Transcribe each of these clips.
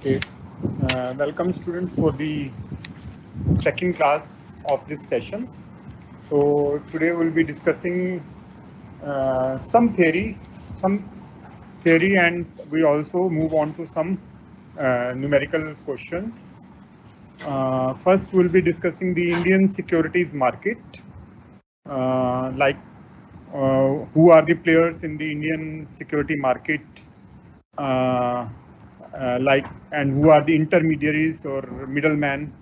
Okay, welcome students for the second class of this session. So today we'll be discussing some theory, and we also move on to some numerical questions. First, we'll be discussing the Indian securities market, who are the players in the Indian security market, and who are the intermediaries or middlemen,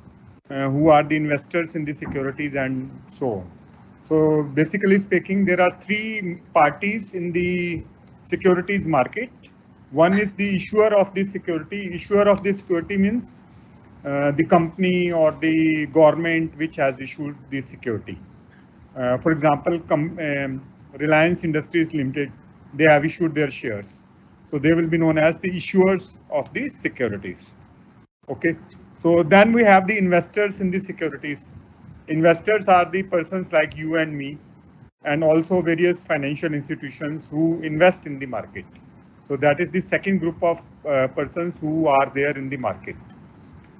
who are the investors in the securities, and so on. So basically speaking, there are three parties in the securities market. One is the issuer of the security. Issuer of the security means the company or the government which has issued the security. For example, Reliance Industries Limited, they have issued their shares. So they will be known as the issuers of the securities. Okay. So then we have the investors in the securities. Investors are the persons like you and me, and also various financial institutions who invest in the market. So that is the second group of persons who are there in the market.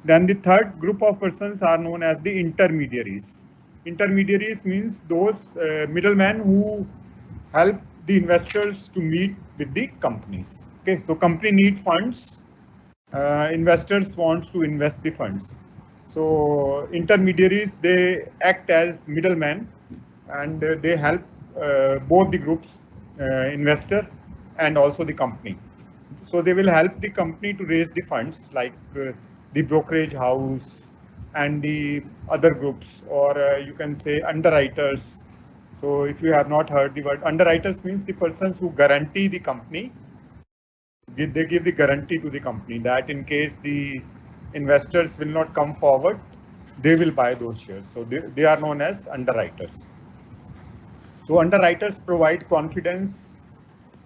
Then the third group of persons are known as the intermediaries. Intermediaries means those middlemen who help the investors to meet with the companies. Okay, so company need funds, investors want to invest the funds. So intermediaries, they act as middlemen, and they help both the groups, investor and also the company. So they will help the company to raise the funds, like the brokerage house and the other groups, or you can say underwriters. So if you have not heard the word, underwriters means the persons who guarantee the company. They give the guarantee to the company that in case the investors will not come forward, they will buy those shares. So they are known as underwriters. So underwriters provide confidence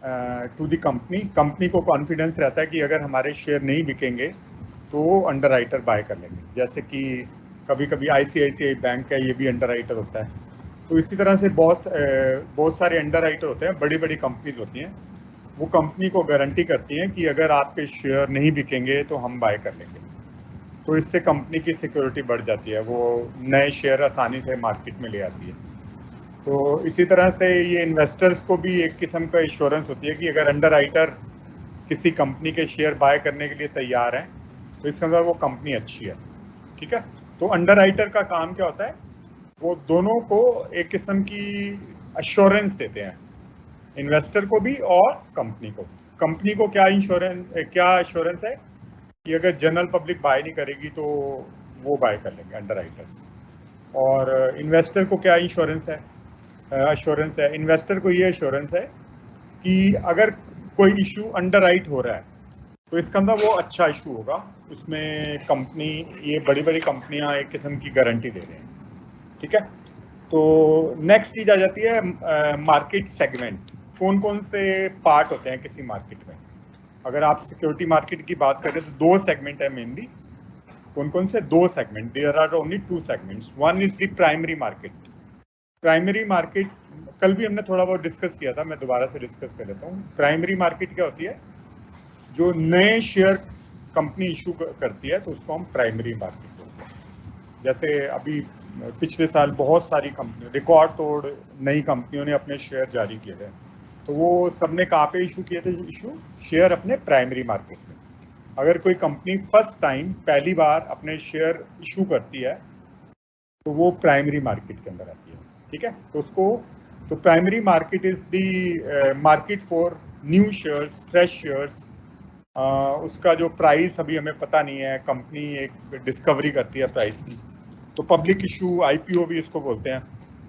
to the company. Company को confidence रहता है कि अगर हमारे share नहीं बिकेंगे तो underwriter bye कर लेंगे. जैसे कि कभी कभी आईसीआईसीआई बैंक का ये भी अंडरराइटर होता है. तो इसी तरह से बहुत सारे अंडरराइटर होते हैं. बड़ी बड़ी कंपनीज होती हैं, वो कंपनी को गारंटी करती हैं कि अगर आपके शेयर नहीं बिकेंगे तो हम बाय कर लेंगे. तो इससे कंपनी की सिक्योरिटी बढ़ जाती है, वो नए शेयर आसानी से मार्केट में ले आती है. तो इसी तरह से ये इन्वेस्टर्स को भी एक किस्म का इंश्योरेंस होती है कि अगर अंडरराइटर किसी कंपनी के शेयर बाय करने के लिए तैयार हैं तो इसका मतलब वो कंपनी अच्छी है. ठीक है. तो अंडरराइटर का काम क्या होता है, वो दोनों को एक किस्म की अश्योरेंस देते हैं, इन्वेस्टर को भी और कंपनी को. कंपनी को क्या अश्योरेंस है कि अगर जनरल पब्लिक बाय नहीं करेगी तो वो बाय कर लेंगे अंडरराइटर्स. और इन्वेस्टर को क्या अश्योरेंस है, इन्वेस्टर को ये अश्योरेंस है कि अगर कोई इशू अंडरराइट हो रहा है तो इसका मतलब वो अच्छा इशू होगा, उसमें कंपनी, ये बड़ी बड़ी कंपनियां एक किस्म की गारंटी दे रहे हैं. ठीक है. तो नेक्स्ट चीज आ जाती है मार्केट सेगमेंट. कौन कौन से पार्ट होते हैं किसी मार्केट में. अगर आप सिक्योरिटी मार्केट की बात करें तो दो सेगमेंट है मेनली. कौन कौन से? दो segment. There are only two segments. One is the primary market. Primary market कल भी हमने थोड़ा बहुत डिस्कस किया था, मैं दोबारा से डिस्कस कर लेता हूँ. प्राइमरी मार्केट क्या होती है? जो नए शेयर कंपनी इशू करती है तो उसको हम प्राइमरी मार्केट बोलते हैं. जैसे अभी पिछले साल बहुत सारी कंपनी, रिकॉर्ड तोड़ नई कंपनियों ने अपने शेयर जारी किए थे. तो वो सबने कहाँ पे इशू किए थे? शेयर अपने प्राइमरी मार्केट में. अगर कोई कंपनी फर्स्ट टाइम, पहली बार अपने शेयर इशू करती है तो वो प्राइमरी मार्केट के अंदर आती है. ठीक है. तो primary market is the market for new shares, fresh shares. उसका जो प्राइस अभी हमें पता नहीं है, कंपनी एक डिस्कवरी करती है प्राइस की. तो पब्लिक इशू, आईपीओ भी इसको बोलते हैं,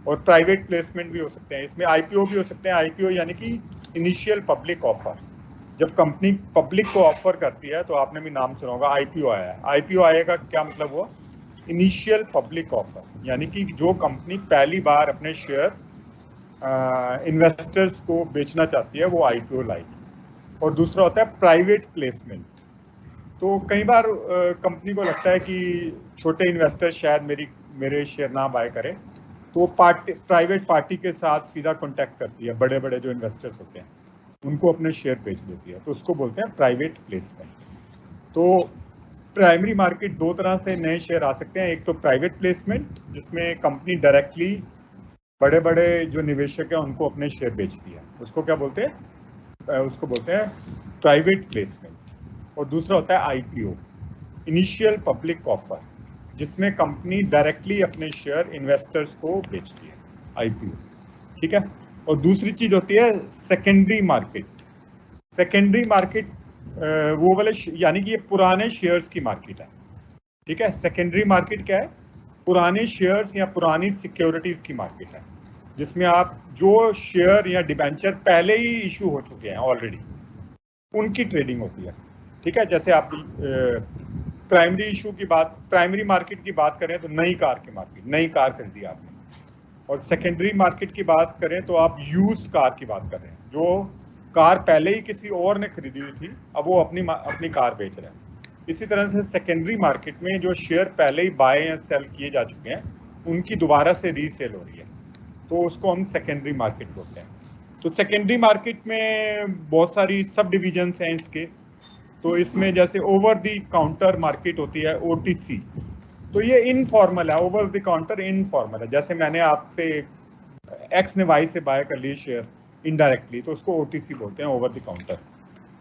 और प्राइवेट प्लेसमेंट भी हो सकते हैं. इसमें आईपीओ भी हो सकते हैं. आईपीओ यानी कि इनिशियल पब्लिक ऑफर. जब कंपनी पब्लिक को ऑफर करती है तो आपने भी नाम सुना होगा, आईपीओ आया है. आईपीओ आएगा क्या मतलब हुआ? इनिशियल पब्लिक ऑफर, यानी कि जो कंपनी पहली बार अपने शेयर इन्वेस्टर्स को बेचना चाहती है वो आईपीओ लाएगी. और दूसरा होता है प्राइवेट प्लेसमेंट. तो कई बार कंपनी को लगता है कि छोटे इन्वेस्टर शायद मेरे शेयर ना बाय करें, तो प्राइवेट पार्टी के साथ सीधा कॉन्टैक्ट करती है. बड़े बड़े जो इन्वेस्टर्स होते हैं उनको अपने शेयर बेच देती है, तो उसको बोलते हैं प्राइवेट प्लेसमेंट. तो प्राइमरी मार्केट दो तरह से नए शेयर आ सकते हैं। एक तो प्राइवेट प्लेसमेंट, जिसमें कंपनी डायरेक्टली बड़े बड़े जो निवेशक हैं उनको अपने शेयर बेचती है, उसको क्या बोलते हैं, उसको बोलते हैं प्राइवेट प्लेसमेंट। और दूसरा होता है आईपीओ, इनिशियल पब्लिक ऑफर, जिसमें कंपनी डायरेक्टली अपने शेयर इन्वेस्टर्स को बेचती है, आईपीओ, ठीक है। और दूसरी चीज होती है सेकेंडरी मार्केट। सेकेंडरी मार्केट वो वाले यानी कि ये पुराने शेयर्स की मार्केट है, ठीक है। सेकेंडरी मार्केट क्या है, पुराने शेयर्स या पुरानी सिक्योरिटीज की मार्केट है, जिसमें आप जो शेयर या डिबेंचर पहले ही इशू हो चुके हैं ऑलरेडी, उनकी ट्रेडिंग होती है, ठीक है। जैसे आप प्राइमरी इशू की बात, प्राइमरी मार्केट की बात करें तो नई कार की मार्केट, नई कार खरीदी आपने। और सेकेंडरी मार्केट की बात करें तो आप यूज्ड कार की बात कर रहे हैं, जो कार पहले ही किसी और ने खरीदी हुई थी, अब वो अपनी कार बेच रहे हैं। इसी तरह से सेकेंडरी मार्केट में जो शेयर पहले ही बाय या सेल किए जा चुके हैं, उनकी दोबारा से रीसेल हो रही है, तो उसको हम सेकेंडरी मार्केट बोलते हैं। तो सेकेंडरी मार्केट में बहुत सारी सब डिविजन्स हैं इसके। तो इसमें जैसे ओवर द काउंटर मार्केट होती है, ओटीसी, तो ये इनफॉर्मल है। ओवर द काउंटर इनफॉर्मल है, जैसे मैंने आपसे एक्स ने वाई से बाय कर ली शेयर इनडायरेक्टली, तो उसको ओटीसी बोलते हैं, ओवर द काउंटर।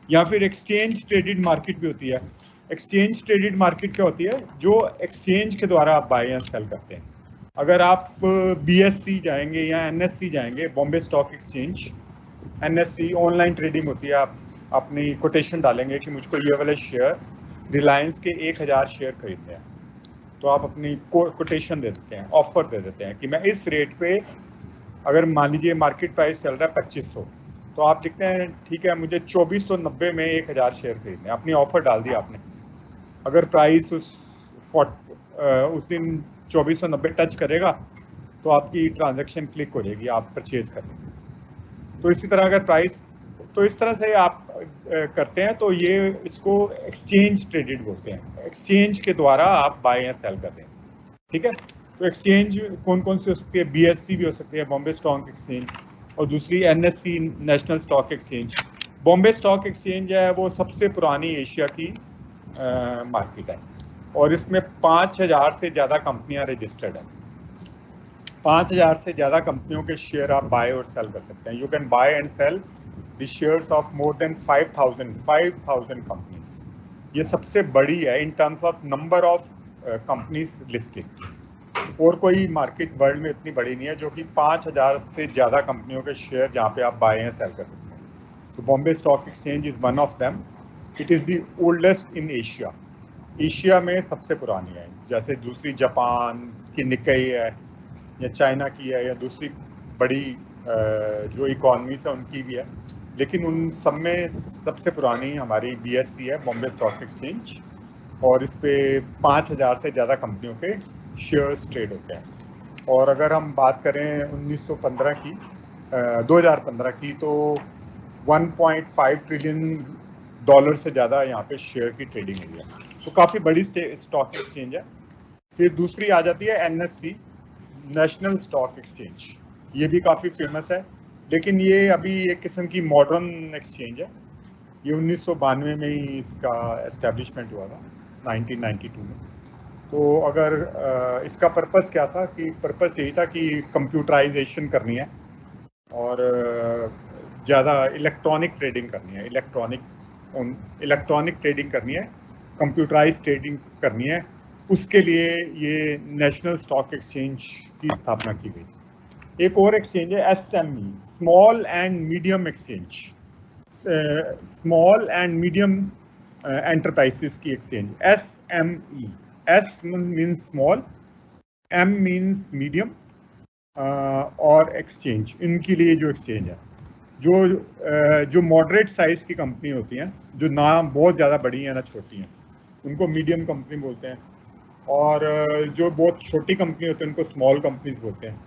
या फिर एक्सचेंज ट्रेडेड मार्केट भी होती है। एक्सचेंज ट्रेडेड मार्केट क्या होती है, जो एक्सचेंज के द्वारा आप बाय या सेल करते हैं। अगर आप बीएससी जाएंगे या एनएससी जाएंगे, Bombay stock exchange, NSC online trading होती है। आप अपनी कोटेशन डालेंगे कि मुझको ये वाले शेयर रिलायंस के 1000 शेयर खरीदने हैं, तो आप अपनी कोटेशन दे देते हैं, ऑफर दे देते हैं कि मैं इस रेट पे, अगर मान लीजिए मार्केट प्राइस चल रहा है 2500, तो आप लिखते हैं ठीक है मुझे 2490 में 1000 शेयर खरीदने हैं। अपनी ऑफर डाल दी आपने। अगर प्राइस उस दिन 2490 टच करेगा तो आपकी ट्रांजैक्शन क्लिक हो जाएगी, आप परचेज कर लेंगे। तो इसी तरह अगर प्राइस, तो इस तरह से आप करते हैं, तो ये इसको एक्सचेंज ट्रेडेड बोलते हैं। एक्सचेंज के द्वारा आप बाय या सेल कर रहे हैं, ठीक है। तो एक्सचेंज कौन कौन सी हो सकती है, बीएससी भी हो सकती है, बॉम्बे स्टॉक एक्सचेंज, और दूसरी NSC, national stock exchange. Bombay stock exchange है वो सबसे पुरानी एशिया की मार्केट है, और इसमें 5000 से ज़्यादा कंपनियां रजिस्टर्ड हैं। 5000 से ज़्यादा कंपनियों के शेयर आप बाय और सेल कर सकते हैं। You can buy and sell the shares of more than 5000 companies. ये सबसे बड़ी है in terms of number of companies listed. और कोई मार्केट वर्ल्ड में इतनी बड़ी नहीं है जो कि 5000 से ज़्यादा कंपनियों के शेयर जहाँ पे आप बाय एंड सेल कर सकते हैं। तो Bombay stock exchange is one of them. It is the oldest in Asia. Asia में सबसे पुरानी है। जैसे दूसरी जापान की निक्केई है, या चाइना की है, या दूसरी बड़ी जो इकॉनमीज है उनकी भी है, लेकिन उन सब में सबसे पुरानी हमारी बीएससी है, बॉम्बे स्टॉक एक्सचेंज। और इस पे 5000 से ज़्यादा कंपनियों के शेयर्स ट्रेड होते हैं। और अगर हम बात करें 1915 की, 2015 की, तो 1.5 ट्रिलियन डॉलर से ज़्यादा यहाँ पे शेयर की ट्रेडिंग हुई है। तो काफ़ी बड़ी स्टॉक एक्सचेंज है। फिर दूसरी आ जाती है एनएससी, नेशनल स्टॉक एक्सचेंज। ये भी काफ़ी फेमस है, लेकिन ये अभी एक किस्म की मॉडर्न एक्सचेंज है। ये 1992 में ही इसका एस्टेब्लिशमेंट हुआ था, 1992 में। तो अगर इसका पर्पस क्या था, कि पर्पस यही था कि कंप्यूटराइजेशन करनी है और ज़्यादा इलेक्ट्रॉनिक ट्रेडिंग करनी है, इलेक्ट्रॉनिक ट्रेडिंग करनी है, कंप्यूटराइज ट्रेडिंग करनी है। उसके लिए ये नेशनल स्टॉक एक्सचेंज की स्थापना की गई। एक और एक्सचेंज है SME, small and medium exchange, small and medium enterprises की exchange, SME. S means small, M means medium, और एक्सचेंज, इनके लिए जो एक्सचेंज है, जो मॉडरेट साइज की कंपनी होती हैं, जो ना बहुत ज़्यादा बड़ी हैं ना छोटी हैं, उनको मीडियम कंपनी बोलते हैं। और जो बहुत छोटी कंपनी होती है उनको स्मॉल कंपनीज बोलते हैं।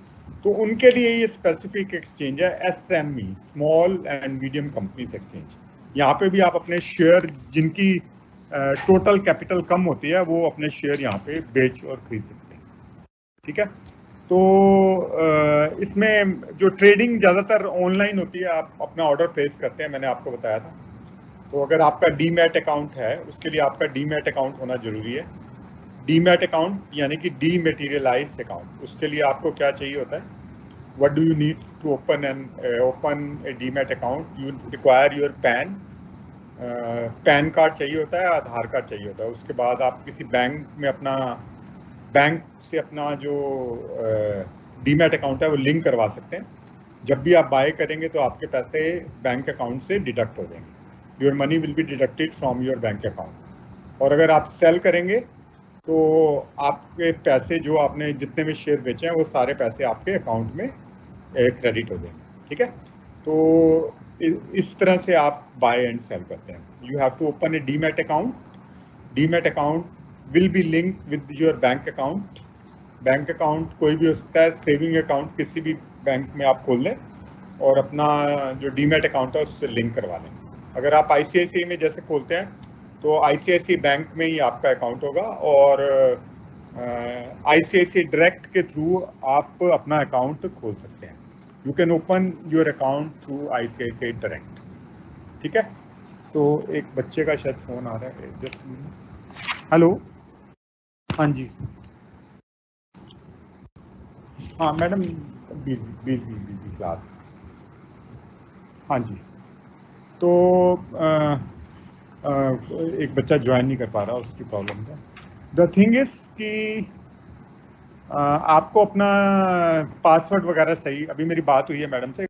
तो उनके लिए ये स्पेसिफिक एक्सचेंज है SME, small and medium companies exchange. यहाँ पे भी आप अपने शेयर, जिनकी टोटल कैपिटल कम होती है, वो अपने शेयर यहाँ पे बेच और खरीद सकते हैं, ठीक है। तो इसमें जो ट्रेडिंग ज़्यादातर ऑनलाइन होती है, आप अपना ऑर्डर प्लेस करते हैं, मैंने आपको बताया था। तो अगर आपका डीमैट अकाउंट है, उसके लिए आपका डीमैट अकाउंट होना जरूरी है। डीमैट अकाउंट यानी कि डीमेटीरियलाइज अकाउंट, उसके लिए आपको क्या चाहिए होता है? What do you need to open a demat account? You require your pan card चाहिए होता है, आधार कार्ड चाहिए होता है। उसके बाद आप किसी बैंक में बैंक से अपना जो डीमैट अकाउंट है वो लिंक करवा सकते हैं। जब भी आप बाय करेंगे तो आपके पैसे बैंक अकाउंट से डिडक्ट हो जाएंगे। Your money will be deducted from your bank account. और अगर आप सेल करेंगे तो आपके पैसे जो आपने जितने भी शेयर बेचे हैं वो सारे पैसे आपके अकाउंट में क्रेडिट हो जाएंगे। ठीक है, तो इस तरह से आप बाय एंड सेल करते हैं। You have to open a demat account. Demat account will be link with your bank account. Bank account कोई भी हो सकता है, सेविंग अकाउंट किसी भी बैंक में आप खोल लें और अपना जो डीमैट अकाउंट है उससे लिंक करवा लें। अगर आप आईसीआईसीआई में जैसे खोलते हैं तो आईसीआईसीआई बैंक में ही आपका अकाउंट होगा, और आईसीआईसीआई डायरेक्ट के थ्रू आप अपना अकाउंट खोल सकते हैं। You can open your account through ICICI direct. ठीक है, तो एक बच्चे का शायद फोन आ रहा है, जस्ट हेलो। हाँ जी, हाँ madam, busy busy busy class. हाँ जी, तो एक बच्चा ज्वाइन नहीं कर पा रहा, उसकी प्रॉब्लम है। द थिंग इज कि आपको अपना पासवर्ड वगैरह सही, अभी मेरी बात हुई है मैडम से,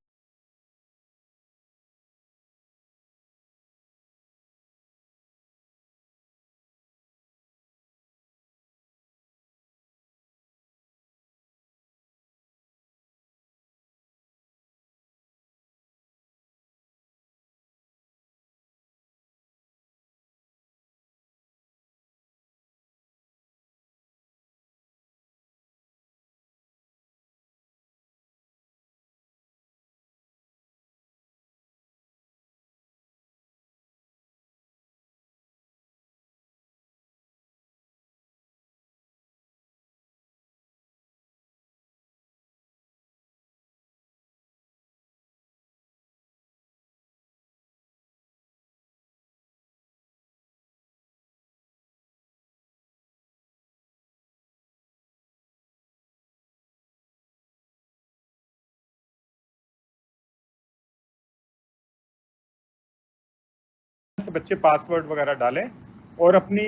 बच्चे पासवर्ड वगैरह डालें और अपनी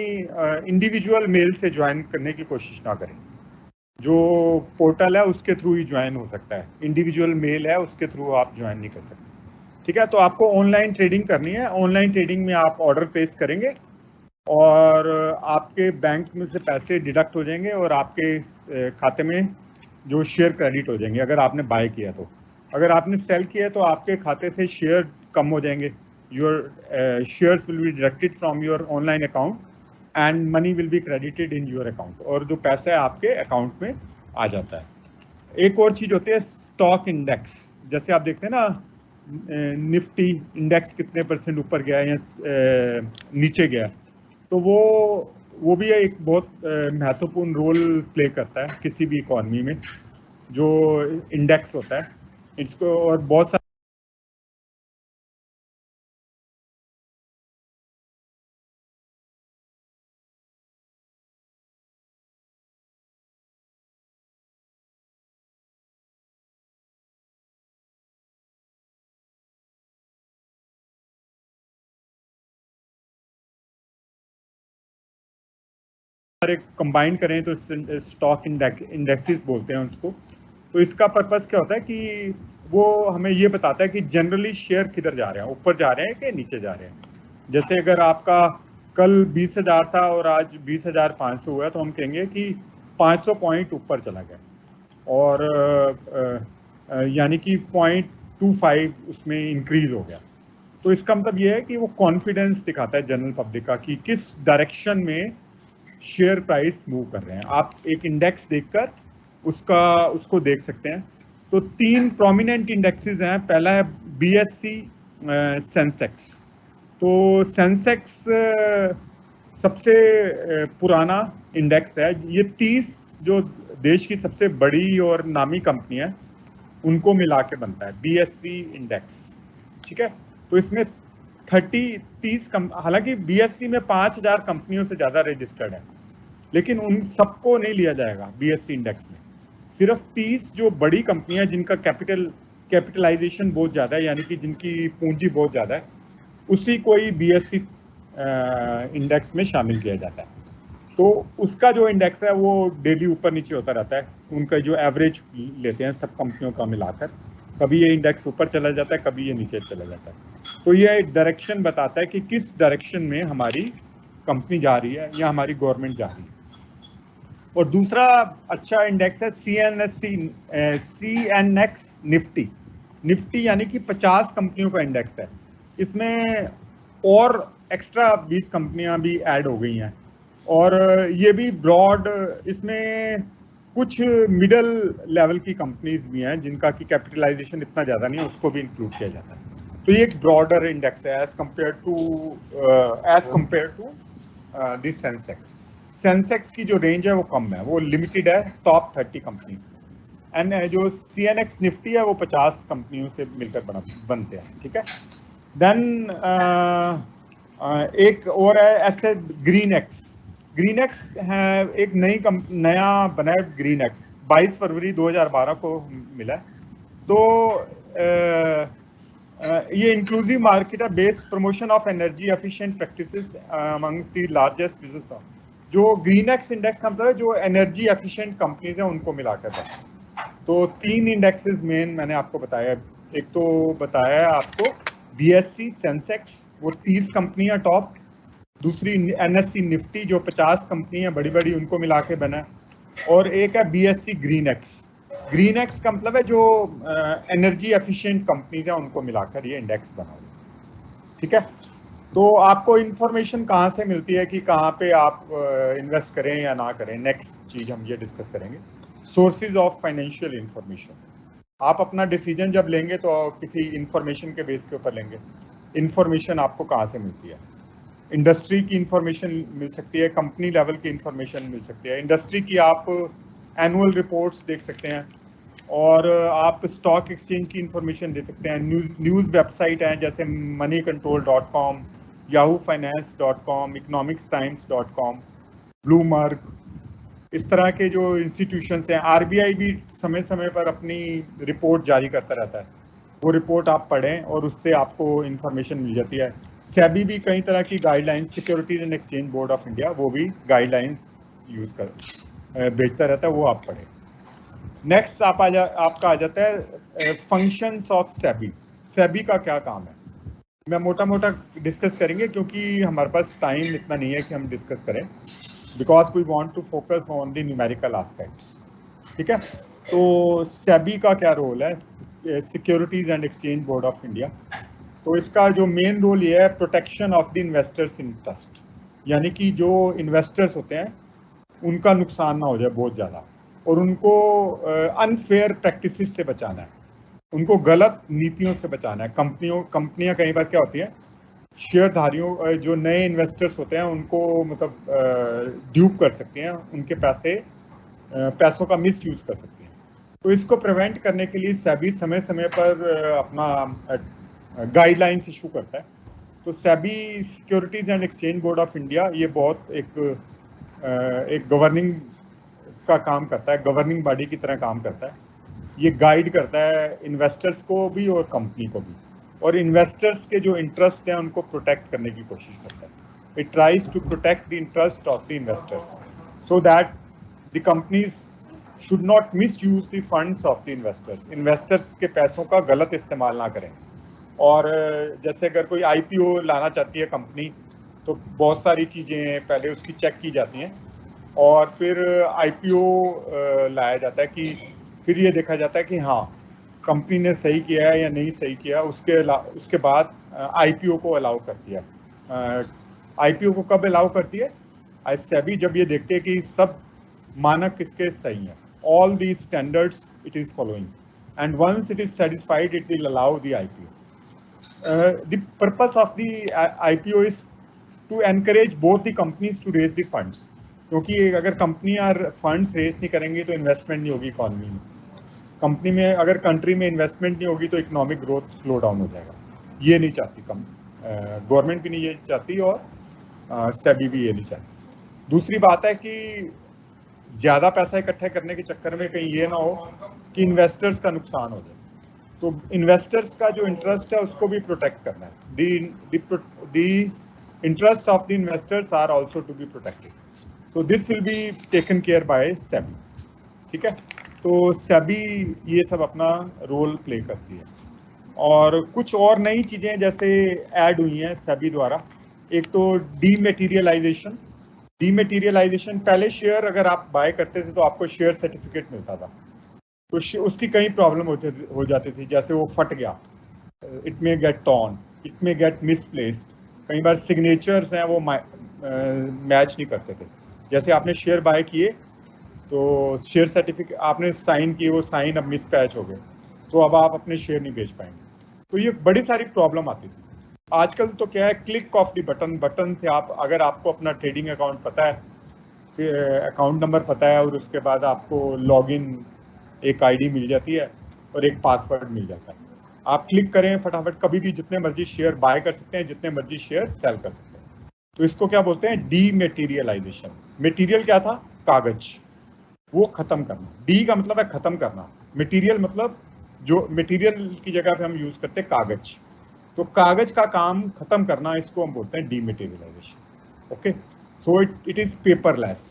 इंडिविजुअल मेल से ज्वाइन करने की कोशिश ना करें। जो पोर्टल है उसके थ्रू ही ज्वाइन हो सकता है, इंडिविजुअल मेल है उसके थ्रू आप ज्वाइन नहीं कर सकते। ठीक है, तो आपको ऑनलाइन ट्रेडिंग करनी है। ऑनलाइन ट्रेडिंग में आप ऑर्डर प्लेस करेंगे और आपके बैंक में से पैसे डिडक्ट हो जाएंगे और आपके खाते में जो शेयर क्रेडिट हो जाएंगे अगर आपने बाय किया तो। अगर आपने सेल किया तो आपके खाते से शेयर कम हो जाएंगे। Your shares will be deducted from your online account and money will be credited in your account, और जो पैसा है आपके अकाउंट में आ जाता है। एक और चीज होती है स्टॉक इंडेक्स। जैसे आप देखते हैं ना निफ्टी इंडेक्स कितने परसेंट ऊपर गया या नीचे गया, तो वो भी एक बहुत महत्वपूर्ण रोल प्ले करता है किसी भी इकोनॉमी में, जो इंडेक्स होता है इसको। और बहुत सारे कंबाइन करें तो स्टॉक इंडेक्सेस बोलते हैं उसको। तो इसका पर्पस क्या होता है कि वो हमें ये बताता है कि जनरली शेयर किधर जा रहे हैं, ऊपर जा रहे हैं कि नीचे जा रहे हैं। जैसे अगर आपका कल 20,000 था और आज 20,500 हुआ तो हम कहेंगे कि 500 पॉइंट ऊपर चला गया, और यानी कि 0.25 उसमें इंक्रीज हो गया। तो इसका मतलब ये है कि वो कॉन्फिडेंस दिखाता है जनरल पब्लिक का कि किस डायरेक्शन में शेयर प्राइस मूव कर रहे हैं। आप एक इंडेक्स देखकर उसको देख सकते हैं। तो 3 प्रोमिनेंट इंडेक्सेस हैं। पहला है बीएससी सेंसेक्स। तो सेंसेक्स सबसे पुराना इंडेक्स है। ये 30 जो देश की सबसे बड़ी और नामी कंपनी है उनको मिला के बनता है बीएससी इंडेक्स। ठीक है, तो इसमें 30 हालांकि बीएससी में 5000 कंपनियों से ज्यादा रजिस्टर्ड है, लेकिन उन सबको नहीं लिया जाएगा बीएससी इंडेक्स में। सिर्फ 30 जो बड़ी कंपनियां जिनका कैपिटलाइजेशन बहुत ज्यादा है, यानी कि जिनकी पूंजी बहुत ज्यादा है, उसी को ही बीएससी इंडेक्स में शामिल किया जाता है। तो उसका जो इंडेक्स है वो डेली ऊपर नीचे होता रहता है, उनका जो एवरेज लेते हैं सब कंपनियों का मिलाकर, कभी ये इंडेक्स ऊपर चला जाता है, कभी ये नीचे चला जाता है। तो ये डायरेक्शन बताता है कि किस डायरेक्शन में हमारी कंपनी जा रही है या हमारी गवर्नमेंट जा रही है। और दूसरा अच्छा इंडेक्स है सीएनएक्स निफ्टी। निफ्टी यानी कि 50 कंपनियों का इंडेक्स है। इसमें और एक्स्ट्रा 20 कंपनियां भी ऐड हो गई हैं, और ये भी ब्रॉड, इसमें कुछ मिडल लेवल की कंपनीज भी हैं जिनका की कैपिटलाइजेशन इतना ज्यादा नहीं है, उसको भी इंक्लूड किया जाता है। तो ये एक ब्रॉडर इंडेक्स है as compare to this Sensex की जो रेंज है वो कम है, वो लिमिटेड है टॉप 30 कंपनीज। एंड जो सीएनएक्स निफ्टी है वो 50 कंपनियों से मिलकर बनते हैं, ठीक है। देन एक और है ऐसे ग्रीन एक्स है, एक नया बना है ग्रीन एक्स, 22 फरवरी 2012 को मिला। तो ये इंक्लूसिव मार्केट है, based promotion of energy efficient practices amongst the largest business. जो ग्रीन एक्स इंडेक्स का मतलब है जो एनर्जी एफिशिएंट कंपनीज हैं उनको मिलाकर है। तो 3 इंडेक्सेस मेन मैंने आपको बताया। एक तो बताया है आपको बीएससी सेंसेक्स, वो 30 कंपनियां टॉप। दूसरी एनएससी निफ्टी जो 50 कंपनियां बड़ी बड़ी उनको मिला के बना। और एक है बीएससी ग्रीन एक्स का मतलब है जो एनर्जी एफिशिएंट कंपनीज है उनको मिलाकर ये इंडेक्स बना, ठीक है। तो आपको इंफॉर्मेशन कहाँ से मिलती है कि कहाँ पे आप इन्वेस्ट करें या ना करें, नेक्स्ट चीज हम ये डिस्कस करेंगे, सोर्सेज ऑफ फाइनेंशियल इंफॉर्मेशन। आप अपना डिसीजन जब लेंगे तो किसी इंफॉर्मेशन के बेस के ऊपर लेंगे। इंफॉर्मेशन आपको कहाँ से मिलती है? इंडस्ट्री की इंफॉर्मेशन मिल सकती है, कंपनी लेवल की इंफॉर्मेशन मिल सकती है। इंडस्ट्री की आप एनुअल रिपोर्ट्स देख सकते हैं, और आप स्टॉक एक्सचेंज की इंफॉर्मेशन दे सकते हैं। न्यूज़ वेबसाइट हैं जैसे moneycontrol.com, yahoofinance.com, economicstimes.com, ब्लूमबर्ग, इस तरह के जो इंस्टीट्यूशंस हैं। आरबीआई भी समय समय पर अपनी रिपोर्ट जारी करता रहता है, वो रिपोर्ट आप पढ़ें और उससे आपको इंफॉर्मेशन मिल जाती है। सेबी भी कई तरह की guidelines, securities and exchange board of India, वो भी गाइडलाइंस भेजता रहता है, वो आप पढ़ें। नेक्स्ट आपका आ जाता है फंक्शंस ऑफ सेबी। सेबी का क्या काम है, मैं मोटा मोटा डिस्कस करेंगे क्योंकि हमारे पास टाइम इतना नहीं है कि हम डिस्कस करें, because we want to focus on the numerical aspects, ठीक है। तो सेबी का क्या रोल है, securities and exchange board of India. तो इसका जो मेन रोल ये है, protection of the investors interest, यानी कि जो इन्वेस्टर्स होते हैं उनका नुकसान ना हो जाए बहुत ज़्यादा, और उनको अनफेयर प्रैक्टिसेस से बचाना है, उनको गलत नीतियों से बचाना है। कंपनियां कई बार क्या होती है, शेयरधारियों जो नए इन्वेस्टर्स होते हैं उनको मतलब ड्यूप कर सकती हैं, उनके पैसों का मिस यूज कर सकती हैं। तो इसको प्रिवेंट करने के लिए सेबी समय समय पर अपना गाइडलाइंस इशू करता है। तो SEBI securities and exchange board of India ये बहुत एक गवर्निंग का काम करता है, गवर्निंग बॉडी की तरह काम करता है। ये गाइड करता है इन्वेस्टर्स को भी और कंपनी को भी, और इन्वेस्टर्स के जो इंटरेस्ट हैं उनको प्रोटेक्ट करने की कोशिश करता है। It tries to protect the interest of the investors so that the companies should not misuse the funds of the investors. Investors के पैसों का गलत इस्तेमाल ना करें। और जैसे अगर कोई आईपीओ लाना चाहती है कंपनी, तो बहुत सारी चीज़ें पहले उसकी चेक की जाती हैं, और फिर आईपीओ लाया जाता है कि फिर ये देखा जाता है कि हाँ कंपनी ने सही किया है या नहीं सही किया। उसके बाद आईपीओ को अलाउ करती है। आईपीओ को कब अलाउ करती है? सेबी जब ये देखते हैं कि सब मानक किसके सही हैं, all the standards it is following, and once it is satisfied it will allow the IPO. The purpose of the IPO is to encourage both the companies to raise the funds, क्योंकि अगर कंपनियां funds raise नहीं करेंगी तो investment नहीं होगी economy में। Company में अगर कंट्री में इन्वेस्टमेंट नहीं होगी तो इकोनॉमिक ग्रोथ स्लो डाउन हो जाएगा, ये नहीं चाहती गवर्नमेंट भी नहीं ये चाहती और सेबी भी ये नहीं चाहती। दूसरी बात है कि ज्यादा पैसा इकट्ठा करने के चक्कर में कहीं ये ना हो कि इन्वेस्टर्स का नुकसान हो जाए। तो इन्वेस्टर्स का जो इंटरेस्ट है उसको भी प्रोटेक्ट करना है। The interest of the investors are also to be protected, तो this will be taken care by SEBI. ठीक है, तो सेबी ये सब अपना रोल प्ले करती है। और कुछ और नई चीजें जैसे ऐड हुई हैं सेबी द्वारा, एक तो डीमेटीरियलाइजेशन। डीमेटीरियलाइजेशन, पहले शेयर अगर आप बाय करते थे तो आपको शेयर सर्टिफिकेट मिलता था, तो उसकी कई प्रॉब्लम हो जाती थी, जैसे वो फट गया, it may gate torn, it may gate misplaced, कई बार सिग्नेचर्स हैं वो मैच नहीं करते थे। जैसे आपने शेयर बाय किए तो शेयर सर्टिफिकेट आपने साइन किए, वो साइन अब मिसपैच हो गए, तो अब आप अपने शेयर नहीं बेच पाएंगे। तो ये बड़ी सारी प्रॉब्लम आती थी। आजकल तो क्या है, क्लिक ऑफ द बटन से आप, अगर आपको अपना ट्रेडिंग अकाउंट पता है, अकाउंट नंबर पता है, और उसके बाद आपको लॉगिन एक आईडी मिल जाती है और एक पासवर्ड मिल जाता है, आप क्लिक करें फटाफट, कभी भी जितने मर्जी शेयर बाय कर सकते हैं, जितने मर्जी शेयर सेल कर सकते हैं। तो इसको क्या बोलते हैं, डीमेटीरियलाइजेशन। मटेरियल क्या था, कागज, वो खत्म करना। डी का मतलब है खत्म करना, मटेरियल मतलब जो मटेरियल की जगह पे हम यूज करते हैं कागज, तो कागज का काम खत्म करना, इसको हम बोलते हैं dematerialisation. Okay, so it is paperless.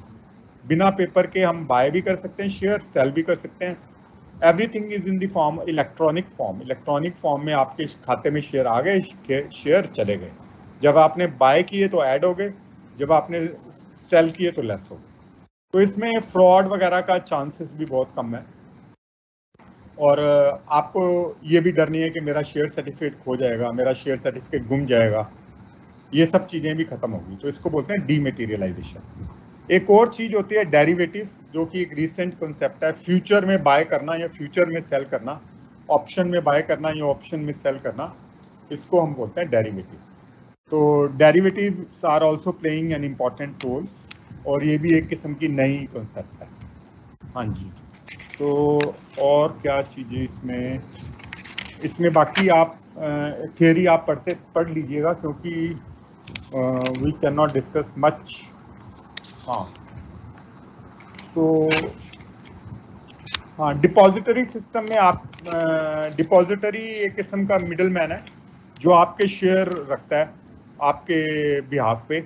बिना पेपर के हम बाय भी कर सकते हैं शेयर, सेल भी कर सकते हैं। Everything is in the form electronic form. Electronic form में आपके खाते में शेयर आ गए, शेयर चले गए। जब आपने बाय किए तो ऐड हो गए, जब आपने सेल किए तो लेस हो गए। तो इसमें फ्रॉड वगैरह का चांसेस भी बहुत कम है, और आपको ये भी डर नहीं है कि मेरा शेयर सर्टिफिकेट खो जाएगा, मेरा शेयर सर्टिफिकेट गुम जाएगा, ये सब चीजें भी खत्म होगी। तो इसको बोलते हैं डीमेटीरियलाइजेशन। एक और चीज होती है डेरिवेटिव, जो कि एक रिसेंट कॉन्सेप्ट है, फ्यूचर में बाय करना या फ्यूचर में सेल करना, ऑप्शन में बाय करना या ऑप्शन में सेल करना, इसको हम बोलते हैं डेरिवेटिव। तो derivatives are also playing an important role, और ये भी एक किस्म की नई कॉन्सेप्ट है। हाँ जी, तो और क्या चीजें इसमें बाकी आप थियरी आप पढ़ लीजिएगा, क्योंकि we can not discuss much. हाँ, तो हाँ, डिपॉजिटरी सिस्टम में आप, डिपॉजिटरी एक किस्म का मिडल मैन है जो आपके शेयर रखता है आपके बिहाफ पे।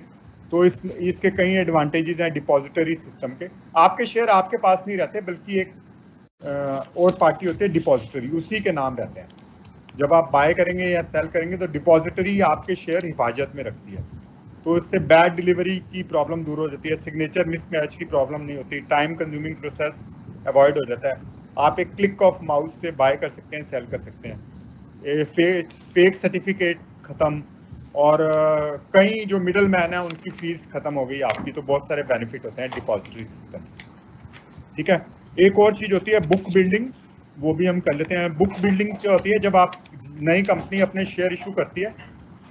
तो इसके कई एडवांटेजेस हैं डिपॉजिटरी सिस्टम के। आपके शेयर आपके पास नहीं रहते, बल्कि एक और पार्टी होती है डिपॉजिटरी, उसी के नाम रहते हैं। जब आप बाय करेंगे या सेल करेंगे तो डिपॉजिटरी आपके शेयर हिफाजत में रखती है, तो इससे बैड डिलीवरी की प्रॉब्लम दूर हो जाती है, सिग्नेचर मिसमैच की प्रॉब्लम नहीं होती, टाइम कंज्यूमिंग प्रोसेस अवॉइड हो जाता है। आप एक क्लिक ऑफ माउस से बाय कर सकते हैं, सेल कर सकते हैं, फेक सर्टिफिकेट खत्म, और कई जो मिडल मैन है उनकी फीस खत्म हो गई आपकी। तो बहुत सारे बेनिफिट होते हैं डिपॉजिटरी सिस्टम। ठीक है, एक और चीज होती है बुक बिल्डिंग, वो भी हम कर लेते हैं। बुक बिल्डिंग क्या होती है, जब आप नई कंपनी अपने शेयर इशू करती है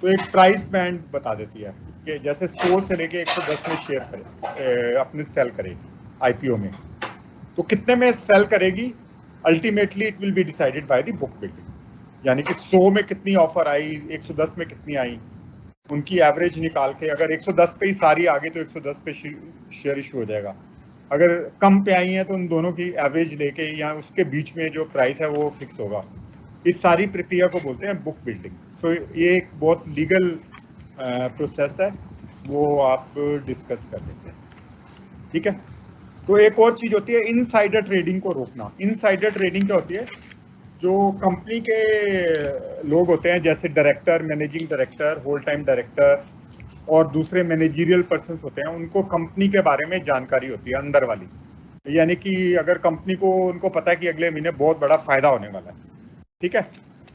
तो एक प्राइस बैंड बता देती है कि जैसे 100 से लेके 110 में शेयर करे, अपने सेल करेगी आईपीओ में, तो कितने में सेल करेगी, ultimately it will be decided by the book building. यानी कि 100 में कितनी ऑफर आई, 110 में कितनी आई, उनकी एवरेज निकाल के, अगर 110 पे ही सारी आ गई तो 110 पे शेयर इशू हो जाएगा, अगर कम पे आई है तो उन दोनों की एवरेज लेके या उसके बीच में जो प्राइस है वो फिक्स होगा। इस सारी प्रक्रिया को बोलते हैं बुक बिल्डिंग। तो ये एक बहुत लीगल प्रोसेस है, वो आप डिस्कस कर लेते हैं। ठीक है, तो एक और चीज होती है इनसाइडर ट्रेडिंग को रोकना। इनसाइडर ट्रेडिंग क्या होती है, जो कंपनी के लोग होते हैं, जैसे director, managing director, whole time director और दूसरे मैनेजरियल पर्सन्स होते हैं, उनको कंपनी के बारे में जानकारी होती है अंदर वाली। यानी कि अगर कंपनी को, उनको पता है कि अगले महीने बहुत बड़ा फायदा होने वाला है, ठीक है,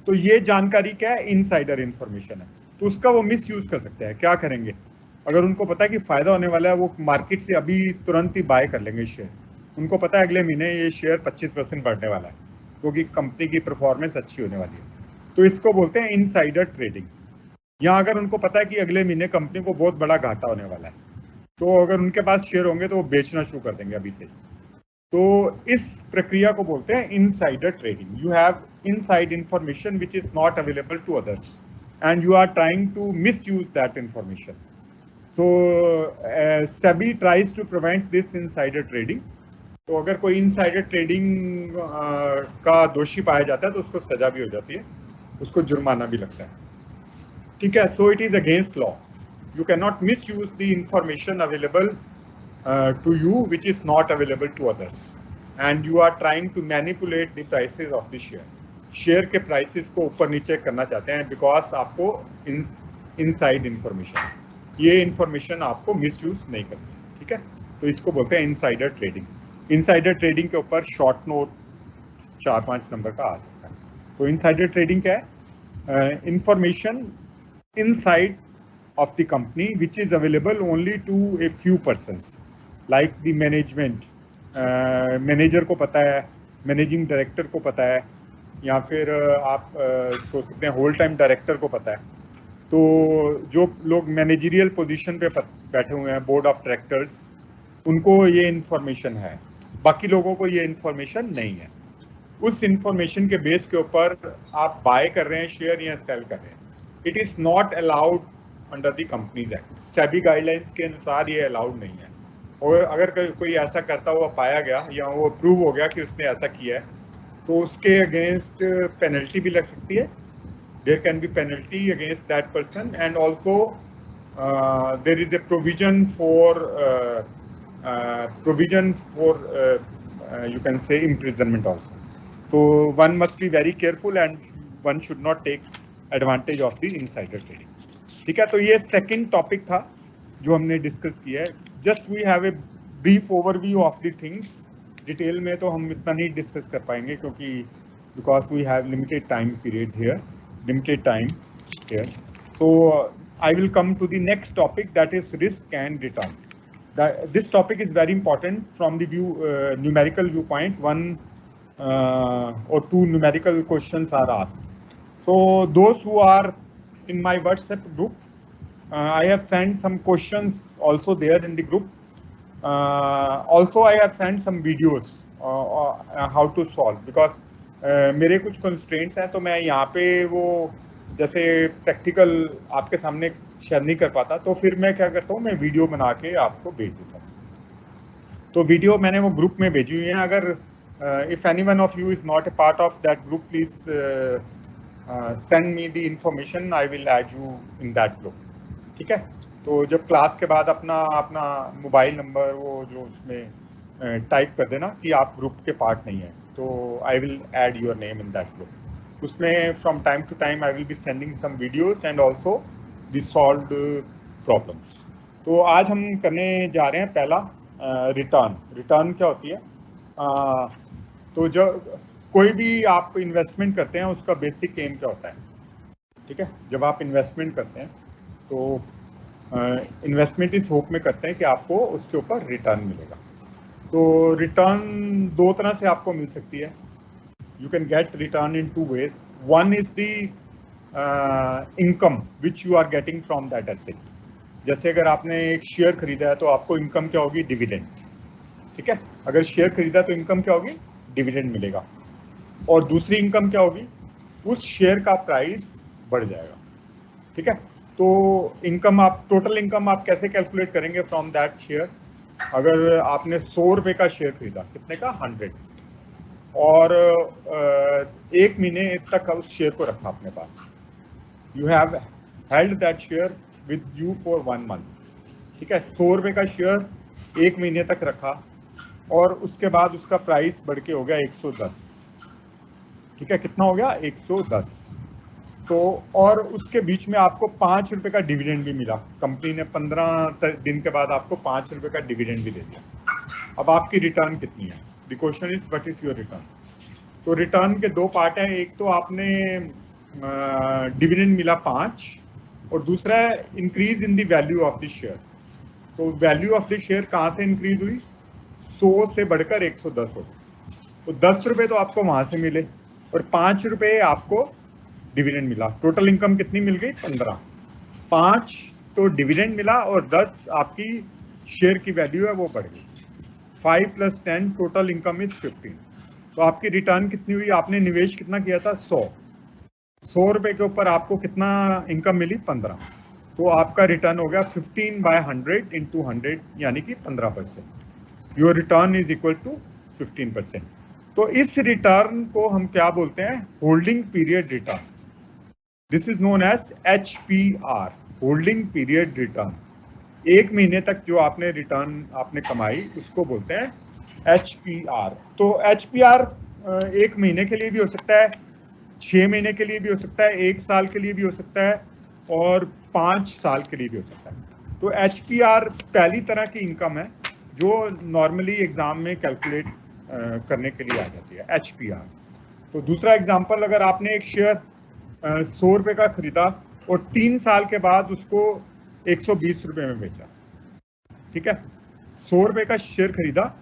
तो ये जानकारी क्या है, इनसाइडर इंफॉर्मेशन है। तो उसका वो मिस यूज कर सकते हैं। क्या करेंगे, अगर उनको पता है कि फायदा होने वाला है, वो मार्केट से अभी तुरंत ही बाय कर लेंगे शेयर। उनको पता है अगले महीने ये शेयर 25% बढ़ने वाला है, क्योंकि कंपनी की परफॉर्मेंस अच्छी होने वाली है। तो इसको बोलते हैं इनसाइडर ट्रेडिंग। या अगर उनको पता है कि अगले महीने कंपनी को बहुत बड़ा घाटा होने वाला है, तो अगर उनके पास शेयर होंगे तो वो बेचना शुरू कर देंगे अभी से। तो इस प्रक्रिया को बोलते हैं insider trading. You have inside information which is not available to others. and you are trying to misuse that information. So SEBI tries to prevent this insider trading. तो अगर कोई इनसाइडर ट्रेडिंग का दोषी पाया जाता है तो उसको सजा भी हो जाती है, उसको जुर्माना भी लगता है, ठीक है. So it is against law. You can not misuse the information available to you which is not available to others, and you are trying to manipulate the prices of the share. Share के prices को ऊपर नीचे करना चाहते हैं because आपको inside information, ये information आपको मिसयूज नहीं करनी, ठीक है. तो इसको बोलते हैं इनसाइडर ट्रेडिंग. इनसाइडर ट्रेडिंग के ऊपर शॉर्ट नोट 4-5 नंबर का आ सकता है. तो इनसाइडर ट्रेडिंग क्या है? Information inside of the company which is available only to a few persons like the management. Manager को पता है, मैनेजिंग डायरेक्टर को पता है, या फिर आप सोच सकते हैं होल टाइम डायरेक्टर को पता है. तो जो लोग मैनेजरियल पोजीशन पे बैठे हुए हैं, बोर्ड ऑफ डायरेक्टर्स, उनको ये इंफॉर्मेशन है, बाकी लोगों को ये इंफॉर्मेशन नहीं है. उस इंफॉर्मेशन के बेस के ऊपर आप बाय कर रहे हैं शेयर या सेल कर रहे हैं. It is not allowed under the companies act. SEBI guidelines के अनुसार ये अलाउड नहीं है. और अगर कोई ऐसा करता हुआ पाया गया या वो प्रूव हो गया कि उसने ऐसा किया है, तो उसके अगेंस्ट पेनल्टी भी लग सकती है. There can be penalty against that person, and also there is a provision for you can say imprisonment also. So one must be very careful and one should not take advantage of the insider trading. ठीक है. तो ये second topic था जो हमने discuss किया है. Just we have a brief overview of the things. Detail में तो हम इतना नहीं डिस्कस कर पाएंगे क्योंकि because we have limited time period here. So I will come to the next topic, that is risk and return. This topic is very important from the numerical viewpoint. One or two numerical questions are asked. So those who are in my WhatsApp group, I have sent some questions also there in the group. Also I have sent some videos how to solve, because मेरे कुछ constraints हैं, तो मैं यहाँ पे वो जैसे practical आपके सामने शेयर नहीं कर पाता, तो फिर मैं क्या करता हूँ, मैं वीडियो बना के आपको भेज देता हूँ. तो वीडियो मैंने वो ग्रुप में भेजी हुई है. अगर if anyone of you is not a part of that group, please send me the information, I will add you in that group, ठीक है. तो जब क्लास के बाद अपना मोबाइल नंबर वो जो उसमें टाइप कर देना कि आप ग्रुप के पार्ट नहीं है, तो I will add your name in that group. उसमें from time to time I will be sending some videos and also the solved problems. तो आज हम करने जा रहे हैं पहला रिटर्न. रिटर्न क्या होती है? तो जब कोई भी आप इन्वेस्टमेंट करते हैं उसका बेसिक एम क्या होता है, ठीक है. जब आप इन्वेस्टमेंट करते हैं तो इन्वेस्टमेंट इस होप में करते हैं कि आपको उसके ऊपर रिटर्न मिलेगा. तो रिटर्न दो तरह से आपको मिल सकती है. You can get return in two ways. One is the income which you are getting from that asset. जैसे अगर आपने एक शेयर खरीदा है तो आपको इनकम क्या होगी? डिविडेंड, ठीक है. अगर शेयर खरीदा तो इनकम क्या होगी? डिविडेंड मिलेगा. और दूसरी इनकम क्या होगी? उस शेयर का प्राइस बढ़ जाएगा, ठीक है. तो इनकम आप टोटल इनकम आप कैसे कैलकुलेट करेंगे फ्रॉम दैट शेयर? अगर आपने 100 रुपये का शेयर खरीदा, कितने का? 100, और एक महीने तक उस शेयर को रखा अपने पास. You have held that share with you for 1 month, ठीक है. 100 रुपये का शेयर एक महीने तक रखा और उसके बाद उसका प्राइस बढ़ के हो गया 110, ठीक है. कितना हो गया? 110. तो और उसके बीच में आपको 5 रुपये का डिविडेंड भी मिला. कंपनी ने 15 दिन के बाद आपको 5 रुपये का डिविडेंड भी दे दिया. अब आपकी रिटर्न कितनी है? The question is what is your return. तो रिटर्न के दो पार्ट हैं. एक तो आपने डिविडेंड मिला 5, और दूसरा है increase in the value of the share. तो वैल्यू ऑफ द शेयर कहाँ से इंक्रीज हुई? 100 से बढ़कर 110 हो गई. तो 10 रुपये तो आपको वहां से मिले और 5 रुपये आपको डिविडेंड मिला. टोटल इनकम कितनी मिल गई? 15. 5 तो डिविडेंड मिला और 10 आपकी शेयर की वैल्यू है वो बढ़ गई. 5 + 10 टोटल इनकम इज 15. तो आपकी रिटर्न कितनी हुई? आपने निवेश कितना किया था? 100. 100 रुपए के ऊपर आपको कितना इनकम मिली? 15। तो आपका रिटर्न हो गया 15/100 इंटू 100 यानी कि 15%। Your return is equal to 15%। तो इस रिटर्न को हम क्या बोलते हैं? Holding period return. This is known as HPR, holding period return. 1 महीने तक जो आपने रिटर्न आपने कमाई उसको बोलते हैं HPR। तो HPR 1 महीने के लिए भी हो सकता है, 6 महीने के लिए भी हो सकता है, 1 साल के लिए भी हो सकता है और 5 साल के लिए भी हो सकता है। तो HPR पहली तरह की इनकम है जो नॉर्मली एग्जाम में कैलकुलेट करने के लिए आ जाती है, HPR। तो दूसरा एग्जांपल, अगर आपने एक शेयर 100 रुपए का खरीदा और 3 साल के बाद उसको 120 रुपए में बेचा, ठीक है? 100 रुपए का शेयर खरीदा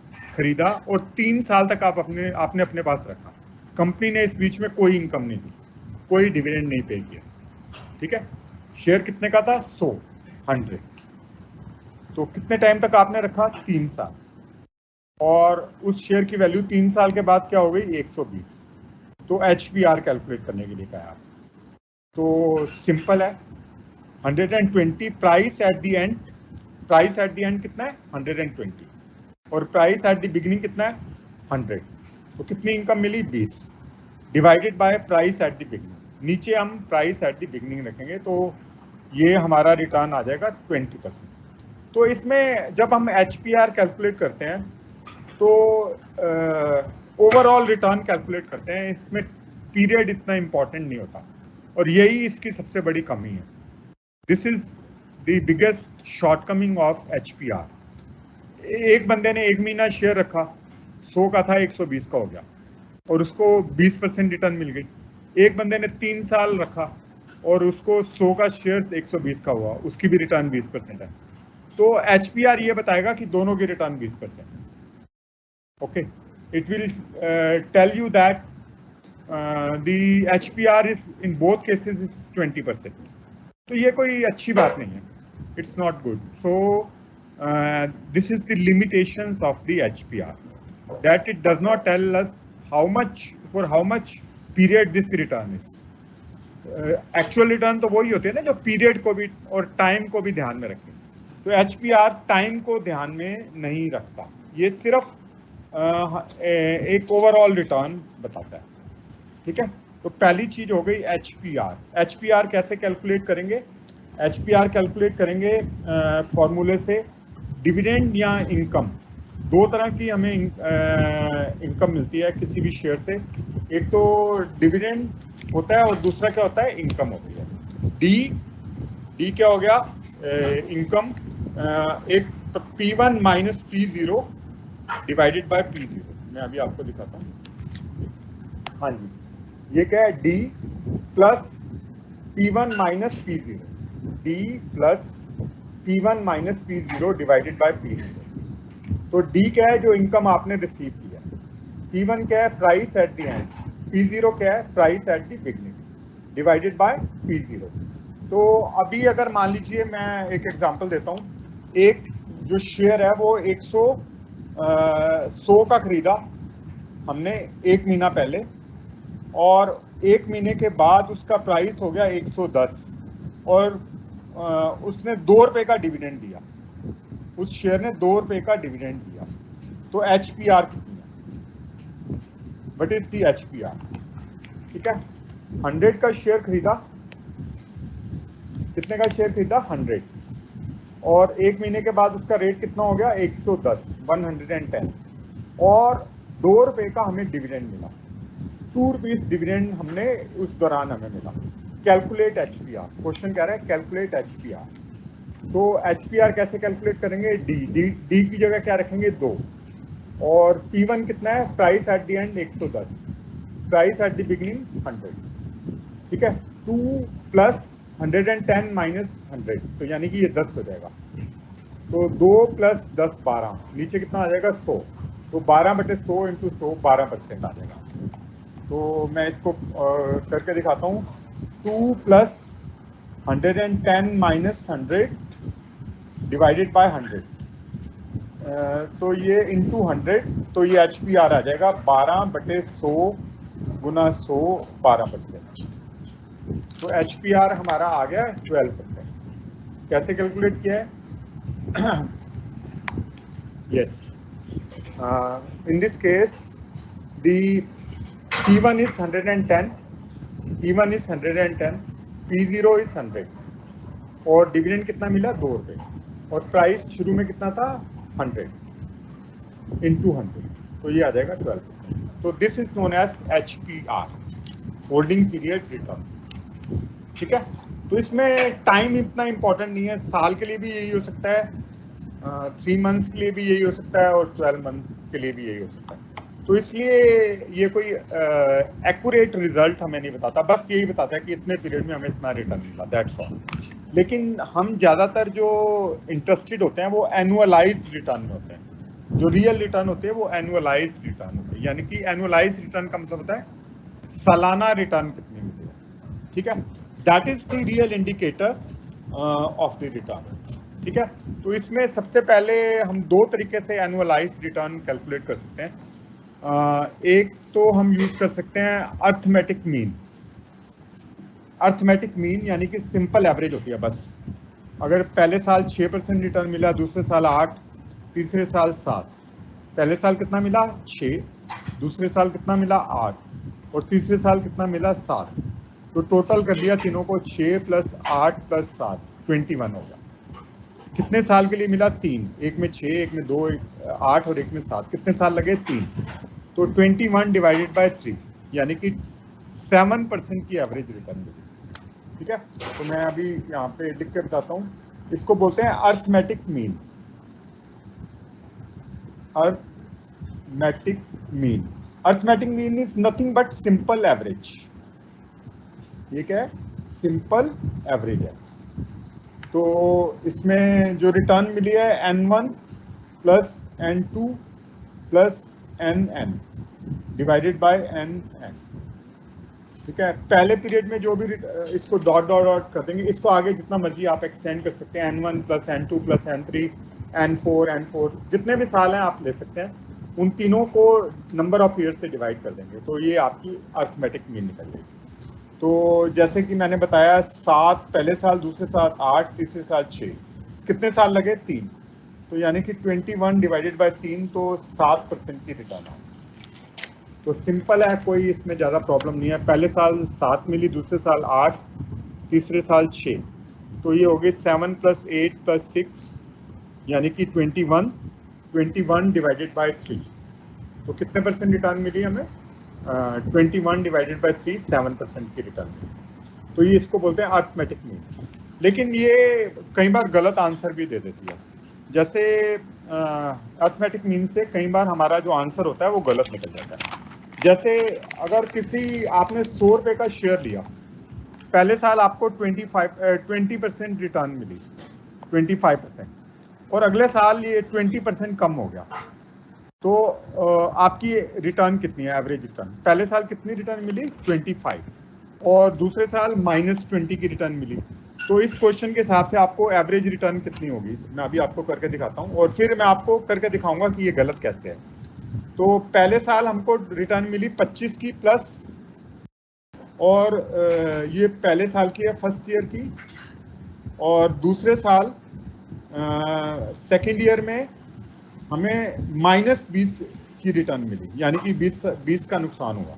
और 3 साल तक आपने अपने पास रखा। कंपनी ने इस बीच में कोई इनकम नहीं दी, कोई डिविडेंड नहीं पे किया, ठीक है? शेयर कितने का था? 100। तो कितने टाइम तक आपने रखा? 3 साल। और उस शेयर की वैल्यू 3 साल के बाद क्या हो गई? 120। तो HPR कैलकुलेट करने के लिए कहा। तो सिंपल है, 120 price at the end. Price at the end कितना है? 120। और प्राइस एट द बिगिनिंग कितना है? 100। तो कितनी इनकम मिली? 20 divided by price at the beginning. नीचे हम प्राइस एट द बिगिनिंग रखेंगे तो ये हमारा रिटर्न आ जाएगा 20%। तो इसमें जब हम HPR कैलकुलेट करते हैं तो ओवरऑल रिटर्न कैलकुलेट करते हैं, इसमें पीरियड इतना इंपॉर्टेंट नहीं होता और यही इसकी सबसे बड़ी कमी है। This is the biggest shortcoming of HPR। एक बंदे ने 1 महीना शेयर रखा, 100 का था 120 का हो गया और उसको 20% रिटर्न मिल गई। एक बंदे ने 3 साल रखा और उसको 100 का शेयर 120 का हुआ, उसकी भी रिटर्न 20% है। तो HPR ये बताएगा कि दोनों की रिटर्न 20% है। Okay, it will tell you that the HPR is in both cases is 20%. तो ये कोई अच्छी बात नहीं है, it's not good. So this is the limitations of the HPR, that it does not tell us for how much period this return is. Actual return तो वही होते हैं ना जो पीरियड को भी और टाइम को भी ध्यान में रखें। तो HPR टाइम को ध्यान में नहीं रखता, ये सिर्फ एक ओवरऑल रिटर्न बताता है, ठीक है? तो पहली चीज हो गई HPR। HPR कैसे कैलकुलेट करेंगे? HPR कैलकुलेट करेंगे फॉर्मूले से, डिविडेंड या इनकम। दो तरह की हमें इनकम मिलती है किसी भी शेयर से, एक तो डिविडेंड होता है और दूसरा क्या होता है? इनकम होती है। डी क्या हो गया? इनकम। एक P1 minus P0 divided by P0। मैं अभी आपको दिखाता हूँ। हाँ जी, ये क्या है? D plus P1 minus P0, D plus P1 minus P0 divided by P0। तो D क्या है? जो इनकम आपने रिसीव किया। P1 क्या है? Price at the end. P0 क्या है? Price at the beginning divided by P0। तो अभी अगर मान लीजिए मैं एक एग्जांपल देता हूँ, एक जो शेयर है वो 100 का खरीदा हमने 1 महीना पहले और 1 महीने के बाद उसका प्राइस हो गया 110 और उसने 2 रुपए का डिविडेंड दिया, उस शेयर ने 2 रुपए का डिविडेंड दिया। तो HPR कितनी है? What is the HPR? ठीक है, 100 का शेयर खरीदा, कितने का शेयर खरीदा? 100, और 1 महीने के बाद उसका रेट कितना हो गया? 110, 110, और 2 रुपए का हमें डिविडेंड मिला, 2 रुपीज डिविडेंड हमने उस दौरान हमें मिला। कैलकुलेट HPR, क्वेश्चन कह रहा है कैलकुलेट HPR। तो HPR कैसे कैलकुलेट करेंगे? डी की जगह क्या रखेंगे? 2, और P1 कितना है? Price at the end 110, price at the beginning 100, ठीक है? 2 प्लस 110 माइनस 100, तो यानी कि ये 10 हो जाएगा। तो 2 प्लस 10 12, नीचे कितना आ जाएगा? 100। तो 12/100 इंटू 100, 12% आ जाएगा। तो मैं इसको करके दिखाता हूँ। 2 प्लस 110 माइनस 100 डिवाइडेड बाय 100, तो ये इंटू 100, तो ये HPR आ जाएगा 12/100 गुना 100, 12%। तो HPR हमारा आ गया 12%। कैसे कैलकुलेट किया है? Yes, in this case the P1 is 110, P1 is 110, P0 is 100 और डिविडेंड कितना मिला 2 रुपये और प्राइस शुरू में कितना था 100 into 100, तो ये आ जाएगा 12%। तो this is known as HPR, holding period return. ठीक है, तो इसमें टाइम इतना इंपॉर्टेंट नहीं है, साल के लिए भी यही हो सकता है, 3 मंथ्स के लिए भी यही हो सकता है और 12 मंथ के लिए भी यही हो सकता है। तो इसलिए ये कोई एक्यूरेट रिजल्ट हमें नहीं बताता, बस यही बताता है कि इतने पीरियड में हमें इतना रिटर्न मिला, दैट्स ऑल। लेकिन हम ज़्यादातर जो इंटरेस्टेड होते हैं वो एनुअलाइज रिटर्न में होते हैं। जो रियल रिटर्न होते हैं वो एनुअलाइज रिटर्न होते हैं, यानी कि एनुअलाइज रिटर्न का मतलब होता है सालाना रिटर्न कितनी मिली है। ठीक है, that is the real indicator of the return. ठीक है, तो इसमें सबसे पहले हम दो तरीके से एनुअलाइज रिटर्न कैलकुलेट कर सकते हैं। एक तो हम यूज कर सकते हैं अर्थमेटिक मीन। अर्थमेटिक मीन यानी कि सिंपल एवरेज होती है बस। अगर पहले साल 6% रिटर्न मिला, दूसरे साल 8, तीसरे साल 7, पहले साल कितना मिला 6, दूसरे साल कितना मिला 8 और तीसरे साल कितना मिला 7, तो टोटल कर दिया तीनों को 6 + 8 + 7 21 हो गया। कितने साल के लिए मिला 3, एक में 6, एक में 2, 8 और एक में 7, कितने साल लगे 3, तो 21 डिवाइडेड बाय 3 यानी कि 7% की एवरेज रिटर्न मिली। ठीक है, तो मैं अभी यहाँ पे लिख के बताता हूँ, इसको बोलते हैं arithmetic mean. Arithmetic mean, arithmetic mean is nothing but simple average. ये क्या है? सिंपल एवरेज है। तो इसमें जो रिटर्न मिली है N1 + N2 + NN divided by NN। ठीक है, पहले पीरियड में जो भी इसको डॉट डॉट डॉट कर देंगे, इसको आगे जितना मर्जी आप एक्सटेंड कर सकते हैं, N1 + N2 + N3 N4 जितने भी साल हैं आप ले सकते हैं, उन तीनों को नंबर ऑफ ईयर से डिवाइड कर देंगे तो ये आपकी अर्थमेटिक मीन निकल जाएगी। तो जैसे कि मैंने बताया 7 पहले साल, दूसरे साल 8, तीसरे साल 6, कितने साल लगे 3, तो यानी कि 21 डिवाइडेड बाय 3 तो 7% की रिटर्न है। तो सिंपल है, कोई इसमें ज़्यादा प्रॉब्लम नहीं है। पहले साल 7 मिली, दूसरे साल 8, तीसरे साल 6, तो ये हो गई 7 + 8 + 6 यानी कि 21 डिवाइडेड बाय 3, तो कितने परसेंट रिटर्न मिली हमें? 21 डिवाइडेड बाय 3 7% की रिटर्न मिली। तो ये इसको बोलते हैं अर्थमेटिक मीन। लेकिन ये कई बार गलत आंसर भी दे देती है। जैसे अर्थमेटिक मीन से कई बार हमारा जो आंसर होता है वो गलत निकल जाता है। जैसे अगर किसी आपने 100 रुपये का शेयर लिया, पहले साल आपको 20% रिटर्न मिली, 25%, और अगले साल ये 20% कम हो गया, तो आपकी रिटर्न कितनी है? एवरेज रिटर्न पहले साल कितनी रिटर्न मिली? 25, और दूसरे साल -20 की रिटर्न मिली। तो इस क्वेश्चन के हिसाब से आपको एवरेज रिटर्न कितनी होगी, मैं अभी आपको करके दिखाता हूँ और फिर मैं आपको करके दिखाऊंगा कि ये गलत कैसे है। तो पहले साल हमको रिटर्न मिली 25 की प्लस, और ये पहले साल की है, फर्स्ट ईयर की, और दूसरे साल सेकेंड ईयर में हमें -20 की रिटर्न मिली, यानी कि 20 का नुकसान हुआ।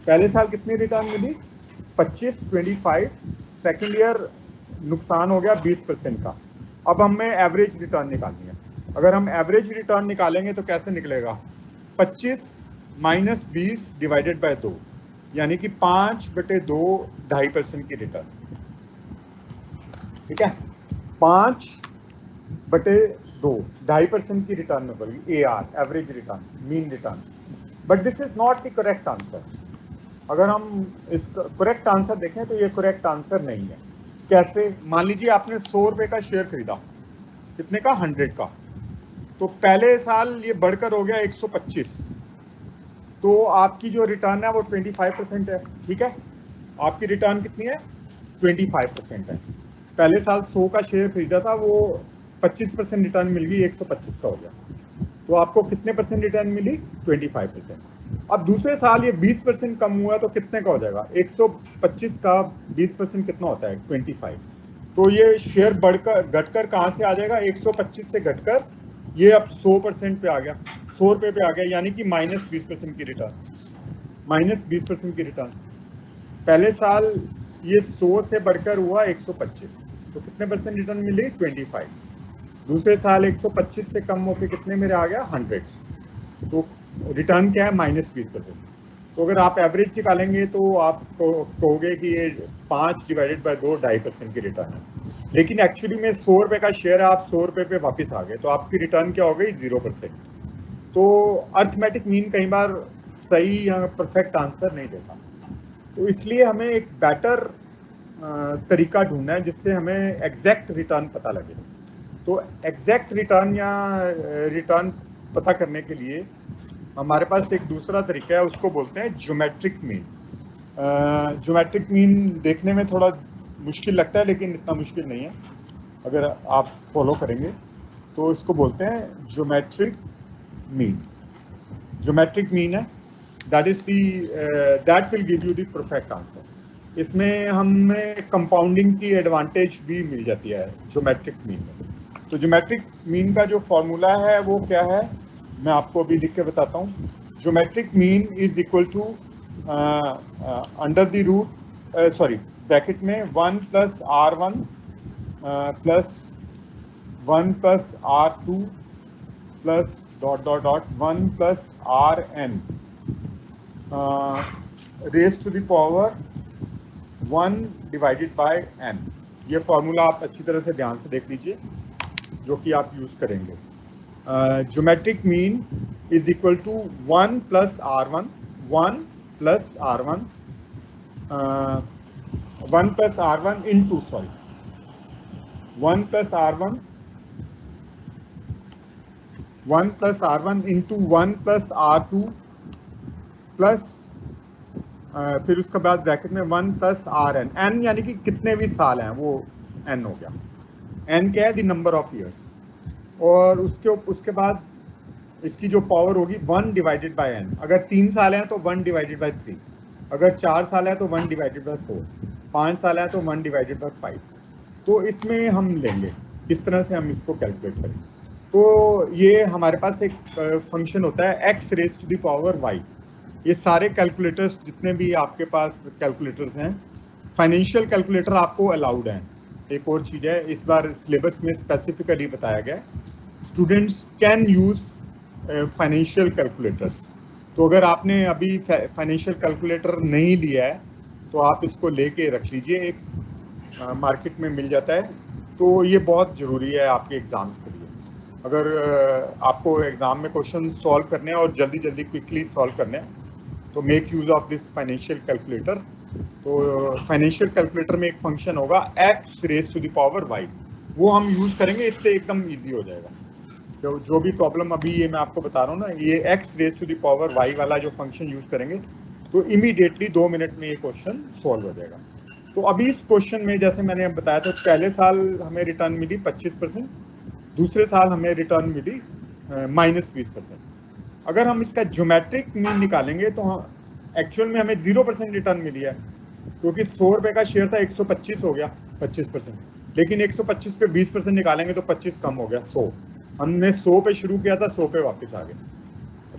पहले साल कितनी रिटर्न मिली? 25, सेकेंड ईयर नुकसान हो गया 20% का। अब हमें एवरेज रिटर्न निकालनी है। अगर हम एवरेज रिटर्न निकालेंगे तो कैसे निकलेगा? 25 - 20 डिवाइडेड बाय 2 यानी कि 5/2 2.5% की रिटर्न। ठीक है, 5/2 2.5% की रिटर्न में पड़ेगी AR, average return, mean return. But this is not the correct answer. अगर हम इसका करेक्ट आंसर देखें तो ये करेक्ट आंसर नहीं है। कैसे? मान लीजिए आपने 100 रुपये का शेयर खरीदा, कितने का? 100 का, तो पहले साल ये बढ़कर हो गया 125, तो आपकी जो रिटर्न है वो 25% है। ठीक है, आपकी रिटर्न कितनी है? 25% है। पहले साल 100 का शेयर खरीदा था, वो 25% रिटर्न मिल गई, 125 का हो गया, तो आपको कितने परसेंट रिटर्न मिली? 25%। अब दूसरे साल ये 20% कम हुआ तो कितने का हो जाएगा? 125 का 20% कितना होता है? 25। तो ये शेयर बढ़कर घटकर कहाँ से आ जाएगा? 125 से घटकर ये अब 100% पे आ गया, 100 रुपये पे आ गया, यानी कि -20% की रिटर्न, -20% की रिटर्न। पहले साल ये 100 से बढ़कर हुआ 125, तो कितने परसेंट रिटर्न मिली? 25। दूसरे साल 125 से कम होकर कितने मेरे आ गया? 100। तो रिटर्न क्या है? -20%। तो अगर आप एवरेज निकालेंगे तो आप कहोगे कि ये 5 डिवाइडेड बाय 2 2.5% की रिटर्न है, लेकिन एक्चुअली में 100 रुपये का शेयर है, आप 100 रुपये पे वापस आ गए, तो आपकी रिटर्न क्या हो गई? 0%। तो अर्थमेटिक मीन कई बार सही या परफेक्ट आंसर नहीं देता, तो इसलिए हमें एक बेटर तरीका ढूंढना है जिससे हमें एग्जैक्ट रिटर्न पता लगे। तो एग्जैक्ट रिटर्न या रिटर्न पता करने के लिए हमारे पास एक दूसरा तरीका है, उसको बोलते हैं ज्योमेट्रिक मीन। ज्योमेट्रिक मीन देखने में थोड़ा मुश्किल लगता है, लेकिन इतना मुश्किल नहीं है अगर आप फॉलो करेंगे। तो इसको बोलते हैं ज्योमेट्रिक मीन। ज्योमेट्रिक मीन है that will give you the perfect answer. इसमें हमें कंपाउंडिंग की एडवांटेज भी मिल जाती है ज्योमेट्रिक मीन में। तो ज्योमेट्रिक मीन का जो फॉर्मूला है वो क्या है, मैं आपको अभी लिख के बताता हूँ। Geometric mean is equal to under the root bracket में 1 + R1 plus 1 + R2 plus ... 1 + Rn raise to the power 1 divided by n। ये फॉर्मूला आप अच्छी तरह से ध्यान से देख लीजिए जो कि आप यूज करेंगे। Geometric mean is equal to 1 + R1 1 + R1 1 + R1 into 1 + R1 1 + R1 into 1 + R2 plus फिर उसके बाद ब्रैकेट में 1 + Rn। n यानी कि कितने भी साल हैं वो n हो गया। n क्या है? The number of years. और उसके बाद इसकी जो पावर होगी 1 डिवाइडेड बाय n। अगर 3 साल हैं तो 1 डिवाइडेड बाय 3, अगर 4 साल है तो 1 डिवाइडेड बाय 4, 5 साल है तो 1 डिवाइडेड बाय 5। तो इसमें हम लेंगे किस तरह से हम इसको कैलकुलेट करें। तो ये हमारे पास एक फंक्शन होता है x⁻⁴y। ये सारे कैलकुलेटर्स जितने भी आपके पास कैलकुलेटर्स हैं, फाइनेंशियल कैलकुलेटर आपको अलाउड हैं। एक और चीज़ है, इस बार सिलेबस में स्पेसिफिकली बताया गया students can use financial calculators. तो अगर आपने अभी फाइनेंशियल कैलकुलेटर नहीं लिया है तो आप इसको लेके रख लीजिए, एक मार्केट में मिल जाता है। तो ये बहुत ज़रूरी है आपके एग्ज़ाम्स के लिए। अगर आपको एग्ज़ाम में क्वेश्चन सॉल्व करने हैं और जल्दी जल्दी क्विकली सॉल्व करने हैं तो make use of this financial calculator. तो फाइनेंशियल कैलकुलेटर में एक फंक्शन होगा x⁻⁴y, वो हम यूज़ करेंगे, इससे एकदम ईजी हो जाएगा। जो भी प्रॉब्लम अभी ये मैं आपको बता रहा हूँ ना, ये x⁻⁴y वाला जो फंक्शन यूज़ करेंगे तो इमीडिएटली 2 मिनट में ये क्वेश्चन सॉल्व हो जाएगा। तो अभी इस क्वेश्चन में जैसे मैंने बताया था, पहले साल हमें रिटर्न मिली 25%, दूसरे साल हमें रिटर्न मिली -20%। अगर हम इसका ज्योमेट्रिक मीन निकालेंगे तो एक्चुअल में हमें 0% रिटर्न मिली है, क्योंकि 100 रुपये का शेयर था, 125 हो गया 25%, लेकिन 125 पे 20% निकालेंगे तो 25 कम हो गया 100। हमने 100 पे शुरू किया था, 100 पे वापस आ गए,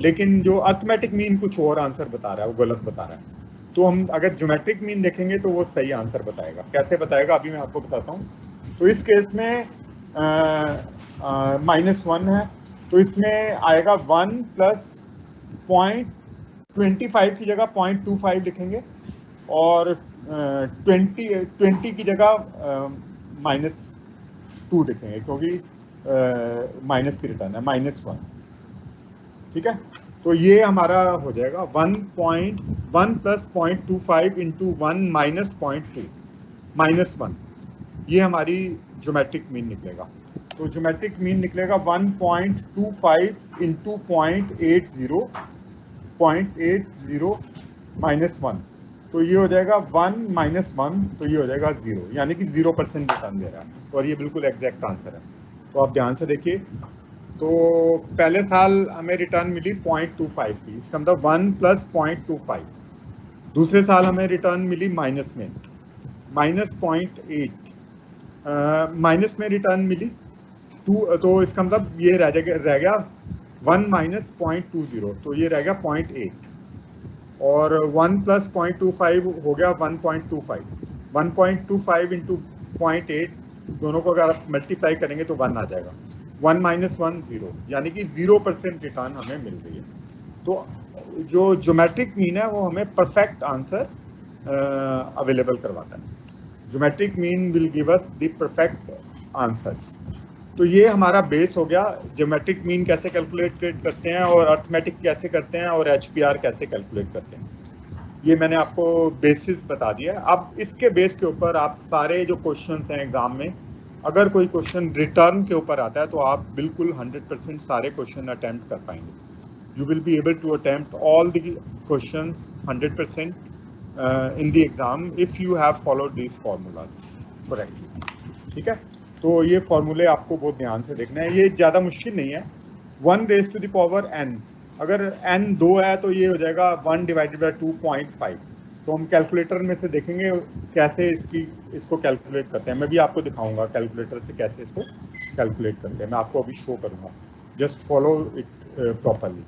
लेकिन जो अर्थमेटिक मीन कुछ और आंसर बता रहा है, वो गलत बता रहा है। तो हम अगर ज्योमेट्रिक मीन देखेंगे तो वो सही आंसर बताएगा। कैसे बताएगा अभी मैं आपको बताता हूँ। तो इस केस में -1 है, तो इसमें आएगा 1 + 0.25 की जगह 0.25 लिखेंगे, और 20 की जगह -2 लिखेंगे, क्योंकि माइनस की रिटर्न है, -1। ठीक है, तो ये हमारा हो जाएगा 1 + 0.25 इंटू 1 - 0.2 -1। ये हमारी ज्योमेट्रिक मीन निकलेगा। तो ज्योमेट्रिक मीन निकलेगा 1.25 इंटू 0.80 -1। तो ये हो जाएगा 1 - 1, तो ये हो जाएगा 0, यानी कि 0% रिटर्न दे रहा है, और ये बिल्कुल एग्जैक्ट आंसर है। तो आप ध्यान से देखिए, तो पहले साल हमें रिटर्न मिली 0.25 की, इसका मतलब 1 + 0.25। दूसरे साल हमें रिटर्न मिली माइनस में, -0.8, माइनस में रिटर्न मिली 2, तो इसका मतलब ये रह गया 1 - 0.20, तो ये रह गया 0.8, और 1 + 0.25 हो गया 1.25। 1.25 × 0.8, दोनों को अगर आप मल्टीप्लाई करेंगे तो 1 आ जाएगा। 1 - 1 0, यानी कि 0% रिटर्न हमें मिल रही है। तो जो ज्योमेट्रिक मीन है वो हमें परफेक्ट आंसर अवेलेबल करवाता है। Geometric mean will give us the perfect answers. तो ये हमारा बेस हो गया, ज्योमेट्रिक मीन कैसे कैलकुलेट करते हैं और अर्थमेटिक कैसे करते हैं और HPR कैसे कैलकुलेट करते हैं, ये मैंने आपको बेसिस बता दिया। अब इसके बेस के ऊपर आप सारे जो क्वेश्चंस हैं एग्जाम में, अगर कोई क्वेश्चन रिटर्न के ऊपर आता है तो आप बिल्कुल 100% सारे क्वेश्चन अटेम्प्ट कर पाएंगे। You will be able to attempt all the questions 100% in the exam if you have followed these formulas correctly. ठीक है, तो ये फॉर्मूले आपको बहुत ध्यान से देखना है, ये ज़्यादा मुश्किल नहीं है। 1⁻n, अगर n 2 है तो ये हो जाएगा 1/2.5। तो हम कैलकुलेटर में से देखेंगे कैसे इसको कैलकुलेट करते हैं। मैं भी आपको दिखाऊंगा कैलकुलेटर से कैसे इसको कैलकुलेट करते हैं, मैं आपको अभी शो करूंगा। Just follow it properly.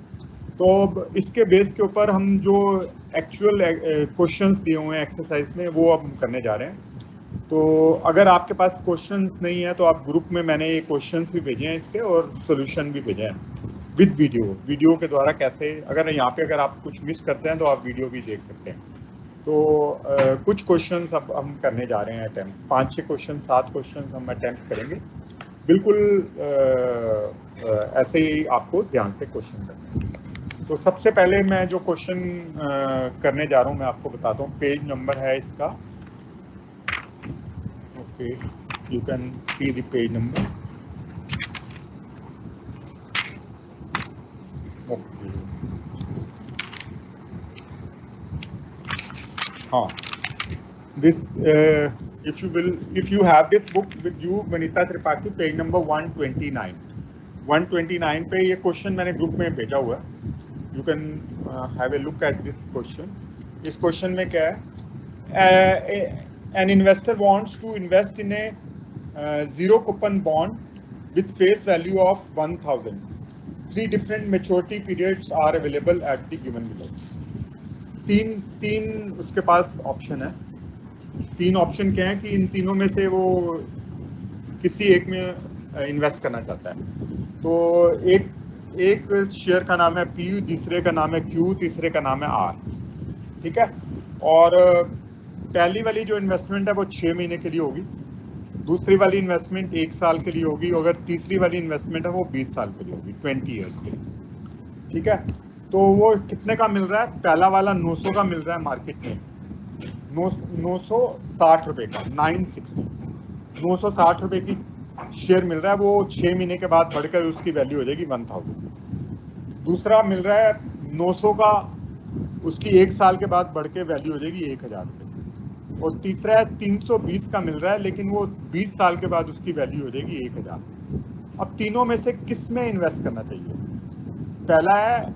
तो इसके बेस के ऊपर हम जो एक्चुअल क्वेश्चंस दिए हुए हैं एक्सरसाइज में वो अब हम करने जा रहे हैं। तो अगर आपके पास क्वेश्चंस नहीं है तो आप ग्रुप में, मैंने ये क्वेश्चंस भी भेजे हैं इसके और सॉल्यूशन भी भेजे हैं विद वीडियो के द्वारा। कैसे, अगर यहाँ पे अगर आप कुछ मिस करते हैं तो आप वीडियो भी देख सकते हैं। तो कुछ क्वेश्चंस अब हम करने जा रहे हैं अटेम्प्ट, 5-6 क्वेश्चन 7 क्वेश्चन हम अटेम्प्ट करेंगे। बिल्कुल ऐसे ही आपको ध्यान से क्वेश्चन करना है। तो सबसे पहले मैं जो क्वेश्चन करने जा रहा हूँ मैं आपको बताता हूँ। पेज नंबर है इसका, okay, you can see the page number. Okay, हाँ, this if you have this book with you, Vanita Tripathi, page number 129 पे ये क्वेश्चन मैंने ग्रुप में भेजा हुआ है। You can have a look at this question. इस क्वेश्चन में क्या है, an investor wants to invest in a zero coupon bond with face value of 1000. 3 different maturity periods are available at the given below. तीन उसके पास option है। 3 option क्या है कि इन तीनों में से वो किसी एक में इन्वेस्ट करना चाहता है। तो एक शेयर का नाम है P, दूसरे का नाम है Q, तीसरे का नाम है R, ठीक है। और पहली वाली जो इन्वेस्टमेंट है वो 6 महीने के लिए होगी, दूसरी वाली इन्वेस्टमेंट 1 साल के लिए होगी, अगर तीसरी वाली इन्वेस्टमेंट है वो 20 साल के लिए होगी, 20 ईयर्स के लिए, ठीक है। तो वो कितने का मिल रहा है? पहला वाला 900 का मिल रहा है मार्केट में, 960 रुपए का, 960 रुपए की शेयर मिल रहा है। वो 6 महीने के बाद बढ़कर उसकी वैल्यू हो जाएगी 1000। दूसरा मिल रहा है 900 का, उसकी 1 साल के बाद बढ़ के वैल्यू हो जाएगी 1000 रुपये। और तीसरा है 320 का मिल रहा है, लेकिन वो 20 साल के बाद उसकी वैल्यू हो जाएगी 1000। अब तीनों में से किस में इन्वेस्ट करना चाहिए? पहला है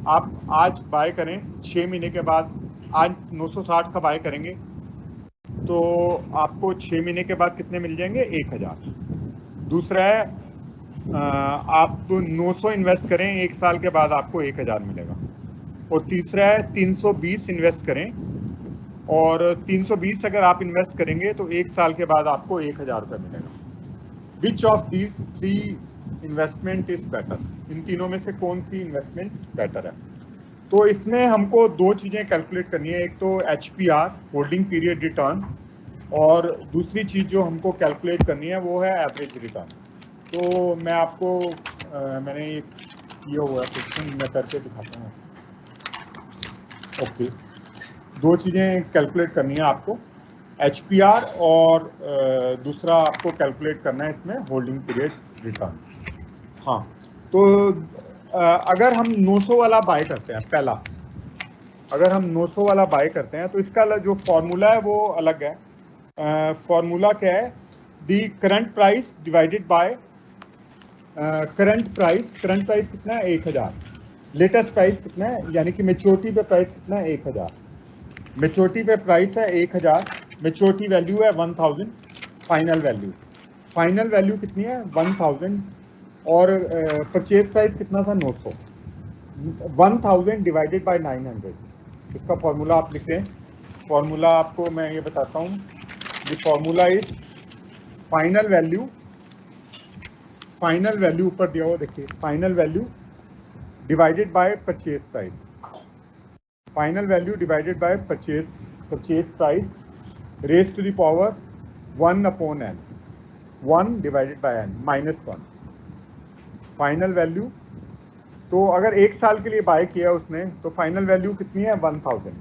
आप आज बाय करें, 6 महीने के बाद, आज 960 का बाय करेंगे तो आपको 6 महीने के बाद कितने मिल जाएंगे? 1000। दूसरा है आप 900 इन्वेस्ट करें, 1 साल के बाद आपको 1000 मिलेगा। और तीसरा है 320 इन्वेस्ट करें, और 320 अगर आप इन्वेस्ट करेंगे तो 1 साल के बाद आपको 1000 रुपये मिलेगा। Which of these 3 investment is better? इन तीनों में से कौन सी इन्वेस्टमेंट बेटर है? तो इसमें हमको 2 चीज़ें कैलकुलेट करनी है, एक तो HPR, होल्डिंग पीरियड रिटर्न, और दूसरी चीज़ जो हमको कैलकुलेट करनी है वो है एवरेज रिटर्न। तो मैं आपको मैंने ये किया हुआ क्वेश्चन मैं करके दिखाता हूँ। ओके, 2 चीज़ें कैलकुलेट करनी है आपको, HPR और दूसरा आपको कैलकुलेट करना है इसमें होल्डिंग पीरियड रिटर्न। हाँ, तो अगर हम 900 वाला बाय करते हैं, पहला अगर हम 900 वाला बाय करते हैं तो इसका जो फॉर्मूला है वो अलग है। फॉर्मूला क्या है? दी current price divided by current price कितना है 1000, लेटेस्ट प्राइस कितना है, यानी कि मेच्योरिटी पे प्राइस कितना है 1000, मेच्योरिटी पे प्राइस है 1000, मेच्योरिटी वैल्यू है 1000, फाइनल वैल्यू कितनी है 1000, और परचेज प्राइस कितना था 900, 1000 डिवाइडेड बाय 900, इसका फॉर्मूला आप लिख लें। फॉर्मूला आपको मैं ये बताता हूँ, the formula is final value ऊपर दिया हुआ देखिए, final value divided by purchase price, final value divided by purchase price raise to the power 1/n, 1 divided by n -1 final value. तो अगर 1 साल के लिए बाय किया उसने तो फाइनल वैल्यू कितनी है 1000,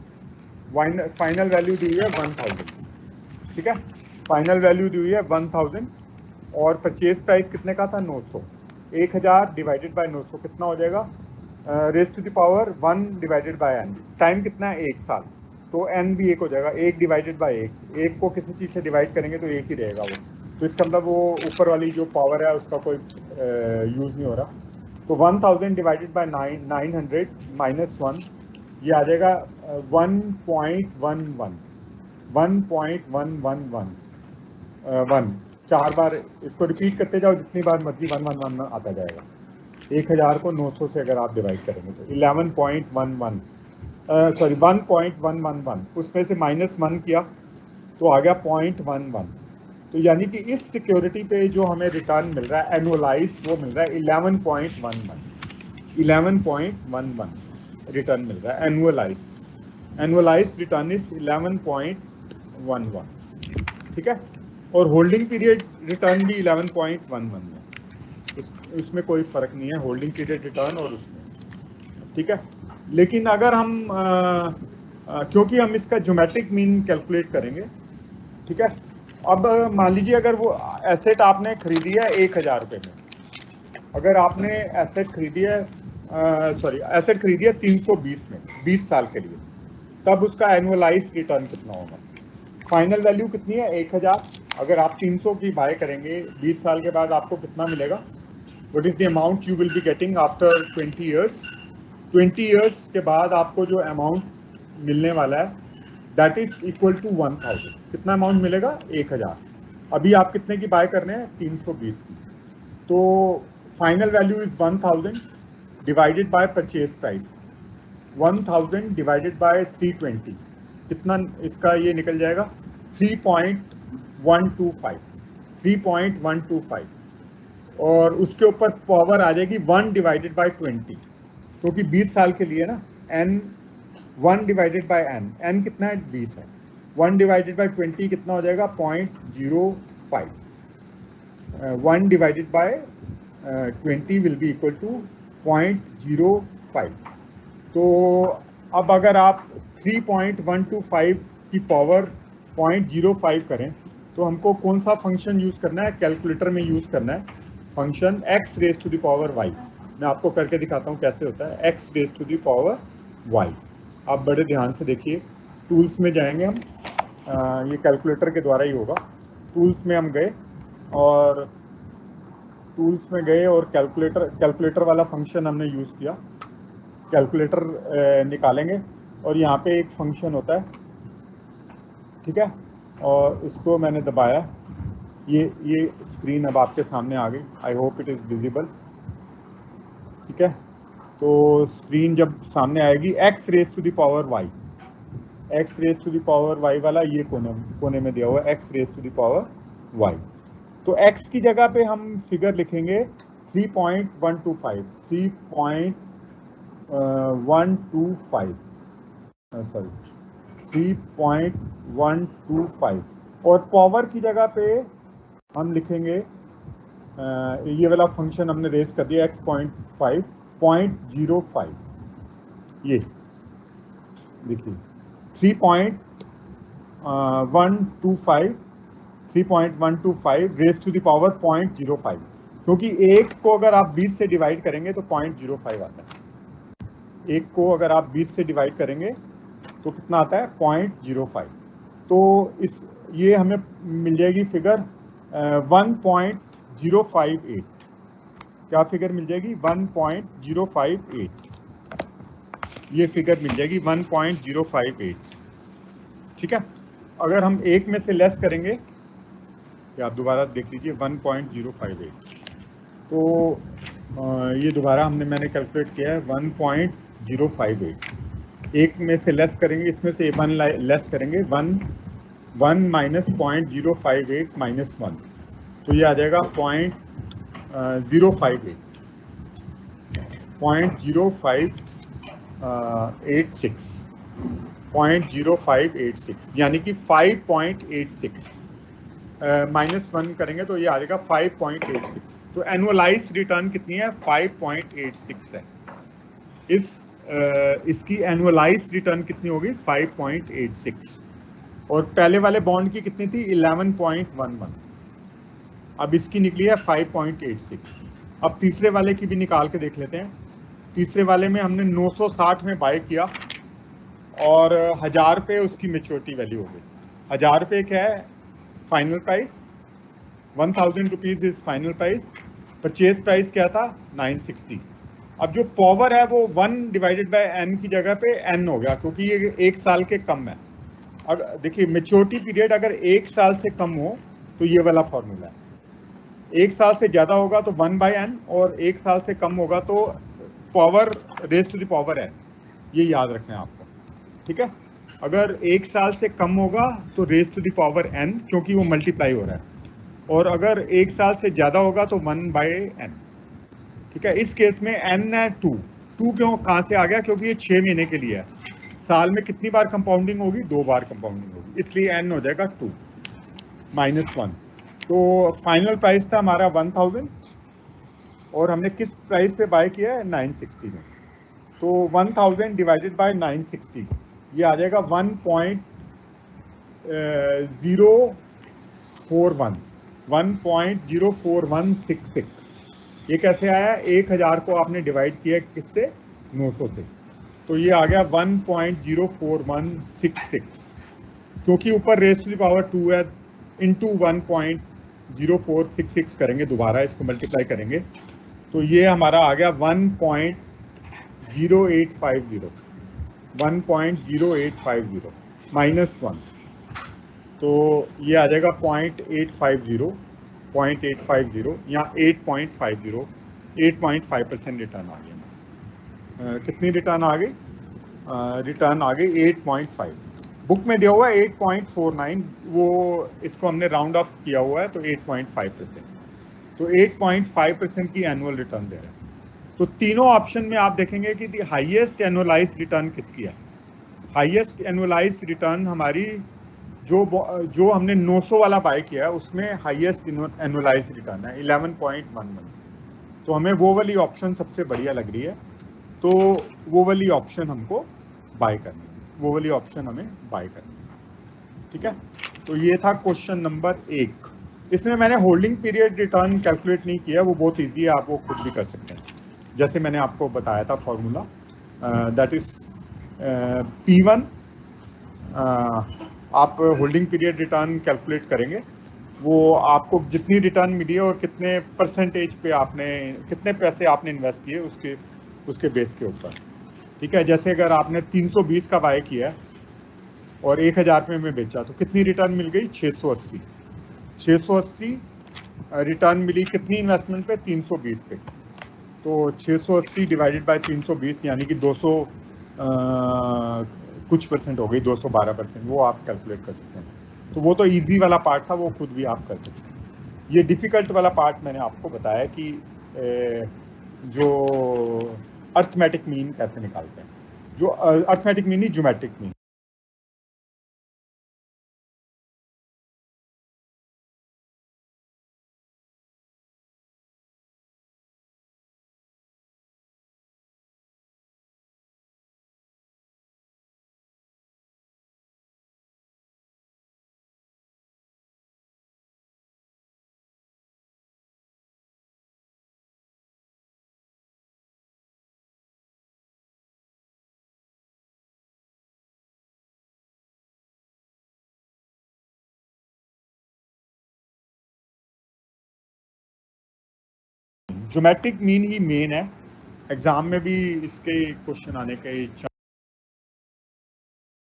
फाइनल वैल्यू दी हुई है 1000, ठीक है, फाइनल वैल्यू दी हुई है 1000, और परचेज प्राइस कितने का था 900, 1000 डिवाइडेड बाय 900 कितना हो जाएगा, raise to the power 1 divided by n, time कितना है 1 साल, तो n भी 1 हो जाएगा, 1 डिवाइडेड बाय 1 को किसी चीज़ से डिवाइड करेंगे तो 1 ही रहेगा वो, तो इसका मतलब वो ऊपर वाली जो पावर है उसका कोई यूज़ नहीं हो रहा। तो 1000 डिवाइडेड बाय 900 -1, ये आ जाएगा 1.1 4 बार इसको रिपीट करते जाओ, जितनी बार मर्जी 111 आता जाएगा। 1000 को 900 से अगर आप डिवाइड करेंगे तो 11.11 सॉरी 1.111, उसमें से -1 किया तो आ गया 0.11, तो यानी कि इस सिक्योरिटी पे जो हमें रिटर्न मिल रहा है एनुअलाइज, वो मिल रहा है 11.11 रिटर्न मिल रहा है एनुअलाइज रिटर्न इज 11.11, ठीक है, और होल्डिंग पीरियड रिटर्न भी 11.11 है, इसमें कोई फर्क नहीं है होल्डिंग पीरियड रिटर्न और उसमें, ठीक है। लेकिन अगर हम क्योंकि हम इसका ज्योमेट्रिक मीन कैलकुलेट करेंगे, ठीक है, अब मान लीजिए अगर वो एसेट आपने खरीदी है 1000 रुपये में, अगर आपने एसेट खरीदी है 320 में 20 साल के लिए, तब उसका एनुअलाइज रिटर्न कितना होगा, फाइनल वैल्यू कितनी है 1000, अगर आप 300 की बाय करेंगे 20 साल के बाद आपको कितना मिलेगा, what is the amount you will be getting after 20 years, 20 years के बाद आपको जो अमाउंट मिलने वाला है दैट इज इक्वल टू 1000, कितना अमाउंट मिलेगा 1000, अभी आप कितने की बाय कर रहे हैं 320 की, तो final value is 1000 divided by purchase price, 1000 divided by 320, कितना इसका ये निकल जाएगा 3.125, और उसके ऊपर पावर आ जाएगी 1 डिवाइडेड बाय 20, क्योंकि 20 साल के लिए ना n 1 डिवाइडेड बाय n कितना है 20 है, 1 डिवाइडेड बाय 20 कितना हो जाएगा 0.05, 1 divided by 20 will be equal to 0.05, तो अब अगर आप 3.125 की पावर 0.05 करें तो हमको कौन सा फंक्शन यूज़ करना है, कैलकुलेटर में यूज़ करना है function x raise to the power y, मैं आपको करके दिखाता हूँ कैसे होता है x raise to the power y, आप बड़े ध्यान से देखिए, टूल्स में जाएंगे हम, ये कैलकुलेटर के द्वारा ही होगा, टूल्स में हम गए और कैलकुलेटर वाला फंक्शन हमने यूज़ किया, कैलकुलेटर निकालेंगे और यहाँ पे एक फंक्शन होता है, ठीक है, और इसको मैंने दबाया, ये स्क्रीन अब आपके सामने आ गई, I hope it is visible, ठीक है, तो स्क्रीन जब सामने आएगी x raise to the power y, x raise to the power y वाला ये कोने में दिया हुआ है x raise to the power y, तो x की जगह पे हम फिगर लिखेंगे 3.125 और पावर की जगह पे हम लिखेंगे ये वाला फंक्शन हमने रेज कर दिया x.5 0.05, ये देखिए 3.125 रेज टू द पावर 0.05, क्योंकि एक को अगर आप 20 से डिवाइड करेंगे तो 0.05 आता है, एक को अगर आप 20 से डिवाइड करेंगे तो कितना आता है 0.05, तो ये हमें मिल जाएगी फिगर 1.058, क्या फिगर मिल जाएगी? 1.058, ये फिगर मिल जाएगी 1.058। ठीक है, अगर हम एक में से लेस करेंगे, या आप दोबारा देख लीजिए 1.058, तो ये दोबारा मैंने कैलकुलेट किया है 1.058। एक में से लेस करेंगे, इसमें से 1 लेस करेंगे, 1 माइनस 0.058 माइनस 1, तो ये आ जाएगा 0.058, 0.0586, यानी कि 5.86 माइनस 1 करेंगे तो ये आ जाएगा 5.86। तो एनुअलाइज रिटर्न कितनी है? 5.86 है। इसकी एनुअलाइज रिटर्न कितनी होगी? 5.86। और पहले वाले बॉन्ड की कितनी थी? 11.11। अब इसकी निकली है 5.86। अब तीसरे वाले की भी निकाल के देख लेते हैं। तीसरे वाले में हमने 960 में बाय किया और 1000 रुपये उसकी मेच्योरिटी वैल्यू हो गई। 1000 रुपये क्या है? Final price, 1000 rupees is final price. Purchase price क्या था? 960। अब जो पावर है वो 1 डिवाइडेड बाय n की जगह पे n हो गया, क्योंकि ये 1 साल के कम है। अगर देखिए मेच्योरिटी पीरियड अगर 1 साल से कम हो तो ये वाला फॉर्मूला है, 1 साल से ज्यादा होगा तो 1 बाय n, और 1 साल से कम होगा तो power raise to the power n। ये याद रखना है आपको, ठीक है। अगर 1 साल से कम होगा तो raise to the power n, क्योंकि वो मल्टीप्लाई हो रहा है, और अगर 1 साल से ज्यादा होगा तो 1 बाय n। ठीक है, इस केस में n है 2। क्यों कहां से आ गया? क्योंकि ये 6 महीने के लिए है। साल में कितनी बार कंपाउंडिंग होगी? 2 बार कंपाउंडिंग होगी, इसलिए n हो जाएगा 2 माइनस 1। तो फाइनल प्राइस था हमारा 1000, और हमने किस प्राइस पे बाय किया है? 960 में। तो 1000 डिवाइडेड बाय 960, ये आ जाएगा 1.041, 1.04166। ये कैसे आया? 1000 को आपने डिवाइड किया किससे? 900 से, तो ये आ गया 1.04166। क्योंकि ऊपर रेज टू द पावर 2 है, इंटू 1.0466 करेंगे, दोबारा इसको मल्टीप्लाई करेंगे, तो ये हमारा आ गया 1.0850, 1.0850 माइनस 1, तो ये आ जाएगा 0.850, 0.850 या 8.50, 8.5% रिटर्न आ गया। कितनी रिटर्न आ गई? रिटर्न आ गई 8.5। बुक में दिया हुआ है 8.49, वो इसको हमने राउंड ऑफ किया हुआ है, तो 8.5%। तो 8.5% की एनुअल रिटर्न दे रहा है। तो तीनों ऑप्शन में आप देखेंगे कि दी हाईएस्ट एनुअलाइज रिटर्न किसकी है? हाईएस्ट एनुअलाइज रिटर्न हमारी जो हमने 900 वाला बाय किया है उसमें हाईएस्ट एनुअलाइज रिटर्न है 11.11। तो हमें वो वाली ऑप्शन सबसे बढ़िया लग रही है, तो वो वाली ऑप्शन हमको बाय करनी है, वो वाली ऑप्शन हमें बाय करनी है। ठीक है, तो ये था क्वेश्चन नंबर 1। इसमें मैंने होल्डिंग पीरियड रिटर्न कैलकुलेट नहीं किया, वो बहुत इजी है, आप वो खुद भी कर सकते हैं। जैसे मैंने आपको बताया था फॉर्मूला, दैट इज P1। आप होल्डिंग पीरियड रिटर्न कैलकुलेट करेंगे, वो आपको जितनी रिटर्न मिली है और कितने परसेंटेज पे आपने, कितने पैसे आपने इन्वेस्ट किए, उसके बेस के ऊपर। ठीक है, जैसे अगर आपने 320 का बाय किया और 1000 रुपये में बेचा तो कितनी रिटर्न मिल गई? 680। 680 रिटर्न मिली कितनी इन्वेस्टमेंट पे? 320 पे। तो 680 डिवाइडेड बाय 320 यानी कि 200 कुछ परसेंट हो गई, 212%। वो आप कैलकुलेट कर सकते हैं। तो वो तो इजी वाला पार्ट था, वो खुद भी आप कर सकते हैं। ये डिफिकल्ट वाला पार्ट मैंने आपको बताया कि जो अर्थमेटिक मीन कैसे निकालते हैं, जो अर्थमेटिक मीन नहीं, geometric mean. Geometric mean he main है, एग्जाम में भी इसके क्वेश्चन आने के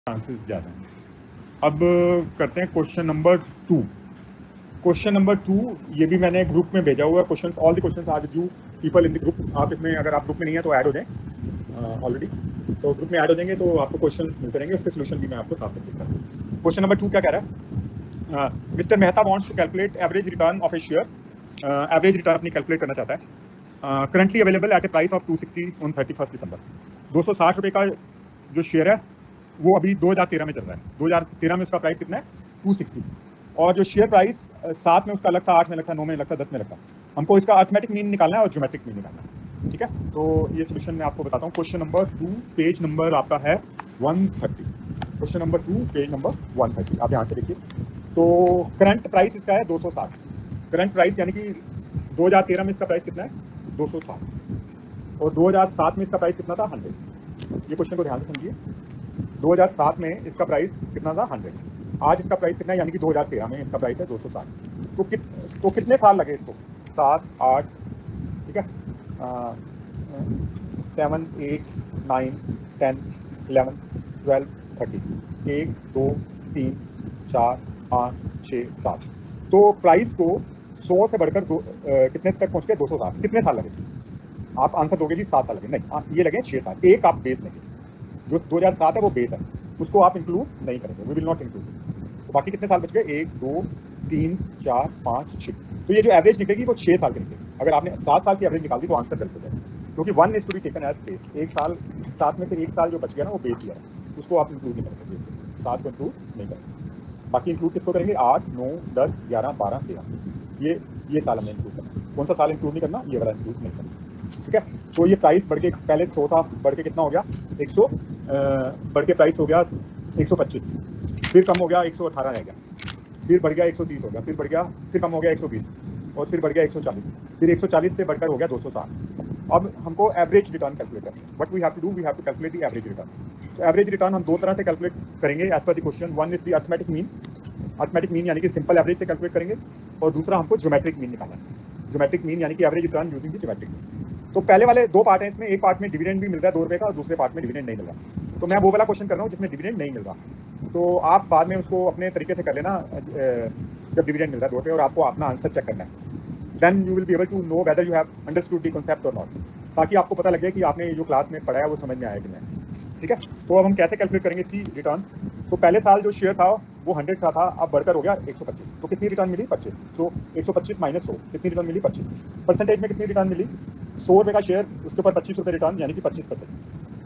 चांसेस ज़्यादा हैं। अब करते हैं क्वेश्चन नंबर 2। क्वेश्चन नंबर 2 ये भी मैंने ग्रुप में भेजा हुआ है question, all the questions are with you people in the group. आप इसमें, अगर आप ग्रुप में नहीं है तो ऐड हो जाएं ऑलरेडी, तो ग्रुप में ऐड हो जाएंगे तो आपको क्वेश्चन मिलते रहेंगे, उसके सोल्यूशन भी मैं आपको साथ में देता हूँ। क्वेश्चन नंबर 2 क्या कह रहा है? Mister Mehta wants to calculate average return of a share. Average return अपनी कैलकुलेट करना चाहता है। Currently available at a price of 260 on 31 December. 260 रुपये का जो शेयर है वो अभी 2013 में चल रहा है। 2013 में उसका प्राइस कितना है? 260। और जो शेयर प्राइस 7 में उसका अलग था, 8 में अलग था, 9 में अलग था, 10 में अलग था। हमको इसका अर्थमेटिक मीन निकालना है और ज्योमेट्रिक मीन निकालना है। ठीक है, तो ये सोल्यूशन मैं आपको बताता हूँ। क्वेश्चन नंबर 2 पेज नंबर आपका है 130। क्वेश्चन नंबर 2 पेज नंबर 130, आप यहाँ से देखिए। तो करंट प्राइस इसका है 260। करंट प्राइस यानी कि 2013 में इसका प्राइस कितना है? 260। और 2007 में इसका प्राइस कितना था? 100। ये क्वेश्चन को ध्यान से समझिए। 2007 में इसका प्राइस कितना था? 100। आज इसका प्राइस कितना है? यानी कि 2013 में इसका प्राइस है 260। तो कितने साल लगे इसको? 7, 8, ठीक है, 7, 8, 9, 10, 11, 12, 13, 1, 2, 3, 4, 5, 6, 7। तो प्राइस को 100 से बढ़कर कितने तक पहुंच गए? 260। कितने साल लगे? आप आंसर दोगे जी 7 साल लगे। नहीं, ये लगे 6 साल। एक आप बेस लेंगे, जो 2007 है वो बेस है, उसको आप इंक्लूड नहीं करेंगे, वी विल नॉट इंक्लूड। तो बाकी कितने साल बच गए? 1, 2, 3, 4, 5, 6। तो ये जो एवरेज निकलेगी वो 6 साल की निकलेगी। अगर आपने 7 साल की एवरेज निकाल दी तो आंसर गलत हो जाएगा, क्योंकि 1 is to be taken as base. एक साल, 7 में से एक साल जो बच गया ना वो बेस ही है, उसको आप इंक्लूड नहीं करेंगे। 7 को इंक्लूड नहीं करेंगे। बाकी इंक्लूड किसको करेंगे? 8, 9, 10, 11, 12, 13। ये साल हमने इंक्लूड करना। कौन सा साल इंक्लूड नहीं करना? ये वाला इंक्लूड नहीं करना। ठीक है, तो ये प्राइस बढ़ के पहले 100 था, बढ़ के कितना हो गया? 100, बढ़ के प्राइस हो गया 125, फिर कम हो गया 118 रह गया, फिर बढ़ गया 130 हो गया, फिर बढ़ गया, फिर कम हो गया 120, और फिर बढ़ गया 140, फिर 140 से बढ़कर हो गया 260। अब हमको एवरेज रिटर्न कैलकुलेट करना है। What we have to do, we have to calculate the average return. तो एवरेज रिटर्न हम दो तरह से कैलकुलेट करेंगे as per the question. One is the arithmetic mean. Arithmetic mean यानी कि सिंपल एवरेज से कैलकुलेट करेंगे, और दूसरा हमको ज्योमेट्रिक मीन निकालना है। ज्योमेट्रिक मीन यानी कि average return using the geometric mean. तो पहले वाले 2 पार्ट हैं इसमें, एक पार्ट में डिविडेंड भी मिल रहा है 2 रुपये का, और दूसरे पार्ट में डिविडेंड नहीं मिल रहा। तो मैं वो वाला क्वेश्चन कर रहा हूँ जिसमें डिविडेंड नहीं मिल रहा। तो आप बाद में उसको अपने तरीके से कर लेना जब डिविडेंड मिल रहा है 2 रुपये, और आपको अपना आंसर चेक करना है। Then you will be able to know whether you have understood the concept और नॉट, ताकि आपको पता लगे कि आपने जो क्लास में पढ़ा है वो समझ में आया कि नहीं। ठीक है, तो अब हम कैसे कैलकुलेट करेंगे इसकी रिटर्न। तो पहले साल जो शेयर था वो 100 का था, अब बढ़कर हो गया 125। तो कितनी रिटर्न मिली? 25। तो 125 माइनस 100, कितनी रिटर्न मिली? 25। परसेंटेज में कितनी रिटर्न मिली? 100 रुपये का शेयर, उसके ऊपर 25 रुपये रिटर्न, यानी कि 25%,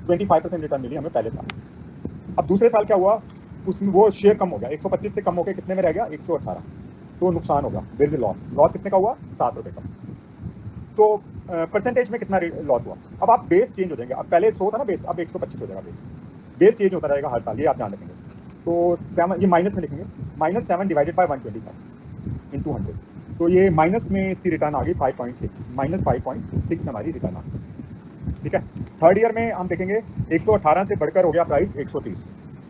25% रिटर्न मिली हमें पहले साल। अब दूसरे साल क्या हुआ? उसमें वो शेयर कम हो गया, 125 से कम होकर कितने में रह गया? 118। तो नुकसान होगा, there is a loss. Loss कितने का हुआ? 7 रुपये का। तो परसेंटेज में कितना लॉस हुआ? अब आप बेस चेंज हो जाएंगे। अब पहले 100 था ना बेस, अब 125 हो जाएगा बेस। बेस चेंज होता रहेगा हर साल, ये आप ध्यान रखेंगे। तो ये माइनस में लिखेंगे, -7 डिवाइडेड बाय 125 इंटू 100। तो ये माइनस में इसकी रिटर्न आ गई 5.6, -5.6 हमारी रिटर्न आ गई। ठीक है, थर्ड ईयर में हम देखेंगे 118 से बढ़कर हो गया प्राइस 130।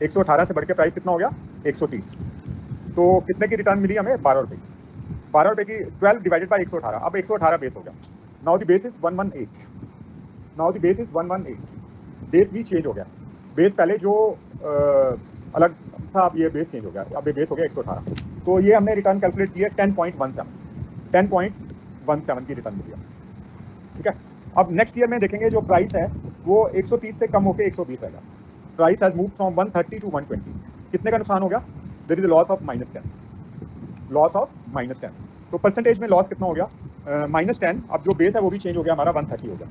118 से बढ़कर प्राइस कितना हो गया? 130। तो कितने की रिटर्न मिली हमें? 12 रुपये की। 12 रुपये की 12 डिवाइडेड बाय 118। अब 118 बेस हो गया। Now the base is 118। Now the base is 118। Base भी चेंज हो गया। बेस पहले जो अलग था, अब ये बेस चेंज हो गया, अब ये बेस हो गया 118। तो ये हमने रिटर्न कैलकुलेट किया 10.17। 10.17 की रिटर्न मिली। ठीक है, अब नेक्स्ट ईयर में देखेंगे जो प्राइस है वो 130 से कम होकर 120 रहेगा। Price has move from 130 to 120। कितने का नुकसान हो गया? There is a loss of -10। Loss of -10। तो परसेंटेज में लॉस कितना हो गया? -10। अब जो बेस है वो भी चेंज हो गया, हमारा 130 हो गया।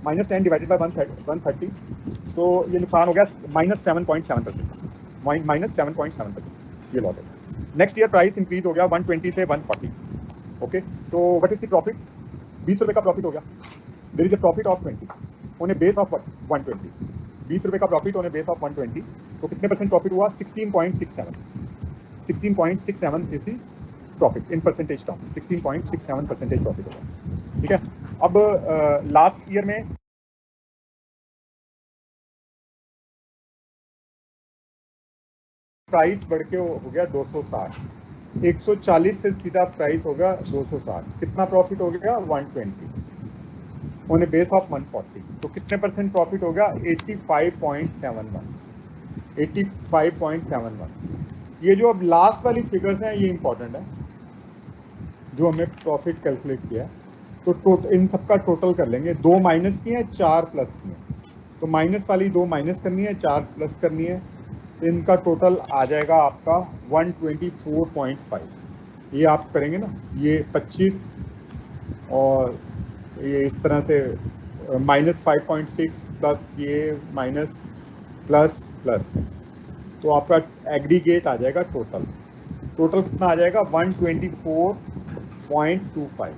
-10 डिवाइडेड बाय 130, तो ये नुकसान हो गया -7.7%। -7.7% ये लॉस है। नेक्स्ट ईयर प्राइस इंक्रीज हो गया 120 से 140। ओके, तो व्हाट इज द प्रॉफिट? 20 रुपये का प्रॉफिट हो गया। There is a profit of 20 on a base of 120। 20 रुपये का profit on a base of 120। तो कितने परसेंट प्रॉफिट हुआ? 16.67। 16.67 is the profit in percentage term. 16.67% profit होगा। ठीक है, अब लास्ट ईयर में प्राइस बढ़ के हो गया 260। 140 से सीधा प्राइस होगा 260। कितना प्रॉफिट हो गया? 120। On a base of 140। तो कितने परसेंट प्रॉफिट हो गया? 85.71। 85.71। ये जो अब लास्ट वाली फिगर्स हैं ये इंपॉर्टेंट है, जो हमें प्रॉफिट कैलकुलेट किया है। तो इन सबका टोटल कर लेंगे। 2 माइनस की है, 4 प्लस की है। तो माइनस वाली 2 माइनस करनी है, 4 प्लस करनी है। तो इनका टोटल आ जाएगा आपका 124.5। ये आप करेंगे ना, ये 25 और ये इस तरह से -5.6 प्लस ये माइनस प्लस प्लस, तो आपका एग्रीगेट आ जाएगा टोटल। टोटल कितना आ जाएगा? 124.25।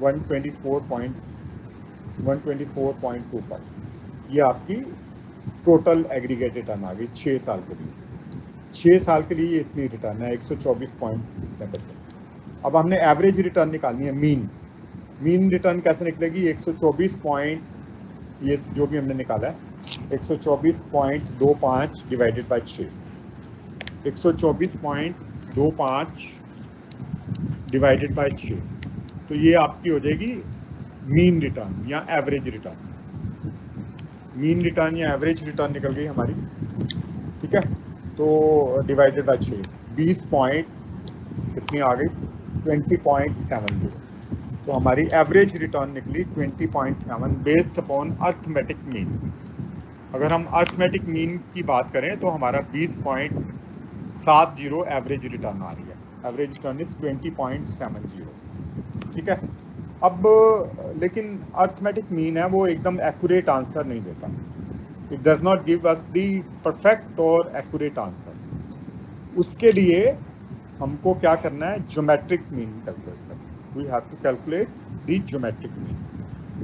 124.25 ये आपकी टोटल एग्रीगेट रिटर्न आ गई 6 साल के लिए। 6 साल के लिए इतनी रिटर्न है, 124%। अब हमने एवरेज रिटर्न निकालनी है, मीन रिटर्न कैसे निकलेगी? 124 पॉइंट, ये जो भी हमने निकाला है 124.25 डिवाइडेड बाई 6। 124.25 डिवाइडेड बाई 6, तो ये आपकी हो जाएगी मीन रिटर्न या एवरेज रिटर्न। मीन रिटर्न या एवरेज रिटर्न निकल गई हमारी, ठीक है। तो डिवाइडेड बाई 6, 20 पॉइंट कितनी आ गई? 20.70। तो हमारी एवरेज रिटर्न निकली 20.7 बेस्ड अपॉन अर्थमेटिक मीन। अगर हम अर्थमेटिक मीन की बात करें तो हमारा 20.70 एवरेज रिटर्न आ रही है। एवरेज रिटर्न इज 20.70, ठीक है। अब लेकिन अर्थमेटिक मीन है वो एकदम एक्यूरेट आंसर नहीं देता। It does not give us the perfect और एक्यूरेट आंसर। उसके लिए हमको क्या करना है? ज्योमेट्रिक मीन कैलकुलेट करना। We have to calculate the geometric mean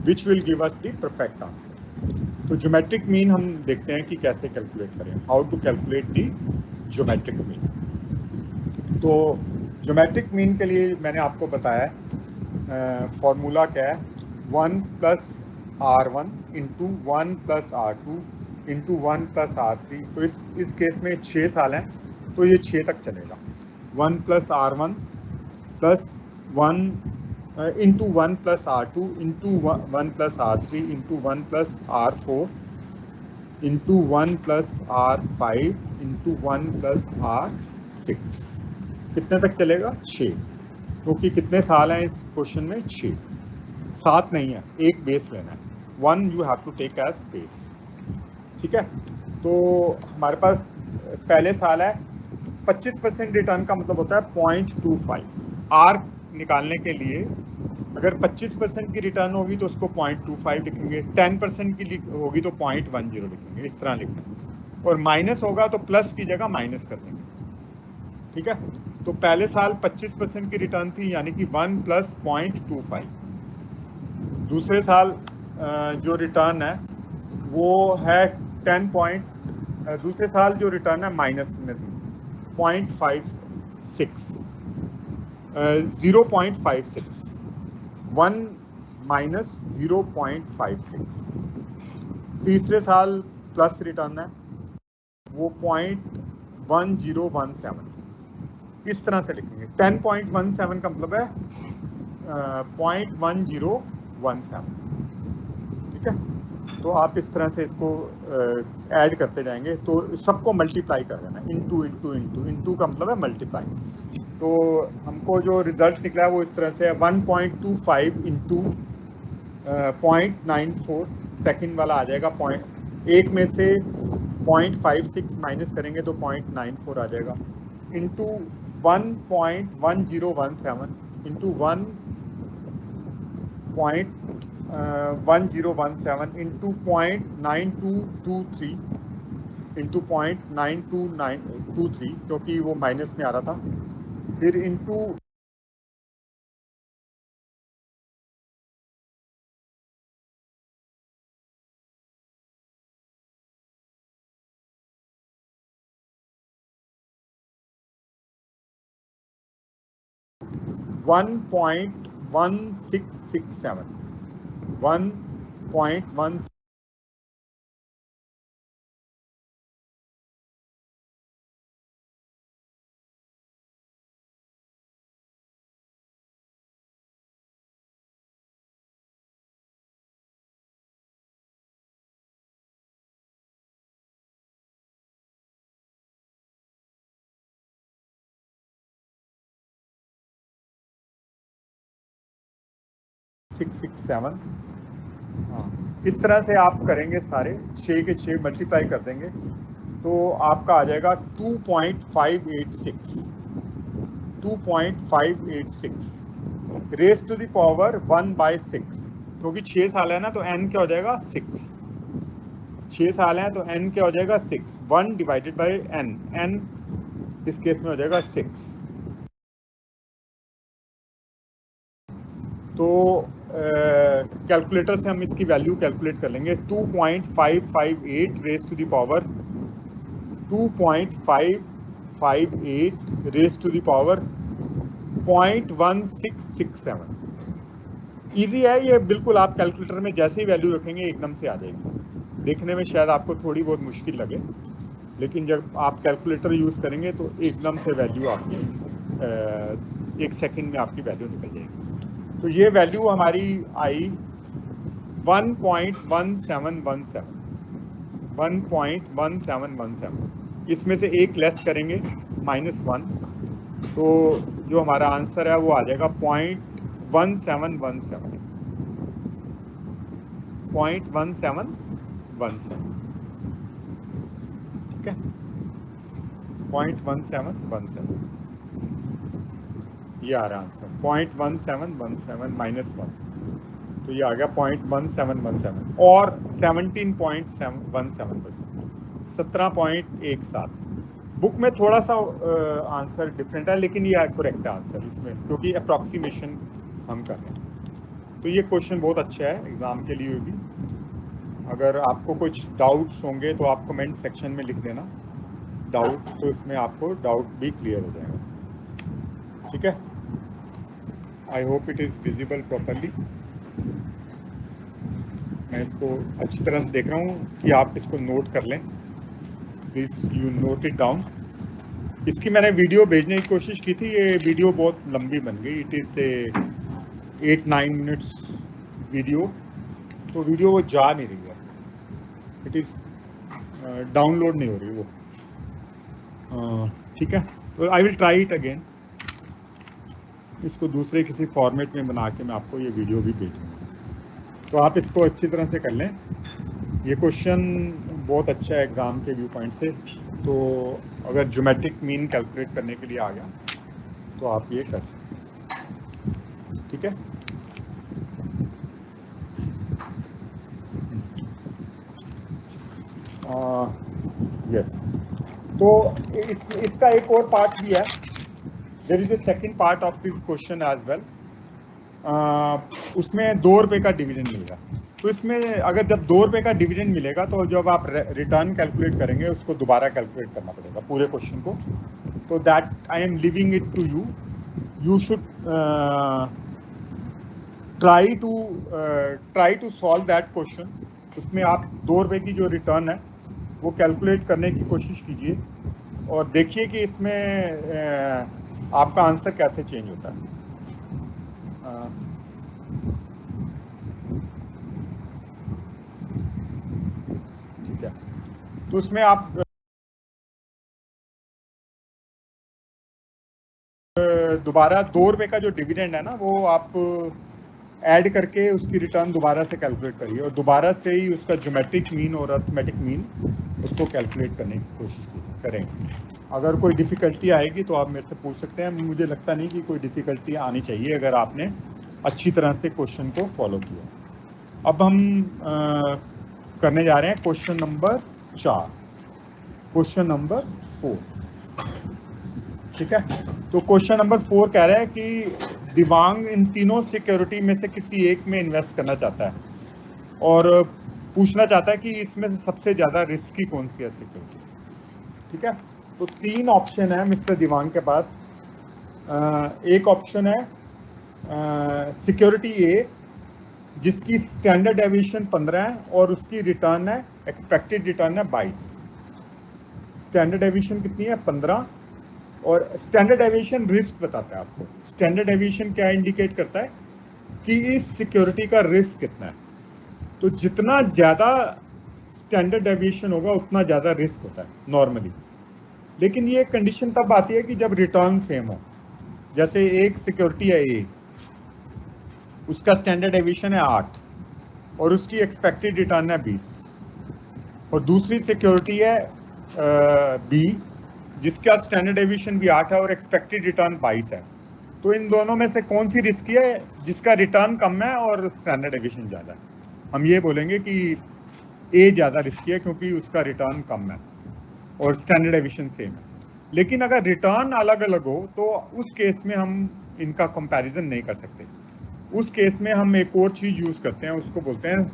which will give us the perfect answer. तो ज्योमेट्रिक मीन हम देखते हैं कि कैसे कैलकुलेट करें, how to calculate the geometric mean. तो ज्योमेट्रिक मीन के लिए मैंने आपको बताया फॉर्मूला क्या है, 1 plus R1 into 1 plus R2 into 1 plus R3। तो इस केस में 6 साल हैं, तो ये 6 तक चलेगा। 1 plus R1 plus 1 into 1 plus R2 into 1 plus R3 into 1 plus R4 into 1 plus R5 into 1 plus R6। कितने तक चलेगा? 6। क्योंकि कितने साल हैं इस क्वेश्चन में? 6। 7 नहीं है, एक बेस लेना है। 1 you have to take as base, ठीक है। तो हमारे पास पहले साल है, 25% रिटर्न का मतलब होता है 0.25। आर निकालने के लिए अगर 25% की रिटर्न होगी तो उसको 0.25 लिखेंगे, 10% की होगी तो 0.10 लिखेंगे, इस तरह लिखना है। और माइनस होगा तो प्लस की जगह माइनस कर देंगे, ठीक है। तो पहले साल 25% की रिटर्न थी, यानी कि 1 प्लस 0.25। दूसरे साल जो रिटर्न है वो है 10 पॉइंट, दूसरे साल जो रिटर्न है माइनस में थी 0.56, 0.56, 1 माइनस 0.56। तीसरे साल प्लस रिटर्न है, वो 0.1017, इस तरह से लिखेंगे। 10.17 का मतलब है 0.1017, ठीक है। तो आप इस तरह से इसको ऐड करते जाएंगे, तो सबको मल्टीप्लाई कर देना, इंटू इंटू इंटू, इंटू का मतलब है मल्टीप्लाई। तो हमको जो रिजल्ट निकला है वो इस तरह से है, 1.25 इंटू 0.94, सेकेंड वाला आ जाएगा पॉइंट, एक में से 0.56 माइनस करेंगे तो 0.94 आ जाएगा, इंटू 1.1017 इंटू 1.1017 इंटू 0.9223 इंटू 0.92923, क्योंकि वो माइनस में आ रहा था, फिर इंटू वन पॉइंट 1667, 1.1 667। हाँ, इस तरह से आप करेंगे सारे 6 के 6 मल्टीप्लाई कर देंगे तो आपका आ जाएगा 2.586 रेस टू द पावर 1/6, क्योंकि 6 साल है ना तो n क्या हो जाएगा 6, 6 साल है तो n क्या हो जाएगा 6, 1 डिवाइडेड बाय n, n इस केस में हो जाएगा 6। तो कैलकुलेटर से हम इसकी वैल्यू कैलकुलेट कर लेंगे। 2.558 raise to the power 2.558 raise to the power 0.1667। Easy है ये, बिल्कुल आप कैलकुलेटर में जैसे ही वैल्यू रखेंगे एकदम से आ जाएगी। देखने में शायद आपको थोड़ी बहुत मुश्किल लगे, लेकिन जब आप कैलकुलेटर यूज करेंगे तो एकदम से वैल्यू आपकी 1 सेकंड में आपकी वैल्यू निकल जाएगी। तो ये वैल्यू हमारी आई 1.1717, 1.1717। इसमें से एक लेस करेंगे -1, तो जो हमारा आंसर है वो आ जाएगा 0.1717, 0.1717। ठीक है, 0.1717 ये आ रहा आंसर। 0.1717 -1 तो ये आ गया 0.1717 और 17.17%, 17.17। बुक में थोड़ा सा आंसर डिफरेंट है, लेकिन ये करेक्ट आंसर इसमें, क्योंकि अप्रॉक्सीमेशन हम कर रहे हैं। तो ये क्वेश्चन बहुत अच्छा है एग्जाम के लिए भी। अगर आपको कुछ डाउट्स होंगे तो आप कमेंट सेक्शन में लिख देना डाउट, तो इसमें आपको डाउट भी क्लियर हो जाएगा। ठीक है, आई hope it is visible properly. मैं इसको अच्छी तरह से देख रहा हूँ कि आप इसको नोट कर लें, please you note it down. इसकी मैंने वीडियो भेजने की कोशिश की थी, ये वीडियो बहुत लंबी बन गई। इट इज 8-9 मिनट्स वीडियो, तो वीडियो वो जा नहीं रही है, इट इज डाउनलोड नहीं हो रही वो। ठीक है, तो I will try it again. इसको दूसरे किसी फॉर्मेट में बना के मैं आपको ये वीडियो भी भेजूँगा, तो आप इसको अच्छी तरह से कर लें। ये क्वेश्चन बहुत अच्छा है एग्जाम के व्यू पॉइंट से, तो अगर ज्योमेट्रिक मीन कैलकुलेट करने के लिए आ गया तो आप ये कर सकते हैं। ठीक है, यस। तो इसका एक और पार्ट भी है, there is a second part of this question as well. उसमें 2 रुपये का डिविडेंड मिलेगा। तो इसमें अगर जब 2 रुपये का डिविडेंड मिलेगा तो जब आप रिटर्न कैलकुलेट करेंगे उसको दोबारा कैलकुलेट करना पड़ेगा पूरे क्वेश्चन को। तो that I am leaving it to you, you should try to solve that question. उसमें आप 2 रुपये की जो रिटर्न है वो कैलकुलेट करने की कोशिश कीजिए और देखिए कि इसमें आपका आंसर कैसे चेंज होता है। ठीक है, तो उसमें आप दोबारा 2 रुपये का जो डिविडेंड है ना वो आप ऐड करके उसकी रिटर्न दोबारा से कैलकुलेट करिए और दोबारा से ही उसका ज्योमेट्रिक मीन और अरिथमेटिक मीन उसको कैलकुलेट करने की कोशिश करेंगे। अगर कोई डिफ़िकल्टी आएगी तो आप मेरे से पूछ सकते हैं। मुझे लगता नहीं कि कोई डिफ़िकल्टी आनी चाहिए अगर आपने अच्छी तरह से क्वेश्चन को फॉलो किया। अब हम करने जा रहे हैं क्वेश्चन नंबर 4, क्वेश्चन नंबर 4। ठीक है, तो क्वेश्चन नंबर 4 कह रहा है कि दिवांग इन तीनों सिक्योरिटी में से किसी एक में इन्वेस्ट करना चाहता है और पूछना चाहता है कि इसमें से सबसे ज़्यादा रिस्की कौन सी है सिक्योरिटी। ठीक है, तो 3 ऑप्शन है मिस्टर दिवांग के पास। एक ऑप्शन है सिक्योरिटी ए, जिसकी स्टैंडर्ड डेविएशन 15 है और उसकी रिटर्न है, एक्सपेक्टेड रिटर्न है 22। स्टैंडर्ड डेविएशन कितनी है 15, और स्टैंडर्ड डेविएशन रिस्क बताता है आपको। स्टैंडर्ड डेविएशन क्या इंडिकेट करता है कि इस सिक्योरिटी का रिस्क कितना है। तो जितना ज़्यादा स्टैंडर्ड डेविएशन होगा उतना ज़्यादा रिस्क होता है नॉर्मली, लेकिन ये कंडीशन तब आती है कि जब रिटर्न सेम हो। जैसे एक सिक्योरिटी है ए, उसका स्टैंडर्ड डेविएशन है 8 और उसकी एक्सपेक्टेड रिटर्न है 20, और दूसरी सिक्योरिटी है बी जिसका स्टैंडर्ड डेविएशन भी 8 है और एक्सपेक्टेड रिटर्न 22 है। तो इन दोनों में से कौन सी रिस्की है? जिसका रिटर्न कम है और स्टैंडर्ड डेविएशन ज़्यादा है। हम ये बोलेंगे कि ए ज़्यादा रिस्की है क्योंकि उसका रिटर्न कम है और स्टैंडर्ड डेविएशन सेम है। लेकिन अगर रिटर्न अलग अलग हो तो उस केस में हम इनका कंपैरिजन नहीं कर सकते। उस केस में हम एक और चीज़ यूज़ करते हैं, उसको बोलते हैं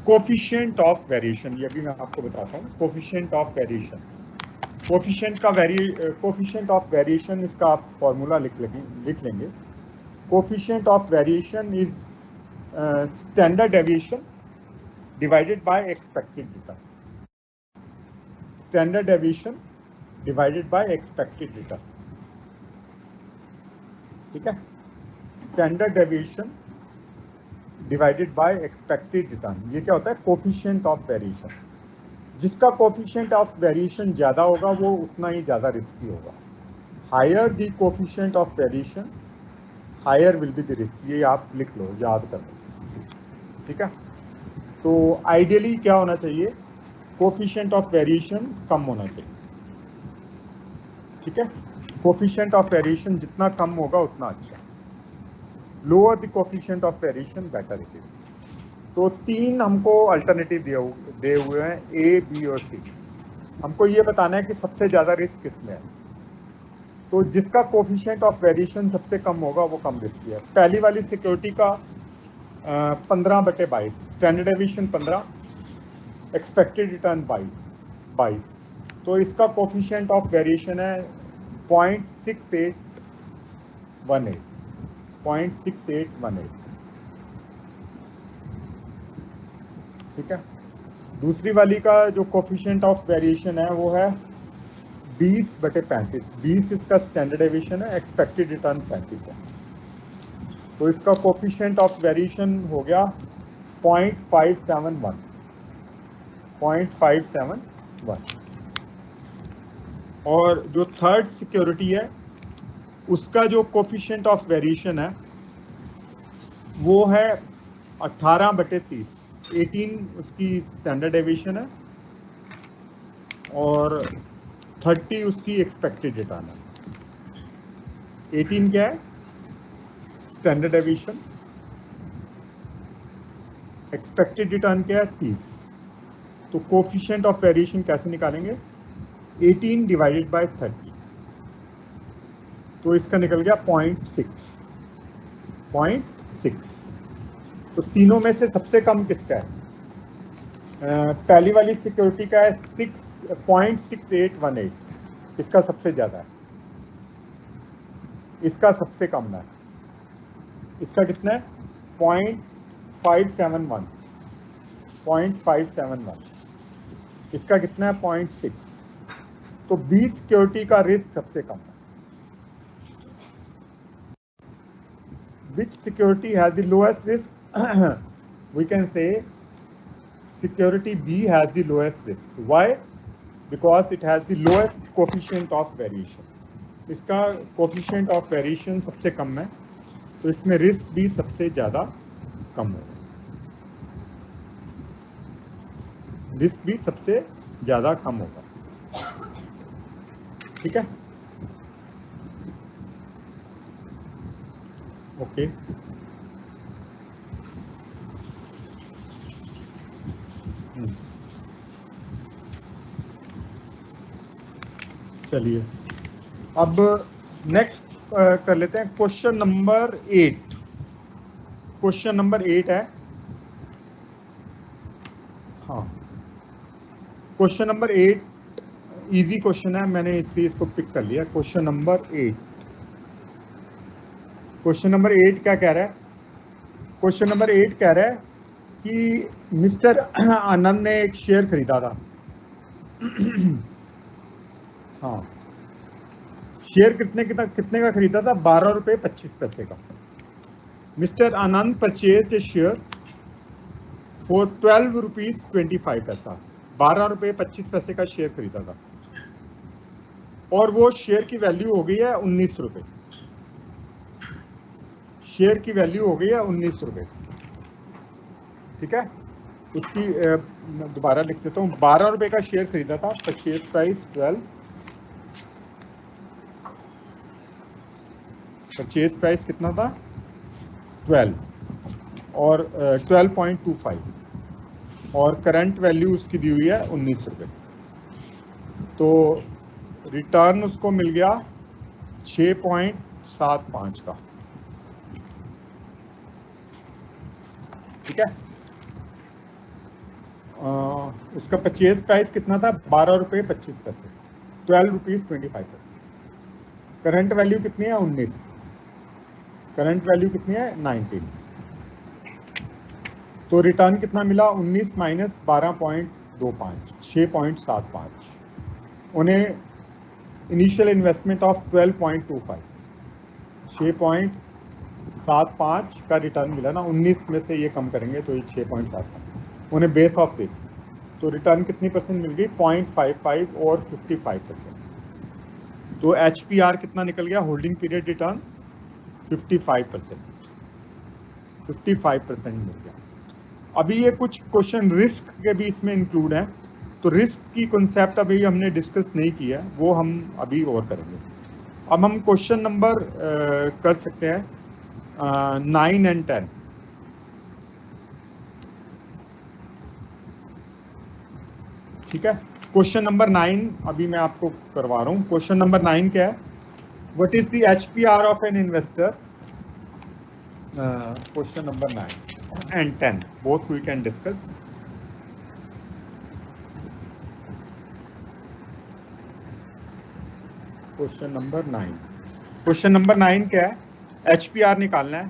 कोफिशिएंट ऑफ वेरिएशन। ये भी मैं आपको बताता हूँ। Coefficient of variation, coefficient of variation इसका आप फॉर्मूला लिख लेंगे। Coefficient of variation is standard deviation divided by expected return. Standard deviation divided by expected return, ठीक है। Standard deviation divided by expected return, ये क्या होता है? Coefficient of variation. जिसका कोफिशिएंट ऑफ वेरिएशन ज़्यादा होगा वो उतना ही ज़्यादा रिस्की होगा। Higher the coefficient of variation higher will be the risk. ये आप लिख लो, याद कर लो, ठीक है। तो आइडियली क्या होना चाहिए? कोफिशिएंट ऑफ वेरिएशन कम होना चाहिए, ठीक है। कोफिशिएंट ऑफ वेरिएशन जितना कम होगा उतना अच्छा। Lower the coefficient of variation better it is. तो 3 हमको अल्टरनेटिव दिए हुए हैं, ए, बी और सी। हमको ये बताना है कि सबसे ज़्यादा रिस्क किसमें है। तो जिसका कोफिशिएंट ऑफ वेरिएशन सबसे कम होगा वो कम रिस्की है। पहली वाली सिक्योरिटी का 15/22, स्टैंडर्ड डेविएशन 15, एक्सपेक्टेड रिटर्न 22। तो इसका कोफिशिएंट ऑफ वेरिएशन है 0.6818, 0.6818, ठीक है। दूसरी वाली का जो कोफिशिएंट ऑफ वेरिएशन है वो है 20/35, 20 इसका स्टैंडर्ड डेविएशन है, एक्सपेक्टेड रिटर्न 35 है। तो इसका कोफिशिएंट ऑफ वेरिएशन हो गया 0.571, 0.571। और जो थर्ड सिक्योरिटी है उसका जो कोफिशिएंट ऑफ वेरिएशन है वो है 18/30, 18 उसकी स्टैंडर्ड डेविएशन है और 30 उसकी एक्सपेक्टेड रिटर्न है। 18 क्या है? Standard deviation. एक्सपेक्टेड रिटर्न क्या है? 30। तो कोफिशिएंट ऑफ वेरिएशन कैसे निकालेंगे? 18 डिवाइडेड बाय 30, तो इसका निकल गया 0.6। तो तीनों में से सबसे कम किसका है? पहली वाली सिक्योरिटी का है 0.6818, इसका सबसे ज़्यादा है, इसका सबसे कम है। इसका कितना है? 0.571, 0.571। इसका कितना है? 0.6। तो 20 सिक्योरिटी का रिस्क सबसे कम है। Which security has the lowest risk? We can say security B has the lowest risk. Why? Because it has the lowest coefficient of variation. इसका coefficient of variation सबसे कम है, तो इसमें रिस्क भी सबसे ज़्यादा कम होगा, रिस्क भी सबसे ज़्यादा कम होगा, ठीक है। ओके, चलिए अब नेक्स्ट कर लेते हैं क्वेश्चन नंबर 8। क्वेश्चन नंबर 8 है, हाँ क्वेश्चन नंबर 8 इजी क्वेश्चन है, मैंने इसलिए इसको पिक कर लिया। क्वेश्चन नंबर 8, क्वेश्चन नंबर 8 क्या कह रहा है? क्वेश्चन नंबर 8 कह रहा है कि मिस्टर आनंद ने एक शेयर खरीदा था। हाँ, शेयर कितने का खरीदा था? 12 रुपये 25 पैसे का। Mister Anand purchase a share for 12 rupees 25 पैसा। 12 रुपये 25 पैसे का शेयर खरीदा था और वो शेयर की वैल्यू हो गई है 19 रुपये। शेयर की वैल्यू हो गई है 19 रुपए। ठीक है, उसकी दोबारा लिख देता हूँ, 12 रुपए का शेयर खरीदा था, परचेज प्राइस 12, परचेज प्राइस कितना था 12 और 12.25 और करंट वैल्यू उसकी दी हुई है 19 रुपए। तो रिटर्न उसको मिल गया 6.75 का। ठीक है, उसका परचेज प्राइस कितना था 12 रुपये 25 पैसे, 12 रुपीज 25 पैसे। करंट वैल्यू कितनी है 19, करंट वैल्यू कितनी है 19। तो रिटर्न कितना मिला 19 माइनस 12.25, 6.75। उन्हें इनिशियल इन्वेस्टमेंट ऑफ 12.25, 6.75 का रिटर्न मिला ना, 19 में से ये कम करेंगे तो ये 6.75 उन्हें बेस ऑफ दिस। तो रिटर्न कितनी परसेंट मिल गई 0.55 और 55%। तो HPR कितना निकल गया, होल्डिंग पीरियड रिटर्न 55%, 55% मिल गया। अभी ये कुछ क्वेश्चन रिस्क के भी इसमें इंक्लूड हैं, तो रिस्क की कॉन्सेप्ट अभी हमने डिस्कस नहीं किया, वो हम अभी और करेंगे। अब हम क्वेश्चन नंबर कर सकते हैं 9 एंड 10। ठीक है, क्वेश्चन नंबर 9 अभी मैं आपको करवा रहा हूँ। क्वेश्चन नंबर 9 क्या है, what is the HPR of an investor. Question number 9 and 10 both we can discuss. Question number 9, question number 9 क्या है, HPR निकालना है।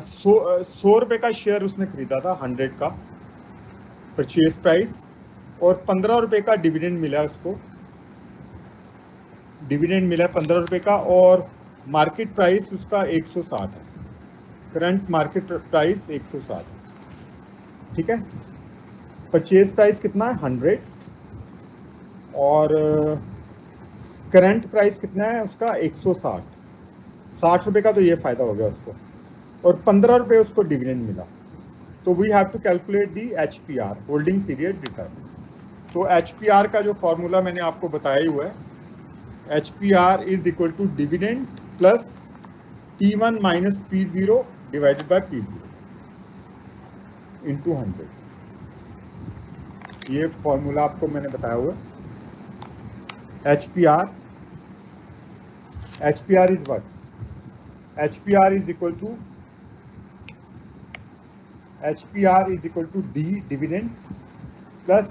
100 रुपए का शेयर उसने खरीदा था 100 का परचेज प्राइस, और 15 रुपए का डिविडेंड मिला उसको, डिविडेंड मिला 15 रुपए का, और मार्केट प्राइस उसका 160 है, करंट मार्केट प्राइस 160। ठीक है, परचेज प्राइस कितना है 100 और करंट प्राइस कितना है उसका 160, 60 रुपए का, तो ये फायदा हो गया उसको, और 15 रुपए उसको डिविडेंड मिला। तो we have to calculate the HPR, holding period return. तो HPR का जो फॉर्मूला मैंने आपको बताया हुआ है, HPR is equal to dividend plus P1 minus P0 divided by P0 into 100। ये फॉर्मूला आपको मैंने बताया हुआ है। HPR is what? HPR is equal to D dividend plus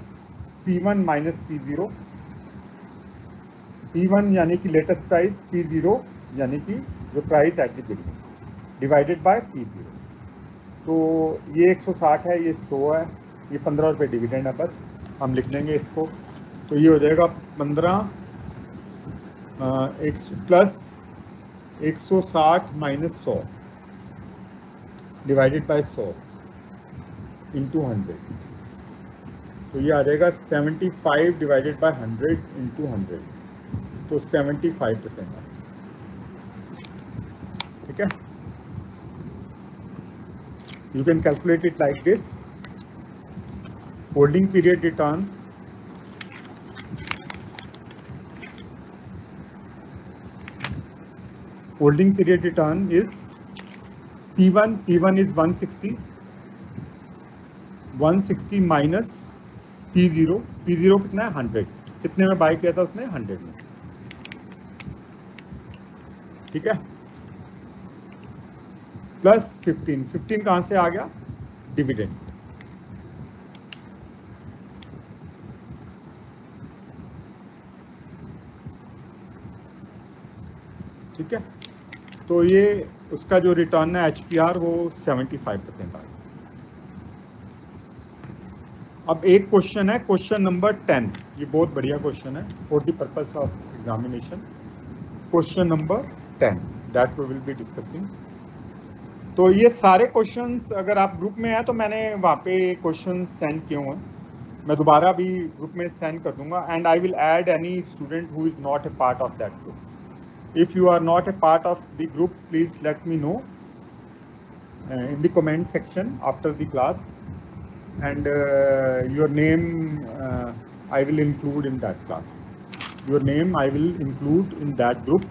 P1 minus P0, P1 यानी कि लेटेस्ट प्राइस, P0 यानी कि जो price at the beginning, divided by P0। तो ये 160 है, ये 100 है, ये 15 रुपये डिविडेंड है, बस हम लिख देंगे इसको। तो ये हो जाएगा 15 plus 160 minus 100 divided by 100 into 100। तो ये आ जाएगा 75 डिवाइडेड बाय 100 इंटू 100, तो 75%। ठीक है, you can calculate it like this. Holding period return is P1 is 160 minus P0 कितना है 100, कितने में बाय किया था उसने 100 में। ठीक है, प्लस 15 कहां से आ गया, डिविडेंड। ठीक है, तो ये उसका जो रिटर्न है HPR वो 75% आ गया। अब एक क्वेश्चन है, क्वेश्चन नंबर 10, ये बहुत बढ़िया क्वेश्चन है for the purpose of examination. Question number 10 that we will be discussing. तो ये सारे क्वेश्चंस अगर आप ग्रुप में हैं तो मैंने वहाँ पे क्वेश्चंस सेंड किए हुए हैं, मैं दोबारा भी ग्रुप में सेंड कर दूंगा, and I will add any student who is not a part of that group. If you are not a part of the group please let me know in the comment section after the class, and your name I will include in that class. Your name I will include in that group.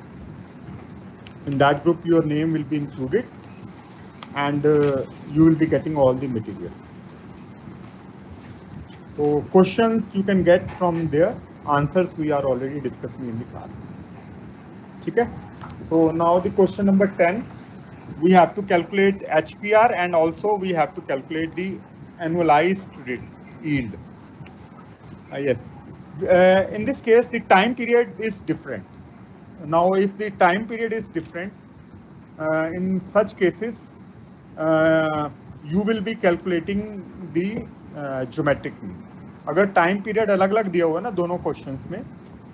In that group, your name will be included, and you will be getting all the material. So questions you can get from there. Answers we are already discussing in the class. Okay. So now the question number 10. We have to calculate HPR, and also we have to calculate the annualized yield. Yes. In this case, the time period is different. Now, if the time period is different, in such cases, you will be calculating the geometric mean. अगर time period अलग अलग दिया हुआ है ना दोनों questions में,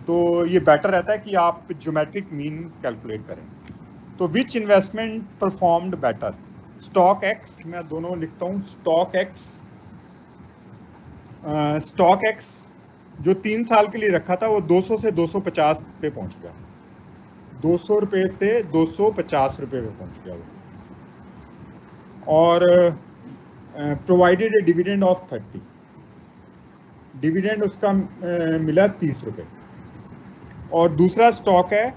तो ये बेटर रहता है कि आप ज्योमेट्रिक मीन कैलकुलेट करें. तो which investment performed better, stock X, मैं दोनों लिखता हूँ, स्टॉक एक्स जो 3 साल के लिए रखा था वो 200 से 250 पे पहुंच गया, 200 रुपये से 250 रुपये पे पहुंच गया वो, और provided A dividend of 30, dividend उसका मिला 30 रुपये. और दूसरा स्टॉक है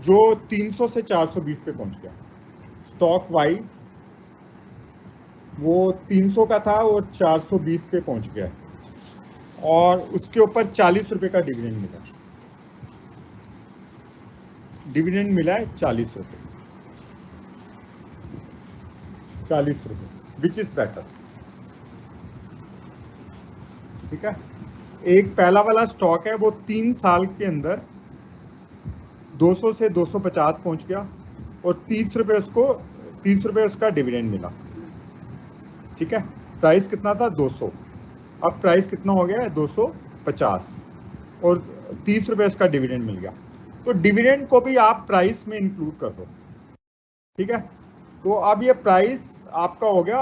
जो 300 से 420 पे पहुंच गया, स्टॉक वाई, वो 300 का था, वो 420 पे पहुंच गया, और उसके ऊपर 40 रुपये का डिविडेंड मिला. डिविडेंड मिला है 40 रुपये, 40 रुपये, विच इज बेटर. ठीक है. एक पहला वाला स्टॉक है वो 3 साल के अंदर 200 से 250 पहुंच गया, और 30 रुपये उसका डिविडेंड मिला. ठीक है. प्राइस कितना था, 200. अब प्राइस कितना हो गया है, 250, और 30 रुपये इसका डिविडेंड मिल गया. तो डिविडेंड को भी आप प्राइस में इंक्लूड कर दो. ठीक है. तो अब ये प्राइस आपका हो गया.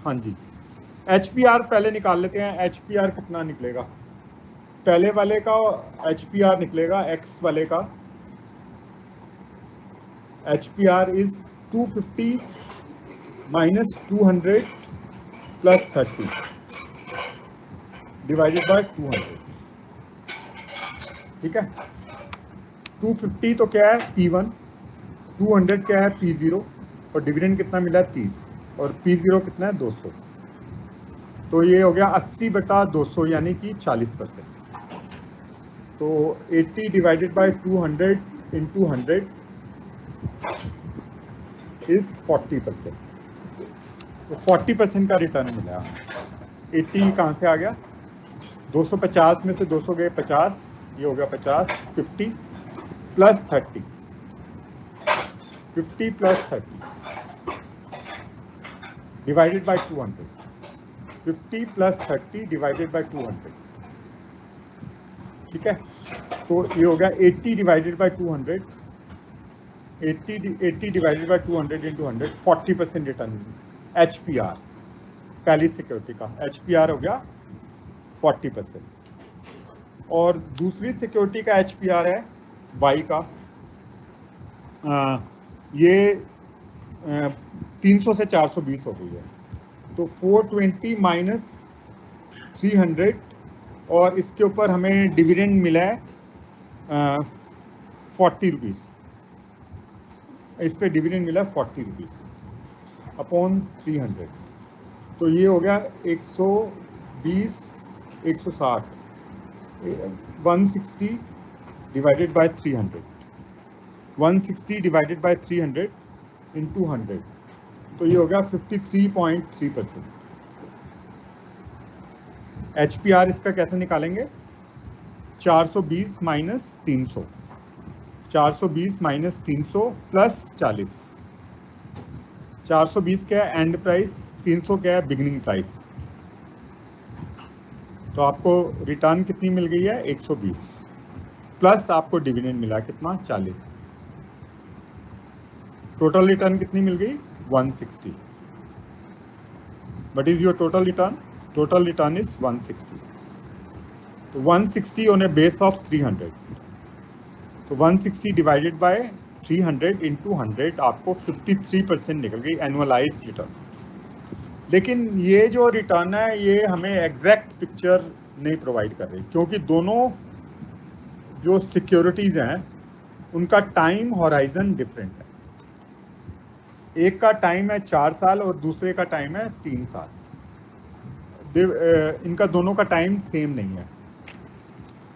हाँ जी, HPR पहले निकाल लेते हैं. HPR कितना निकलेगा, पहले वाले का HPR निकलेगा, X वाले का HPR is 250 minus 200 plus 30 divided by 200. ठीक है. 250 तो क्या है, P1, 200 क्या है, P0, और डिविडेंड कितना मिला, 30, और P0 कितना है, 200. तो ये हो गया 80/200, यानी कि 40%. तो 80 डिवाइडेड बाय 200 इंटू 100 इज 40%. तो 40% का रिटर्न मिला. 80 कहाँ से आ गया, 250 में से 200 गए 50, ये हो गया 50, 50 plus 30, 50 plus 30 divided by 200, 50 plus 30 divided by 200. ठीक है. तो ये हो गया 80 divided by 200, 80 divided by 200 into 100, 40% return. HPR पहली सिक्योरिटी का HPR हो गया 40%. और दूसरी सिक्योरिटी का HPR है Y का, ये 300 से 420 हो गई है, तो 420 माइनस 300, और इसके ऊपर हमें डिविडेंड मिला है 40 रुपीज़. इस पे डिविडेंड मिला 40 रुपीज़ अपॉन 300. तो ये हो गया 120, 160, 160 divided by 300, 160 divided by 300 into 100. तो ये हो गया 53.3%. HPR इसका कैसे निकालेंगे, 420 माइनस 300, 420 माइनस 300 प्लस 40. 420 क्या है, एंड प्राइस, 300 क्या है, बिगिनिंग प्राइस. तो आपको रिटर्न कितनी मिल गई है, 120, प्लस आपको डिविडेंड मिला कितना, 40. टोटल रिटर्न कितनी मिल गई, 160. What is your total return? Total return is 160. तो 160 on a base of 300. तो 160 divided by 300 इंटू 100 आपको 53% निकल गई एनुअलाइज रिटर्न। लेकिन ये जो रिटर्न है ये हमें एग्जैक्ट पिक्चर नहीं प्रोवाइड कर रही, क्योंकि दोनों जो सिक्योरिटीज हैं उनका टाइम हॉराइजन डिफरेंट है। एक का टाइम है 4 साल और दूसरे का टाइम है 3 साल। इनका दोनों का टाइम सेम नहीं है।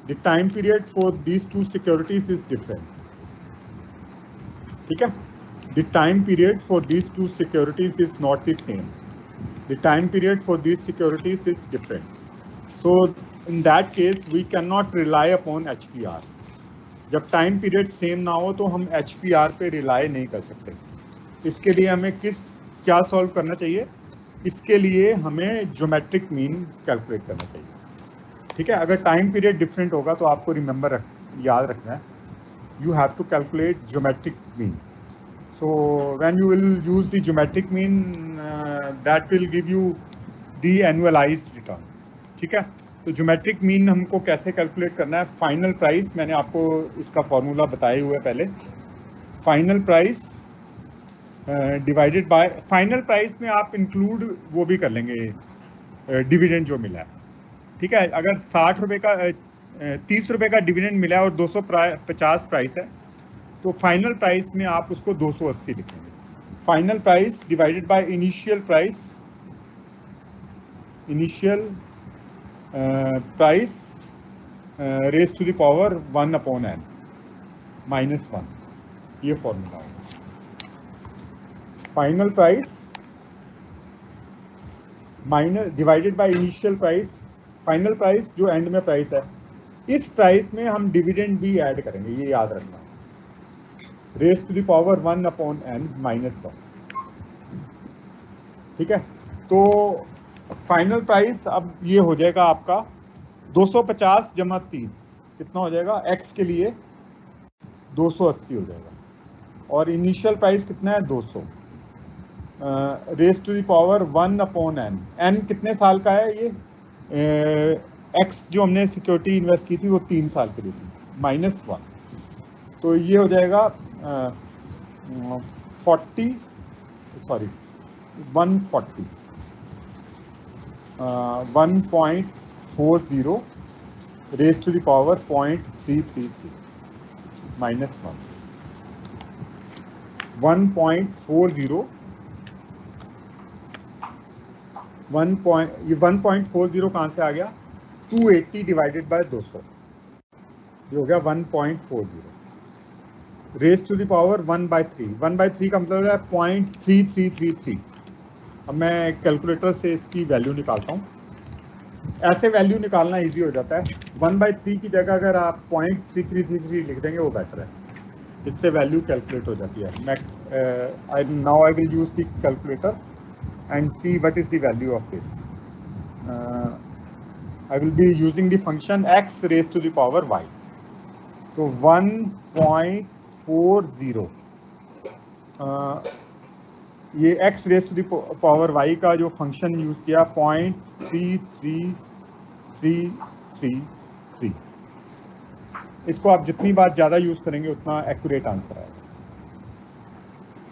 The time period for these two securities is different. ठीक है, the time period for these two securities is not the same. The time period for these securities is different. So in that case we can not rely upon HPR। जब time period same ना हो तो हम HPR पे rely नहीं कर सकते। इसके लिए हमें क्या सॉल्व करना चाहिए? इसके लिए हमें ज्योमेट्रिक मीन कैलकुलेट करना चाहिए। ठीक है, अगर टाइम पीरियड डिफरेंट होगा तो आपको याद रखना है, you have to calculate geometric mean. So when you will use the geometric mean that will give you the annualized return. ठीक है, तो ज्योमेट्रिक मीन हमको कैसे कैलकुलेट करना है? फाइनल प्राइस, मैंने आपको इसका फॉर्मूला बताया हुआ है पहले। Final price divided bye, final price में आप इंक्लूड वो भी कर लेंगे डिविडेंड जो मिला है। ठीक है, अगर 60 रुपये का 30 रुपये का डिविडेंड मिला है और 250 प्राइस है तो फाइनल प्राइस में आप उसको 280 लिखेंगे। Final price divided by initial price, initial price raise to the power 1/n -1, ये फॉर्मूला है। Final price minus divided by initial price, final price जो एंड में प्राइस है, इस प्राइस में हम डिविडेंड भी ऐड करेंगे, ये याद रखना। Raise to the power 1/n -1। ठीक है, तो फाइनल प्राइस अब ये हो जाएगा आपका 250 जमा 30 कितना हो जाएगा? x के लिए 280 हो जाएगा और इनिशियल प्राइस कितना है? 200। Raise to the power 1/n, n कितने साल का है? ये x जो हमने सिक्योरिटी इन्वेस्ट की थी वो 3 साल के लिए थी, -1। तो ये हो जाएगा 140 1.40 रेज टू द पावर 0.333 -1। 1.40 कहाँ से आ गया? 280 डिवाइडेड बाय 200, ये हो गया 1.40 रेज टू द पावर 1/3। 1/3 का मतलब है 0.3333। अब मैं कैलकुलेटर से इसकी वैल्यू निकालता हूँ। ऐसे वैल्यू निकालना इजी हो जाता है। 1/3 की जगह अगर आप 0.3333 लिख देंगे वो बेटर है, इससे वैल्यू कैलकुलेट हो जाती है। मैं now I will use the calculator and see what is the value of this. I will be using the function x raised to the power y. तो 1.40 ये x raised to the power y का जो function use किया 0.33333। इसको आप जितनी बार ज़्यादा use करेंगे उतना एक्यूरेट आंसर आएगा।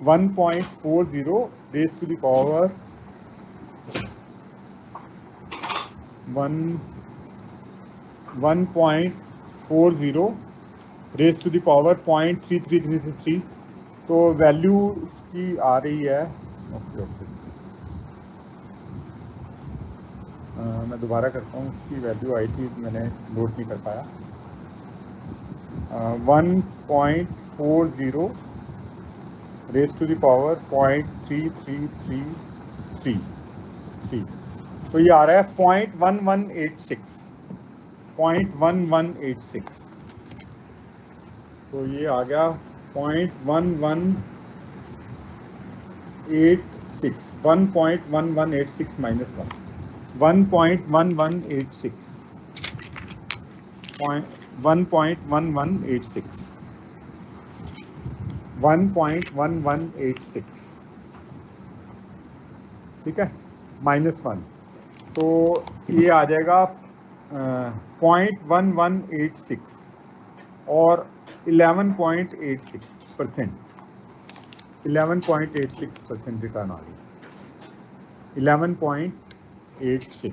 1.40 raised to the power 1.40 raise to the power 0.33333। तो वैल्यू इसकी आ रही है, ओके मैं दोबारा करता हूँ, इसकी वैल्यू आई थी मैंने नोट नहीं कर पाया। 1.40 रेज टू द पावर 0.3333। तो ये आ रहा है 0.1186। तो ये आ गया 0.1186, 1.1186 -1, 1.1186, 1.1186। ठीक है, -1। तो ये आ जाएगा 0.1186 और 11.86 11.86%, 11.86% रिटर्न आ गई, 11.86।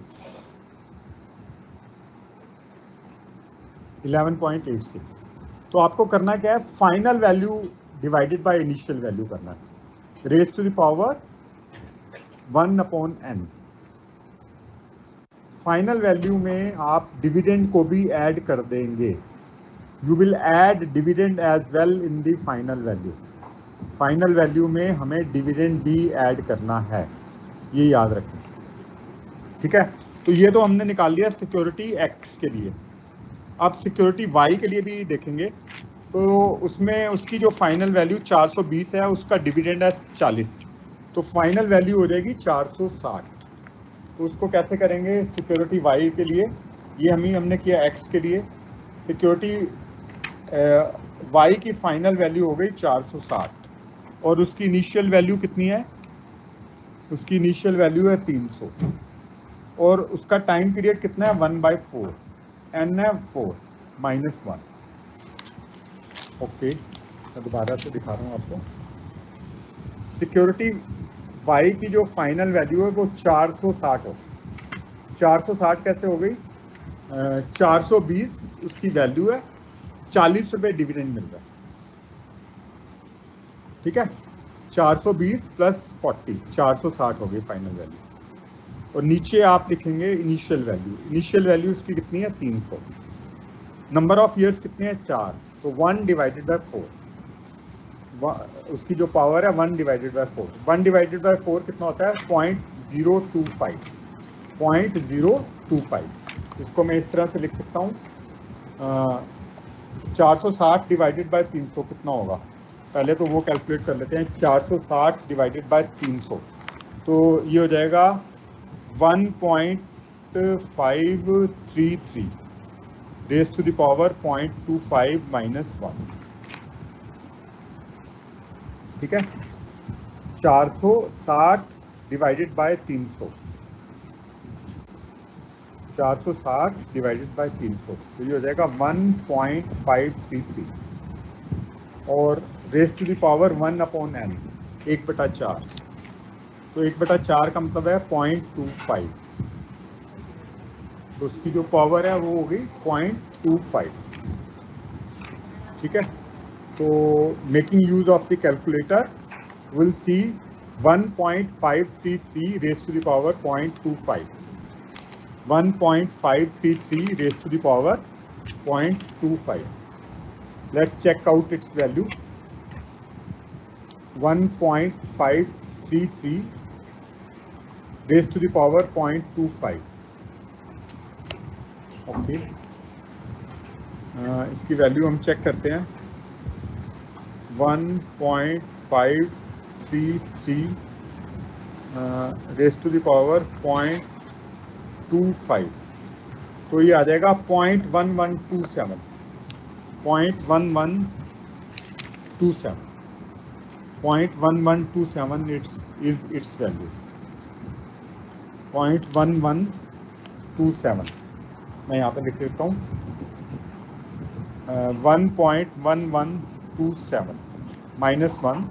तो आपको करना क्या है, final value divided by initial value करना है, raise to the power 1/n। Final value में आप डिविडेंड को भी ऐड कर देंगे, you will add dividend as well in the final value. Final value में हमें डिविडेंड भी ऐड करना है, ये याद रखें, ठीक है। तो ये तो हमने निकाल लिया सिक्योरिटी एक्स के लिए। अब सिक्योरिटी वाई के लिए भी देखेंगे, तो उसमें उसकी जो फाइनल वैल्यू 420 है, उसका डिविडेंड है 40, तो फाइनल वैल्यू हो जाएगी 460। तो उसको कैसे करेंगे सिक्योरिटी वाई के लिए, ये हमने किया एक्स के लिए। सिक्योरिटी वाई की फाइनल वैल्यू हो गई 460 और उसकी इनिशियल वैल्यू कितनी है, उसकी इनिशियल वैल्यू है 300 और उसका टाइम पीरियड कितना है 1/4, n है 4 -1। ओके, मैं दोबारा से दिखा रहा हूँ आपको। सिक्योरिटी वाई की जो फाइनल वैल्यू है वो 460 हो, 460 कैसे हो गई, 420 उसकी वैल्यू है, 40 रुपये डिविडेंड मिल रहा है, ठीक है। 420 + 40, 460 हो गई फाइनल वैल्यू। और नीचे आप लिखेंगे इनिशियल वैल्यू, इनिशियल वैल्यू इसकी कितनी है 300, नंबर ऑफ ईयर्स कितने हैं 4, तो 1/4, उसकी जो पावर है 1/4, 1/4 कितना होता है 0.025, 0.025। इसको मैं इस तरह से लिख सकता हूँ, 460 डिवाइडेड बाय 300 कितना होगा, पहले तो वो कैलकुलेट कर लेते हैं। 460 डिवाइडेड बाय 300, तो ये हो जाएगा 1.533 रेज टू द पावर 0.25 - 1, ठीक है। 460 डिवाइडेड बाय 300, 460 डिवाइडेड बाय 300, तो ये हो जाएगा 1.533 और raise to the power 1/n, 1/4, तो 1/4 का मतलब है 0.25, तो उसकी जो पावर है वो हो गई 0.25, ठीक है। तो making use of the calculator will see 1.533 raise to the power 0.25, 1.533 raised to the power 0.25. Let's check out its value. 1.533 raised to the power 0.25. Okay, इसकी वैल्यू हम चेक करते हैं। 1.533 रेज टू द पावर 0.25, तो ये आ जाएगा 0.1127, 0.1127, 0.1127 is its value, 0.1127। मैं यहाँ पे लिख देता हूँ 1.1127 -1,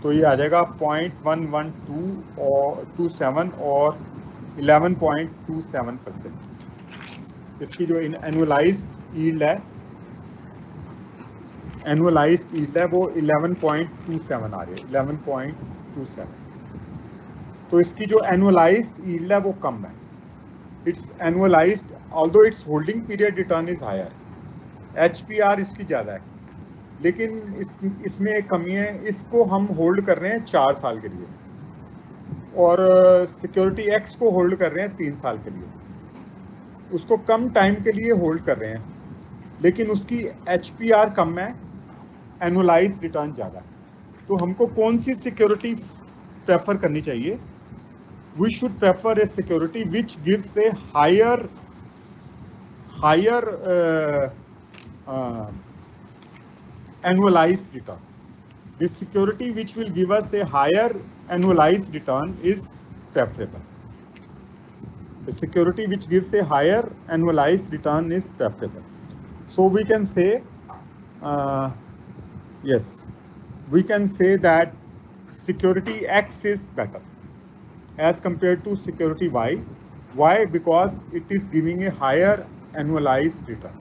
तो ये आ जाएगा 0.1127 और 11.27%। इसकी जो एनुअलाइज्ड यील्ड है, वो 11.27 आ रही है, 11.27। तो इसकी जो एनुअलाइज्ड यील्ड है वो कम है, it's annualised, although it's holding period return is higher, HPR इसकी ज़्यादा है, लेकिन इसमें एक कमी है, इसको हम होल्ड कर रहे हैं 4 साल के लिए और सिक्योरिटी एक्स को होल्ड कर रहे हैं 3 साल के लिए। उसको कम टाइम के लिए होल्ड कर रहे हैं, लेकिन उसकी HPR कम है, एनुअलाइज रिटर्न ज़्यादा है। तो हमको कौन सी सिक्योरिटी प्रेफर करनी चाहिए? We should prefer a security which gives a higher annualized return. The security which will give us a higher annualized return is preferable. The security which gives a higher annualized return is preferable. So we can say yes, we can say that security X is better as compared to security Y. Why? Because it is giving a higher annualized return.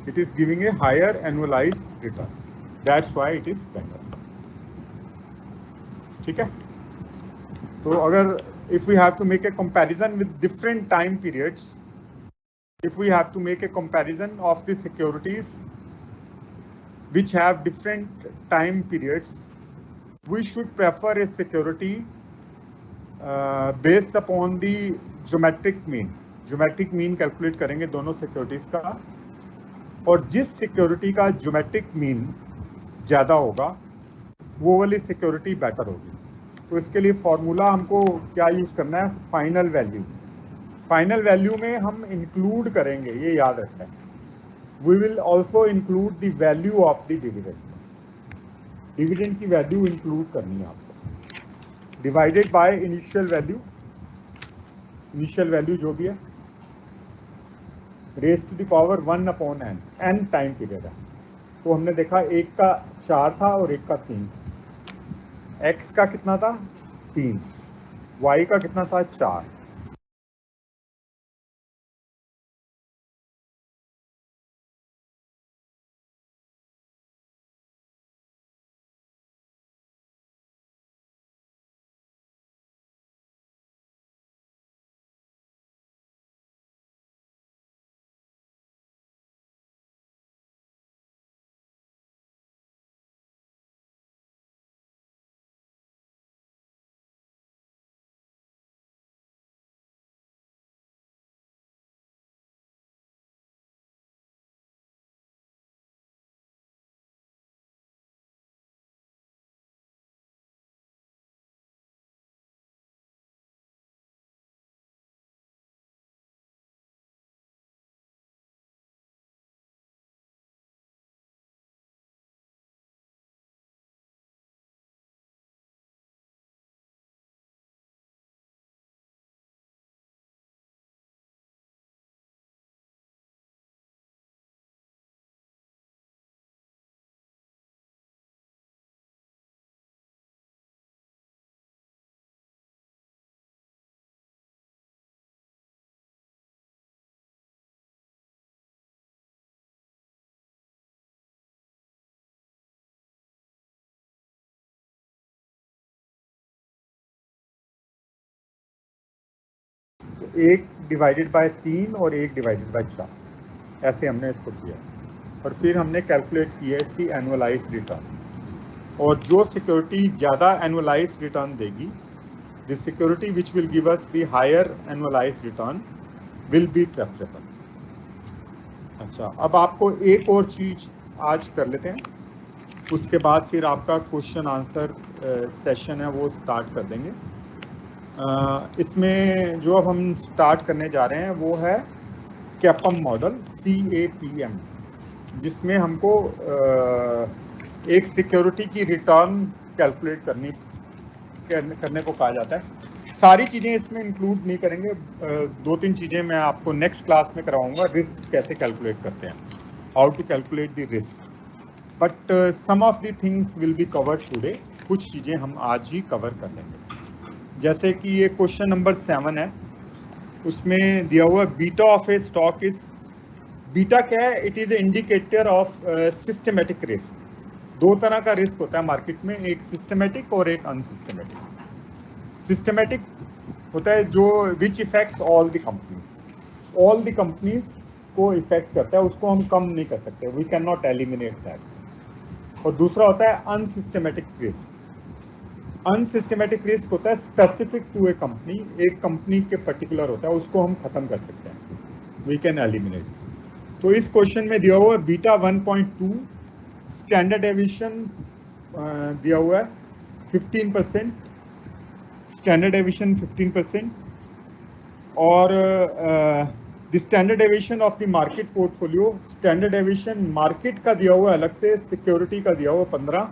It is giving a higher annualized return. That's why it is better. ठीक है? तो अगर if we have to make a comparison with different time periods, if we have to make a comparison of the securities which have different time periods, we should prefer a security based upon the geometric mean. Geometric mean calculate करेंगे दोनों securities का, और जिस security का geometric mean ज़्यादा होगा वो वाली security better होगी. तो इसके लिए फॉर्मूला हमको क्या यूज करना है? Final value. फाइनल वैल्यू में हम इंक्लूड करेंगे, ये याद रखना है, we will also include the value of the dividend. Dividend की वैल्यू इंक्लूड करनी है आपको, divided by initial value. Initial value जो भी है raise to the power 1/n. n time period है. तो हमने देखा एक का 4 था और एक का 3. x का कितना था? 3. y का कितना था? 4. तो एक डिवाइडेड बाय 3 और एक डिवाइडेड बाय 4, ऐसे हमने इसको किया. और फिर हमने कैलकुलेट किया इसकी एनुअलाइज रिटर्न. और जो सिक्योरिटी ज़्यादा एनुअलाइज रिटर्न देगी, the security which will give us the higher annualise return will be preferable. अच्छा, अब आपको एक और चीज़ आज कर लेते हैं, उसके बाद फिर आपका क्वेश्चन आंसर सेशन है वो स्टार्ट कर देंगे. इसमें जो अब हम स्टार्ट करने जा रहे हैं वो है कैपम मॉडल, CAPM, जिसमें हमको एक सिक्योरिटी की रिटर्न कैलकुलेट करने को कहा जाता है. सारी चीज़ें इसमें इंक्लूड नहीं करेंगे, 2-3 चीज़ें मैं आपको नेक्स्ट क्लास में करवाऊंगा. रिस्क कैसे कैलकुलेट करते हैं, how to calculate the risk, but some of the things will be covered today. कुछ चीज़ें हम आज ही कवर कर लेंगे. जैसे कि ये क्वेश्चन नंबर 7 है, उसमें दिया हुआ beta of A stock is. Beta क्या है? It is a indicator of systematic risk. 2 तरह का रिस्क होता है मार्केट में, एक सिस्टमेटिक और एक अनसिस्टमेटिक. सिस्टमेटिक होता है जो which affects all the companies, all the companies को इफेक्ट करता है, उसको हम कम नहीं कर सकते, we can not eliminate that. और दूसरा होता है अनसिस्टमेटिक रिस्क. अनसिस्टमेटिक रिस्क होता है स्पेसिफिक टू ए कंपनी, एक कंपनी के पर्टिकुलर होता है, उसको हम खत्म कर सकते हैं, वी कैन एलिमिनेट. तो इस क्वेश्चन में दिया हुआ है बीटा 1.2, स्टैंडर्ड डेविएशन दिया हुआ है 15%, स्टैंडर्ड डेविएशन 15%, और the standard deviation of the market portfolio. Standard deviation market का दिया हुआ अलग से, सिक्योरिटी का दिया हुआ 15,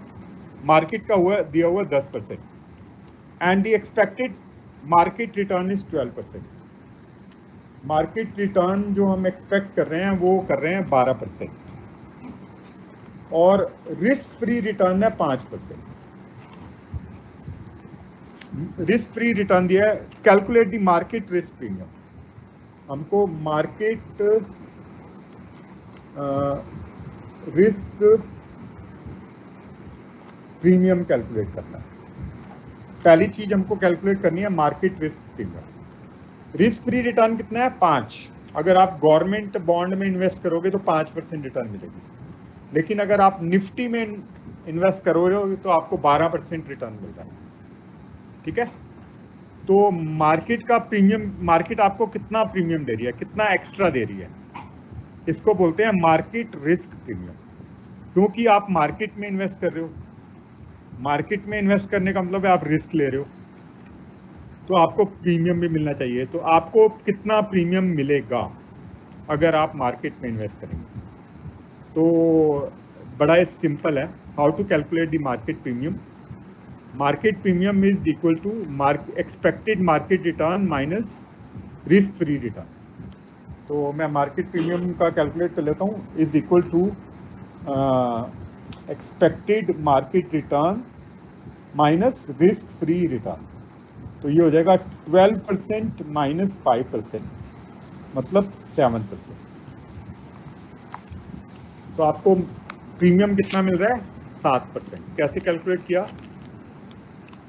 मार्केट का हुआ दिया हुआ 10%, and the expected market return is 12%. Market return जो हम एक्सपेक्ट कर रहे हैं वो कर रहे हैं 12%. और रिस्क फ्री रिटर्न है 5%। रिस्क फ्री रिटर्न दिया है, calculate the market risk premium. हमको मार्केट रिस्क प्रीमियम कैलकुलेट करना है। पहली चीज हमको कैलकुलेट करनी है market risk premium. Risk free return कितना है? 5। अगर आप गवर्नमेंट बॉन्ड में इन्वेस्ट करोगे तो 5% रिटर्न मिलेगी, लेकिन अगर आप निफ्टी में इन्वेस्ट करोगे तो आपको 12% रिटर्न मिल रहा है। ठीक है, तो मार्केट का प्रीमियम, मार्केट आपको कितना प्रीमियम दे रही है, कितना एक्स्ट्रा दे रही है, इसको बोलते हैं मार्केट रिस्क प्रीमियम। क्योंकि आप मार्केट में इन्वेस्ट कर रहे हो, मार्केट में इन्वेस्ट करने का मतलब है आप रिस्क ले रहे हो, तो आपको प्रीमियम भी मिलना चाहिए। तो आपको कितना प्रीमियम मिलेगा अगर आप मार्केट में इन्वेस्ट करेंगे? तो बड़ा सिंपल है, how to calculate the market premium. Market premium is equal to expected market return minus risk free return. तो मैं मार्केट प्रीमियम का कैलकुलेट कर लेता हूँ, is equal to expected market return minus risk free return. तो ये हो जाएगा 12% माइनस 5%, मतलब 7%। तो आपको प्रीमियम कितना मिल रहा है? 7%। कैसे कैलकुलेट किया?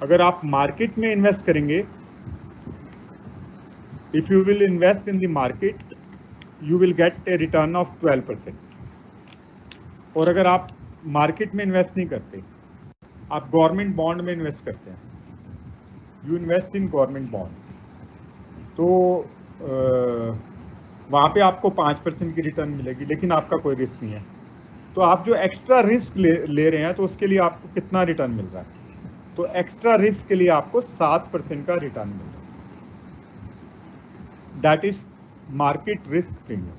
अगर आप मार्केट में इन्वेस्ट करेंगे, if you will invest in the market you will get A return of 12%। और अगर आप मार्केट में इन्वेस्ट नहीं करते, आप गवर्नमेंट बॉन्ड में इन्वेस्ट करते हैं, you invest in government bond, तो वहाँ पे आपको 5% की रिटर्न मिलेगी, लेकिन आपका कोई रिस्क नहीं है। तो आप जो एक्स्ट्रा रिस्क ले रहे हैं, तो उसके लिए आपको कितना रिटर्न मिल रहा है? तो एक्स्ट्रा रिस्क के लिए आपको 7% का रिटर्न मिल रहा है। That is market risk premium.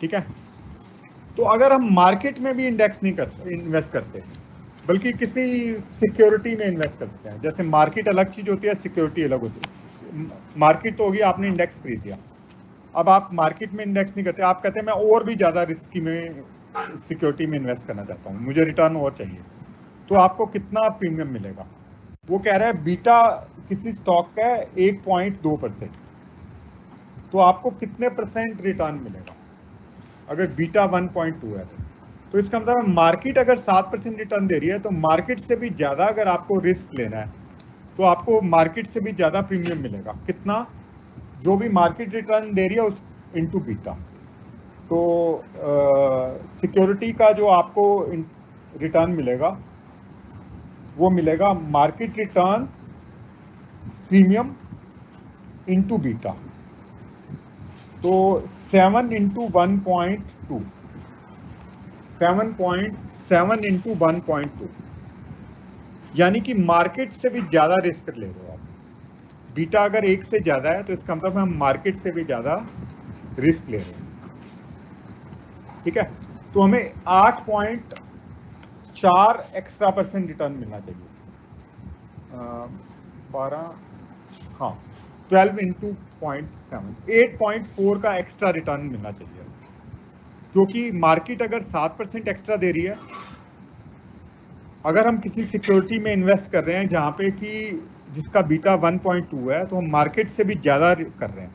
ठीक है, तो अगर हम मार्केट में भी इंडेक्स नहीं करते, इन्वेस्ट करते, बल्कि किसी सिक्योरिटी में इन्वेस्ट करते हैं, जैसे मार्केट अलग चीज होती है, सिक्योरिटी अलग होती है। मार्केट तो होगी, आपने इंडेक्स खरीद दिया, अब आप मार्केट में इंडेक्स नहीं करते, आप कहते हैं मैं और भी ज्यादा रिस्की में सिक्योरिटी में इन्वेस्ट करना चाहता हूँ, मुझे रिटर्न और चाहिए, तो आपको कितना प्रीमियम मिलेगा? वो कह रहा है बीटा किसी स्टॉक का 1.2%, तो आपको कितने परसेंट रिटर्न मिलेगा अगर बीटा 1.2 है? तो इसका मतलब मार्केट अगर 7% रिटर्न दे रही है, तो मार्केट से भी ज्यादा अगर आपको रिस्क लेना है तो आपको मार्केट से भी ज्यादा प्रीमियम मिलेगा। कितना? जो भी मार्केट रिटर्न दे रही है उस इनटू बीटा। तो सिक्योरिटी का जो आपको रिटर्न मिलेगा वो मिलेगा market return premium into beta. तो 7 इंटू 1.2, 7.7 इंटू 1.2, यानी कि मार्केट से भी ज्यादा रिस्क ले रहे हो आप। बीटा अगर 1 से ज्यादा है तो इसका मतलब हम मार्केट से भी ज्यादा रिस्क ले रहे हैं। ठीक है, तो हमें 8.4 एक्स्ट्रा परसेंट रिटर्न मिलना चाहिए। 12, हाँ 12 इंटू 0.7, 8.4 का एक्स्ट्रा रिटर्न मिलना चाहिए, क्योंकि मार्केट अगर 7% एक्स्ट्रा दे रही है, अगर हम किसी सिक्योरिटी में इन्वेस्ट कर रहे हैं जहाँ पे कि जिसका बीटा 1.2 है, तो हम मार्केट से भी ज़्यादा कर रहे हैं,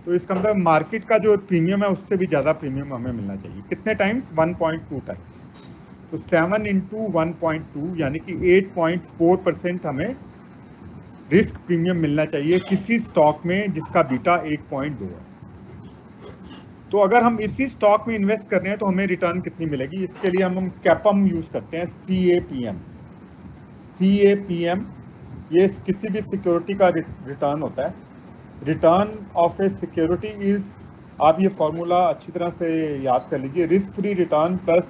तो इसका मतलब मार्केट का जो प्रीमियम है उससे भी ज़्यादा प्रीमियम हमें मिलना चाहिए। कितने टाइम्स? 1.2 टाइम्स। तो 7 इंटू 1.2 यानी कि 8.4% हमें रिस्क प्रीमियम मिलना चाहिए किसी स्टॉक में जिसका बीटा 1.2 है। तो अगर हम इसी स्टॉक में इन्वेस्ट कर रहे हैं तो हमें रिटर्न कितनी मिलेगी? इसके लिए हम कैपम यूज करते हैं, CAPM। CAPM ये किसी भी सिक्योरिटी का रिटर्न होता है। Return of A security is, आप ये फॉर्मूला अच्छी तरह से याद कर लीजिए, risk free return plus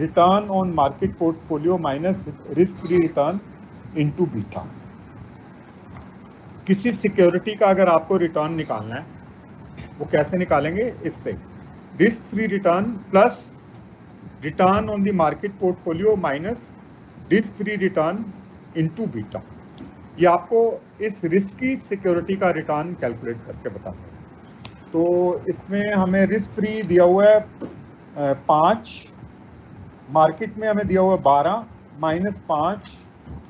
return on market portfolio minus risk free return into beta. किसी सिक्योरिटी का अगर आपको रिटर्न निकालना है, वो कैसे निकालेंगे? इससे, risk free return plus return on the market portfolio minus risk free return into beta. ये आपको इस रिस्की सिक्योरिटी का रिटर्न कैलकुलेट करके बताते हैं। तो इसमें हमें रिस्क फ्री दिया हुआ है 5, मार्केट में हमें दिया हुआ 12 माइनस 5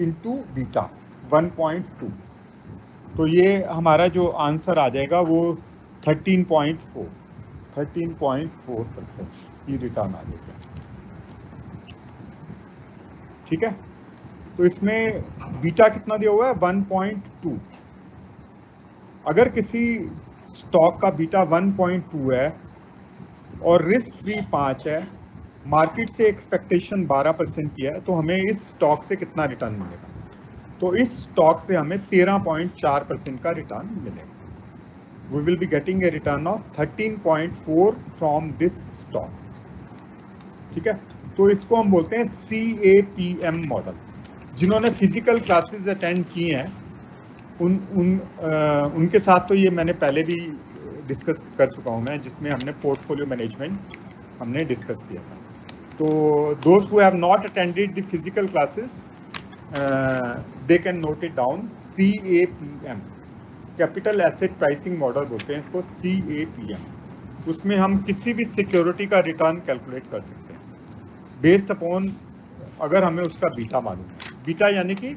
इंटू बीटा 1.2, तो ये हमारा जो आंसर आ जाएगा वो 13.4% की रिटर्न आ जाएगा। ठीक है, तो इसमें बीटा कितना दिया हुआ है 1.2। अगर किसी स्टॉक का बीटा 1.2 है और रिस्क भी 5 है, मार्केट से एक्सपेक्टेशन 12% की है, तो हमें इस स्टॉक से कितना रिटर्न मिलेगा? तो इस स्टॉक से हमें 13.4% का रिटर्न मिलेगा। We will be getting a return of 13.4 from this stock। ठीक है, तो इसको हम बोलते हैं CAPM मॉडल। जिन्होंने फिजिकल क्लासेस अटेंड की हैं उनके साथ तो ये मैंने पहले भी डिस्कस कर चुका हूँ मैं, जिसमें हमने पोर्टफोलियो मैनेजमेंट हमने डिस्कस किया था। तो दोस्त who have not attended the physical classes they can note it down. CAPM capital asset pricing model बोलते हैं इसको, CAPM। उसमें हम किसी भी सिक्योरिटी का रिटर्न कैलकुलेट कर सकते हैं बेस्ड अपॉन, अगर हमें उसका बीटा मालूम है। बीटा यानी कि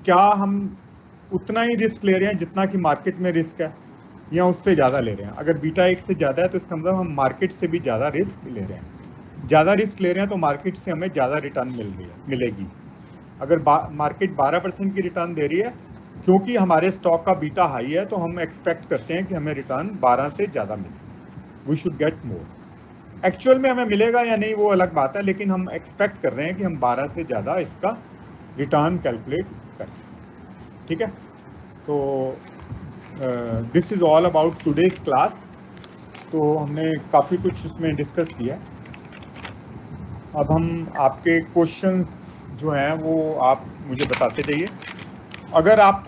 क्या हम उतना ही रिस्क ले रहे हैं जितना कि मार्केट में रिस्क है, या उससे ज़्यादा ले रहे हैं। अगर बीटा 1 से ज़्यादा है तो इसका मतलब हम मार्केट से भी ज़्यादा रिस्क ले रहे हैं। ज़्यादा रिस्क ले रहे हैं तो मार्केट से हमें ज़्यादा रिटर्न मिलेगी। अगर मार्केट 12% की रिटर्न दे रही है, क्योंकि हमारे स्टॉक का बीटा हाई है, तो हम एक्सपेक्ट करते हैं कि हमें रिटर्न 12 से ज़्यादा मिले। We should get more. Actual में हमें मिलेगा या नहीं वो अलग बात है, लेकिन हम एक्सपेक्ट कर रहे हैं कि हम 12 से ज़्यादा इसका रिटर्न कैलकुलेट करें। ठीक है, तो this is all about today's class. तो हमने काफ़ी कुछ इसमें डिस्कस किया। अब हम आपके क्वेश्चंस जो हैं वो आप मुझे बताते जाइए। अगर आप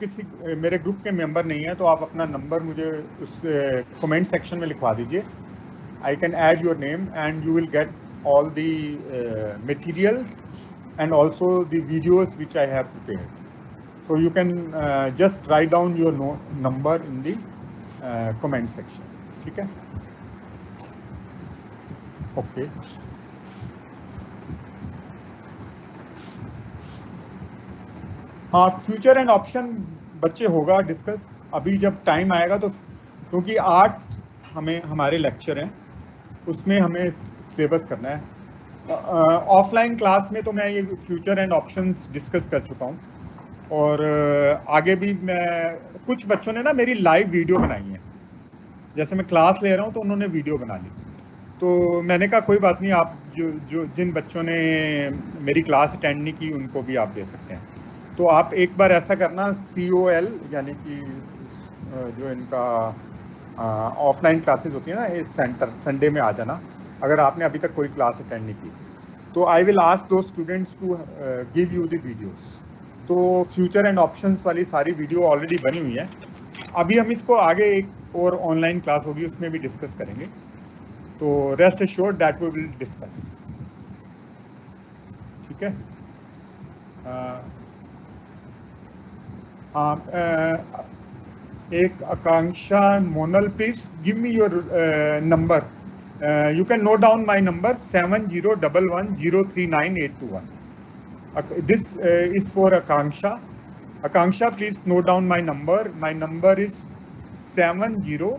किसी मेरे ग्रुप के मेंबर नहीं हैं तो आप अपना नंबर मुझे उस कमेंट सेक्शन में लिखवा दीजिए। I can add your name and you will get all the materials and also the videos which I have prepared. So you can just write down your number in the comment section. ठीक है, okay. हाँ, future and option बच्चे होगा discuss अभी जब time आएगा, तो क्योंकि 8 हमारे लेक्चर हैं, उसमें हमें सिलेबस करना है। ऑफलाइन क्लास में तो मैं ये फ्यूचर एंड ऑप्शंस डिस्कस कर चुका हूँ, और आगे भी कुछ बच्चों ने ना मेरी लाइव वीडियो बनाई है। जैसे मैं क्लास ले रहा हूँ तो उन्होंने वीडियो बना ली, तो मैंने कहा कोई बात नहीं, आप जिन बच्चों ने मेरी क्लास अटेंड नहीं की उनको भी आप दे सकते हैं। तो आप एक बार ऐसा करना, COL यानी कि जो इनका ऑफलाइन क्लासेस होती है ना, ये संडे में आ जाना। अगर आपने अभी तक कोई क्लास अटेंड नहीं की तो आई विल आस्क दो students to give you the videos. तो फ्यूचर एंड ऑप्शंस वाली सारी वीडियो ऑलरेडी बनी हुई है। अभी हम इसको आगे एक और ऑनलाइन क्लास होगी उसमें भी डिस्कस करेंगे, तो rest assured that we will discuss. ठीक है, एक Akanksha Monal, please give me your number. You can note down my number 7011039821. This is for Akanksha. Akanksha, please note down my number. My number is 70,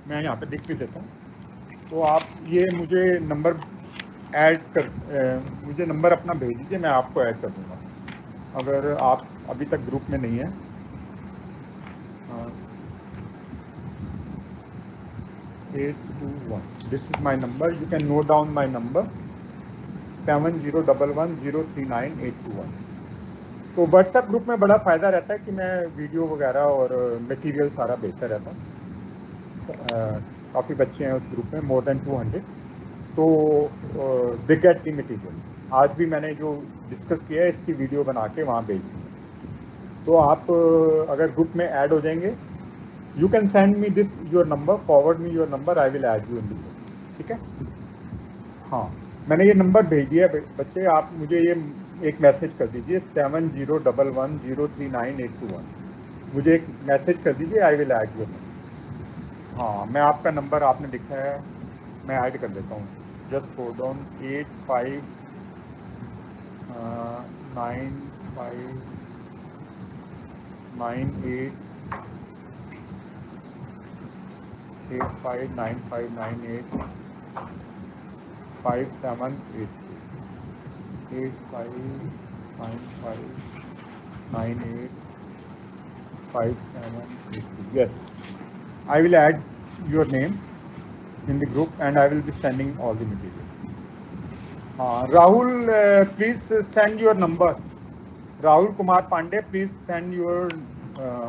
मैं यहाँ पे लिख भी देता हूँ, तो आप ये मुझे नंबर मुझे नंबर अपना भेज दीजिए, मैं आपको ऐड कर दूँगा अगर आप अभी तक ग्रुप में नहीं है। 821. This is my number. You can note down my number 7011039821. तो व्हाट्सएप ग्रुप में बड़ा फ़ायदा रहता है कि मैं वीडियो वगैरह और मटेरियल सारा भेजता रहता हूँ। काफ़ी बच्चे हैं उस ग्रुप में, मोर देन 200, तो दे गेट द मटेरियल। आज भी मैंने जो डिस्कस किया है इसकी वीडियो बना के वहाँ भेज दी। तो आप अगर ग्रुप में ऐड हो जाएंगे, you can send me your number, forward me your number, I will add you in the group. ठीक है, हाँ मैंने ये नंबर भेज दिया बच्चे, आप मुझे ये एक मैसेज कर दीजिए 7011039821, मुझे एक मैसेज कर दीजिए, आई विल ऐड यू। हाँ, मैं आपका नंबर आपने लिखा है मैं ऐड कर देता हूँ, just hold on. 8 5 9 5 9 8 8 5 9 5 9 8 5 7 8 8 5 9 5 9 8 5 7 8. Yes, I will add your name in the group and I will be sending all the material. Rahul, please send your number. Rahul Kumar Pandey, please send your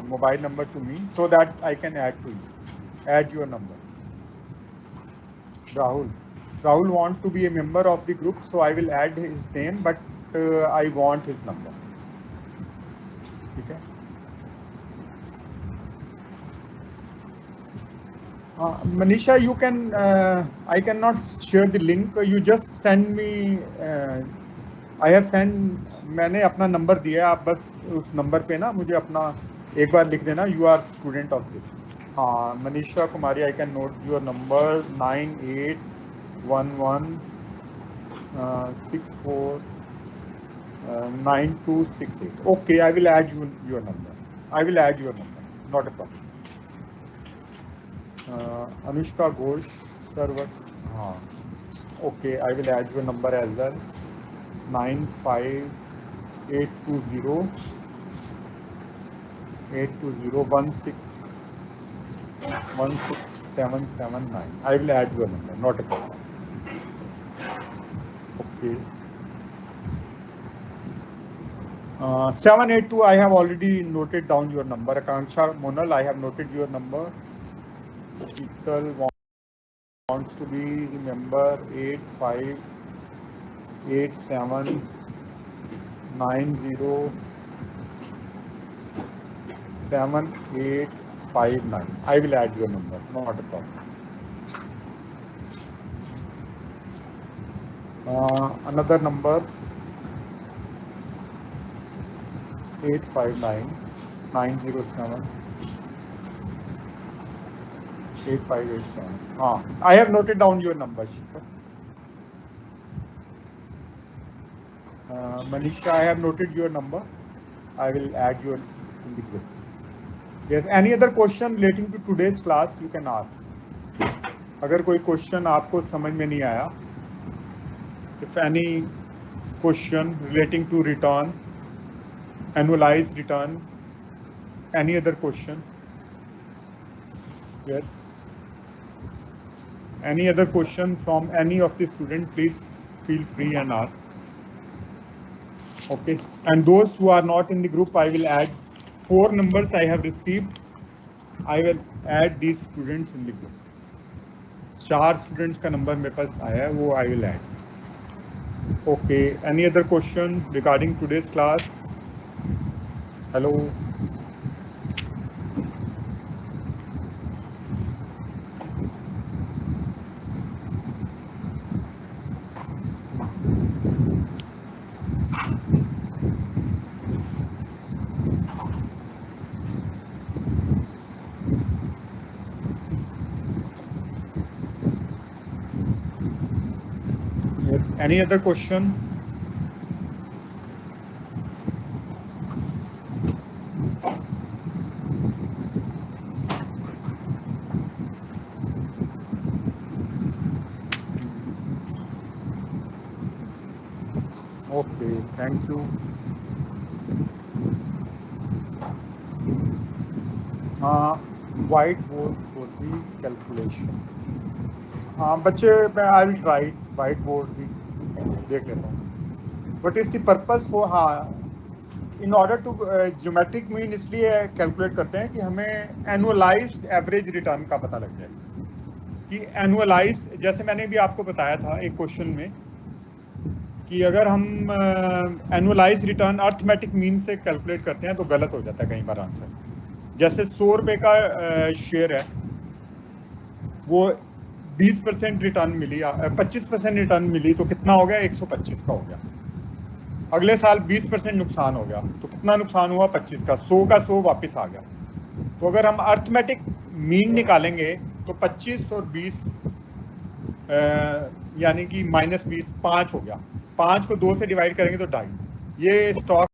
mobile number to me so that I can add to you. Add your number. Rahul wants to be a member of the group, so I will add his name, but I want his number. Okay. Manisha, you can. I cannot share the link. You just send me. I have sent. मैंने अपना number दिया है, आप बस उस number पे ना मुझे अपना एक बार लिख देना, you are student of this. हाँ, Manisha Kumari, I can note your number 9811649268. Okay, I will add your number. I will add your number. Not a problem. Anushka Ghosh, sir, what's okay, I will add your number as well. 95820161779. I will add your number, not a problem. Okay. 782, I have already noted down your number. Akanksha Monal, I have noted your number. Sheetal wants to be the member 8587907859. I will add your number, not a problem. Another number 8599078587. I have noted down your number, Shikha. Manisha, I have noted your number. I will add you in the group. Yes, any other question relating to today's class you can ask. अगर कोई question आपको समझ में नहीं आया, if any question relating to return, annualized return, any other question? Yes. Any other question from any of the students, please feel free and ask. Okay, and those who are not in the group, I will add 4 numbers I have received. I will add these students in the group. 4 students का number मेरे पास आया है, वो I will add. Okay, any other question regarding today's class? Hello. Any other question? Okay, thank you. Whiteboard for the calculation. बच्चे, I will try whiteboard भी देख लेता हूँ. What is the purpose for? In order to geometric mean इसलिए calculate करते हैं कि हमें annualized average return का पता लग जाए. कि annualized, जैसे मैंने भी आपको बताया था एक क्वेश्चन में कि अगर हम annualized return arithmetic mean से कैलकुलेट करते हैं तो गलत हो जाता है कई बार आंसर. जैसे 100 रुपए का शेयर है, वो 20% रिटर्न मिली, 25% रिटर्न मिली, तो कितना हो गया? 125 का हो गया. अगले साल 20% नुकसान हो गया, तो कितना नुकसान हुआ? 25 का. 100 का 100 वापस आ गया. तो अगर हम अर्थमेटिक मीन निकालेंगे तो 25 और 20 यानी कि -20, 5 हो गया, 5 को 2 से डिवाइड करेंगे तो 2.5। ये स्टॉक